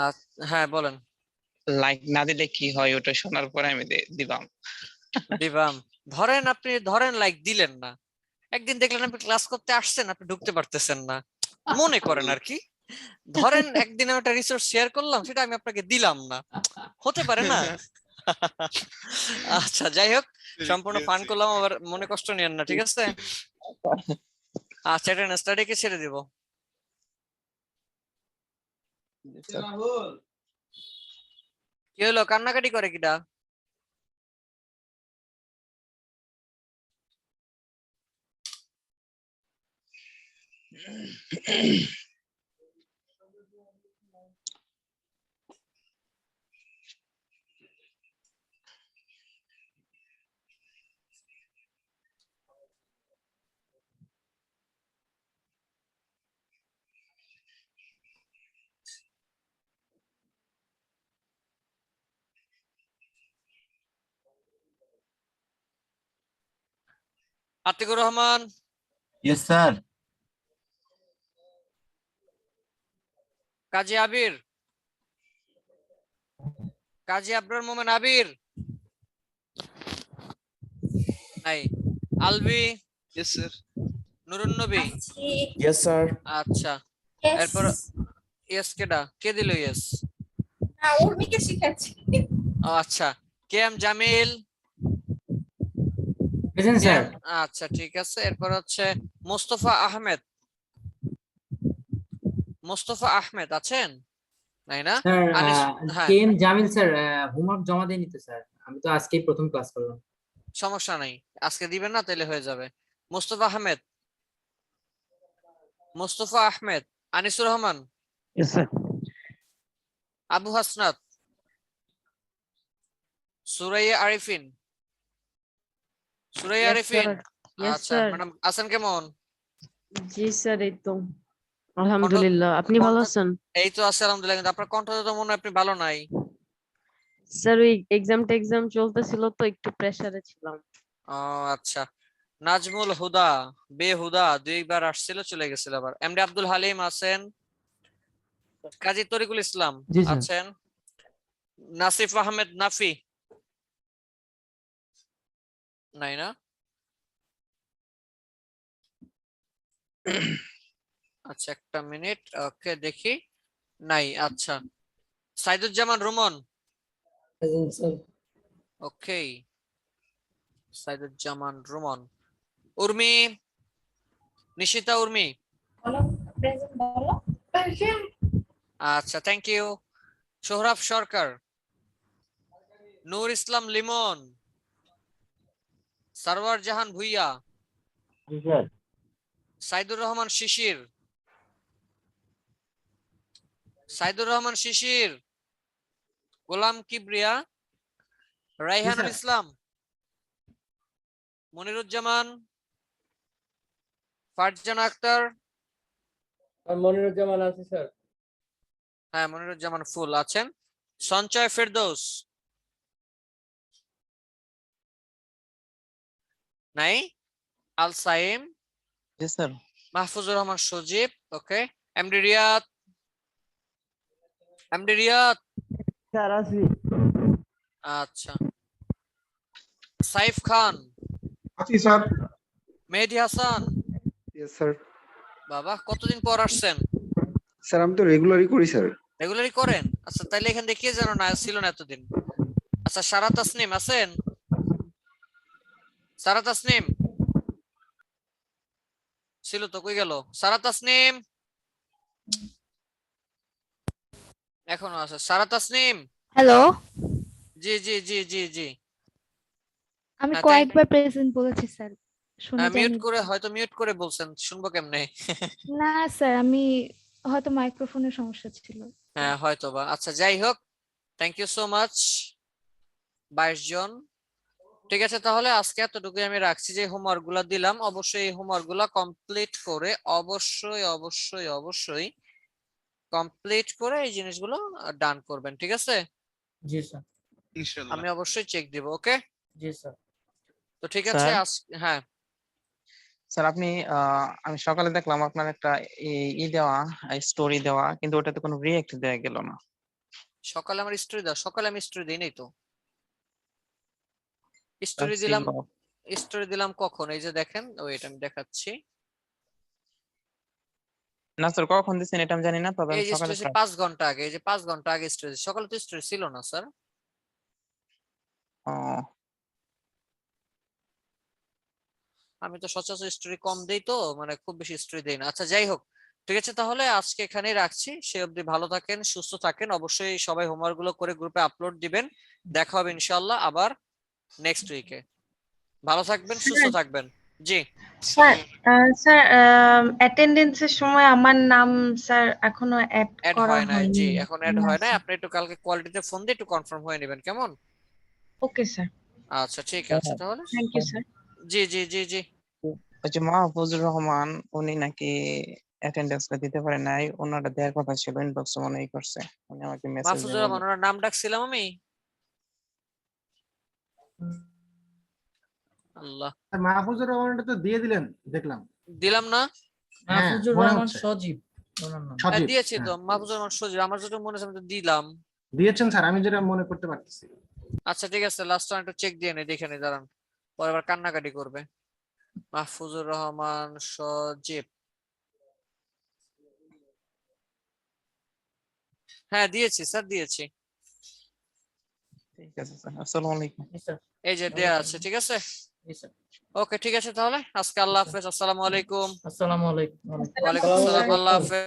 [SPEAKER 1] হ্যাঁ বলেন।
[SPEAKER 2] লাইক না দিলে কি হয় ওটা শোনার পরে আমি দিবাম।
[SPEAKER 1] দিবাম, ধরেন আপনি ধরেন লাইক দিলেন না, একদিন দেখলেন আপনি ক্লাস করতে আসছেন, আপনি ঢুকতে পারতেছেন না, মনে করেন আর কি, ধরেন একদিন আমি একটা রিসোর্স শেয়ার করলাম, সেটা আমি আপনাকে দিলাম না, হতে পারে না? আচ্ছা যাই হোক, সম্পূর্ণ ফান করলাম, আবার মনে কষ্ট নিয়েন না, ঠিক আছে? আচ্ছা, এটা স্টাডিকে ছেড়ে দিব। কি হলো, কান্নাকাটি করে কিটা? Atiqur Rahman,
[SPEAKER 9] yes sir.
[SPEAKER 1] কাজী আবির, কাজী আবরার মোমেন আবির নাই, আলবি,
[SPEAKER 6] ইয়েস স্যার।
[SPEAKER 1] নুরুন নবী,
[SPEAKER 7] ইয়েস স্যার।
[SPEAKER 1] আচ্ছা এরপর ইয়েস কেডা কে দিল ইয়েস?
[SPEAKER 11] উর্মিকে শিখাচ্ছি।
[SPEAKER 1] ও আচ্ছা, K M Jamil,
[SPEAKER 10] present sir.
[SPEAKER 1] আচ্ছা ঠিক আছে। এরপর হচ্ছে মোস্তফা আহমেদ, মোস্তফা আহমেদ আছেন নাই না?
[SPEAKER 10] স্যার
[SPEAKER 1] হ্যাঁ
[SPEAKER 10] K M Jamil sir homework জমা দেয়নি তো স্যার, আমি তো আজকেই প্রথম ক্লাস করলাম।
[SPEAKER 1] সমস্যা নাই, আজকে দিবেন না তাহলে হয়ে যাবে। Mostafa Ahmed, Mostafa Ahmed, Anisur Rahman,
[SPEAKER 10] yes sir.
[SPEAKER 1] Abu Hasnat, Suraiya Arifin, Suraiya
[SPEAKER 8] Yes,
[SPEAKER 1] Arifin,
[SPEAKER 8] sir. Yes,
[SPEAKER 1] আচ্ছা
[SPEAKER 8] sir.
[SPEAKER 1] ম্যাডাম আছেন কেমন?
[SPEAKER 8] জি স্যার, এই তো আলহামদুলিল্লাহ। আপনি ভালো আছেন?
[SPEAKER 1] এই তো আছে আলহামদুলিল্লাহ, কিন্তু আপনার কণ্ঠটা তো মনে হয় আপনি ভালো নাই।
[SPEAKER 8] স্যার ওই এক্সাম চলতেছিল তো একটু প্রেসারে ছিলাম।
[SPEAKER 1] ও আচ্ছা। নাজমুল হুদা, বেহুদা দুইবার আসছিল চলে গেছিল আবার। এমডি আব্দুল হালিম আছেন, কাজী তরিকুল ইসলাম
[SPEAKER 10] জি স্যার।
[SPEAKER 1] আছেন, নাসিফ আহমেদ নাফি নাই না? আচ্ছা একটা মিনিট, ওকে দেখি, নাই। আচ্ছা Saiduzzaman Ruman,
[SPEAKER 5] present sir.
[SPEAKER 1] Okay Saiduzzaman Ruman. Urmi, Nishita Urmi,
[SPEAKER 11] বলো প্রেজেন্ট বলো।
[SPEAKER 1] আচ্ছা thank you. Sohrab Sarkar, Nur Islam Limon, Sarwar Jahan Bhuiyan,
[SPEAKER 9] sir.
[SPEAKER 1] Saidur Rahman Shishir, Saidur Rahman Shishir, Golam Kibria, Raihanul Islam, Moniruzzaman, Farzana Akter,
[SPEAKER 5] আর মনিরুজ্জামান আছে স্যার।
[SPEAKER 1] হ্যাঁ মনিরুজ্জামান ফুল আছেন। সঞ্চয় ফেরদৌস নাই, আল সাইম,
[SPEAKER 2] জি sir.
[SPEAKER 1] Mahfuzur Rahman Sajib, okay. MD Riyad, MD Riyad,
[SPEAKER 10] sir আসি।
[SPEAKER 1] আচ্ছা। সাইফ খান,
[SPEAKER 4] আছি sir.
[SPEAKER 1] Mehedi Hasan,
[SPEAKER 9] yes sir.
[SPEAKER 1] বাবা কতদিন পর আসছেন?
[SPEAKER 9] স্যার আমি তো রেগুলারই করি স্যার।
[SPEAKER 1] রেগুলারই করেন? আচ্ছা তাইলে এখান থেকে কে যেন না ছিল না এতদিন। আচ্ছা সারা তাসনিম আছেন? সারা তাসনিম ছিল তো, কই গেল সারা তাসনিম? এখনো আছে সারা তাসনিম?
[SPEAKER 11] হ্যালো,
[SPEAKER 1] জি জি জি জি জি।
[SPEAKER 11] আমি
[SPEAKER 1] হ্যাঁ,
[SPEAKER 11] কয়েকবার প্রেজেন্ট বলেছি স্যার, শুনে
[SPEAKER 1] মিউট
[SPEAKER 11] যায়নি।
[SPEAKER 1] করে, হয়তো মিউট করে বলছেন, শুনবো কেমনে?
[SPEAKER 11] না স্যার, আমি হয়তো মাইক্রোফোনের সমস্যা ছিল।
[SPEAKER 1] হ্যাঁ হয়তো বা। আচ্ছা যাই হোক, থ্যাংক ইউ সো মাচ। 22 জন, ঠিক আছে। তাহলে আজকে এতটুকুই আমি রাখছি। যে হোমওয়ার্ক গুলা দিলাম অবশ্যই এই হোমওয়ার্ক গুলা কমপ্লিট করে অবশ্যই অবশ্যই অবশ্যই কমপ্লিট করে এই জিনিসগুলো ডান করবেন, ঠিক আছে?
[SPEAKER 3] জি স্যার।
[SPEAKER 6] ইনশাআল্লাহ।
[SPEAKER 1] আমি অবশ্যই চেক দিব, ওকে?
[SPEAKER 3] জি স্যার।
[SPEAKER 1] তো ঠিক আছে
[SPEAKER 2] স্যার।
[SPEAKER 1] হ্যাঁ
[SPEAKER 2] স্যার আপনি আমি সকালে দেখলাম আপনার একটা ই দেওয়া, স্টোরি দেওয়া, কিন্তু ওটাতে কোনো রিয়েক্ট দেয়া গেল না।
[SPEAKER 1] সকালে আমার স্টোরি দাও। সকালে আমি স্টোরি দিই নাই তো। স্টোরি
[SPEAKER 2] That's
[SPEAKER 1] দিলাম,
[SPEAKER 2] enough.
[SPEAKER 1] স্টোরি দিলাম কখন? এই যে দেখেন, ওয়েট আমি দেখাচ্ছি।
[SPEAKER 2] না স্যার কখন দিচ্ছেন এটা আমি জানি না, তবে
[SPEAKER 1] এই
[SPEAKER 2] আমি
[SPEAKER 1] যে
[SPEAKER 2] সকালে
[SPEAKER 1] স্টোরি 5 ঘন্টা আগে, এই যে 5 ঘন্টা আগে স্টোরি। সকালে তো স্টোরি ছিল না স্যার।
[SPEAKER 2] ও
[SPEAKER 1] আমি তো সচরাচর স্টোরি কম দেই তো, মানে খুব বেশি স্টোরি দেই না। আচ্ছা যাই হোক, ঠিক আছে তাহলে আজকে এখানেই রাখছি। সে অবধি ভালো থাকেন, সুস্থ থাকেন। অবশ্যই সবাই হোমওয়ার্ক গুলো করে গ্রুপে আপলোড দিবেন। দেখা হবে ইনশাআল্লাহ আবার নেক্সট উইকে। ভালো থাকবেন, সুস্থ থাকবেন। জি
[SPEAKER 11] স্যার, স্যার অ্যাটেন্ডেন্সের সময় আমার নাম স্যার এখনো অ্যাড
[SPEAKER 1] অ্যাড
[SPEAKER 11] করা
[SPEAKER 1] হয় নাই। জি
[SPEAKER 11] হয়নি।
[SPEAKER 1] এখন অ্যাড
[SPEAKER 11] না,
[SPEAKER 1] হয় নাই।
[SPEAKER 11] স্যার।
[SPEAKER 1] আপনি একটু কালকে কোয়ালিটিতে ফোন দিয়ে একটু কনফার্ম হয়ে নেবেন, কেমন?
[SPEAKER 11] ওকে স্যার,
[SPEAKER 1] আচ্ছা ঠিক আছে তাহলে।
[SPEAKER 11] Thank you sir.
[SPEAKER 1] জি জি জি জি।
[SPEAKER 2] ওই যে মাহফুজুর রহমান উনি নাকি অ্যাটেন্ডেন্সটা দিতে পারে নাই, ওনারটা দেওয়ার কথা ছিল, ইনবক্সে মনেই করছে, উনি আমাকে মেসেজ
[SPEAKER 1] মাহফুজুর রহমান, ওনার নাম ডাকছিলাম আমি। আল্লাহ,
[SPEAKER 12] মাহফুজুর রহমানটা তো দিয়ে দিলেন দেখলাম।
[SPEAKER 1] দিলাম না?
[SPEAKER 3] মাহফুজুর
[SPEAKER 12] মনে
[SPEAKER 3] রহমান
[SPEAKER 12] হচ্ছে।
[SPEAKER 3] সজীব ওনার নাম।
[SPEAKER 1] হ্যাঁ
[SPEAKER 12] সজীব,
[SPEAKER 1] দিয়েছি তো,
[SPEAKER 12] হ্যাঁ।
[SPEAKER 1] মাহফুজুর রহমান সজীব, আমার যেটা মনে আছে আমি তো দিলাম।
[SPEAKER 12] দিয়েছেন স্যার, আমি যেটা মনে করতে পারতেছি।
[SPEAKER 1] আচ্ছা ঠিক আছে, লাস্ট টাইম একটু চেক দিয়ে নেই, দেখে নেই, দাঁড়ান, পরে আবার কান্নাকাটি করবে। মাহফুজুর রহমান সজীব, হ্যাঁ দিয়েছি স্যার, দিয়েছি।
[SPEAKER 2] ঠিক আছে স্যার, আসসালামু আলাইকুম।
[SPEAKER 3] জি স্যার।
[SPEAKER 1] এই যে দেয়া আছে, ঠিক আছে।
[SPEAKER 3] জি স্যার।
[SPEAKER 1] ওকে ঠিক আছে, তাহলে আজকে আল্লাহ হাফেজ, আসসালামু আলাইকুম।
[SPEAKER 3] আসসালামু আলাইকুম।
[SPEAKER 1] ওয়ালাইকুম আসসালাম, আল্লাহ হাফেজ।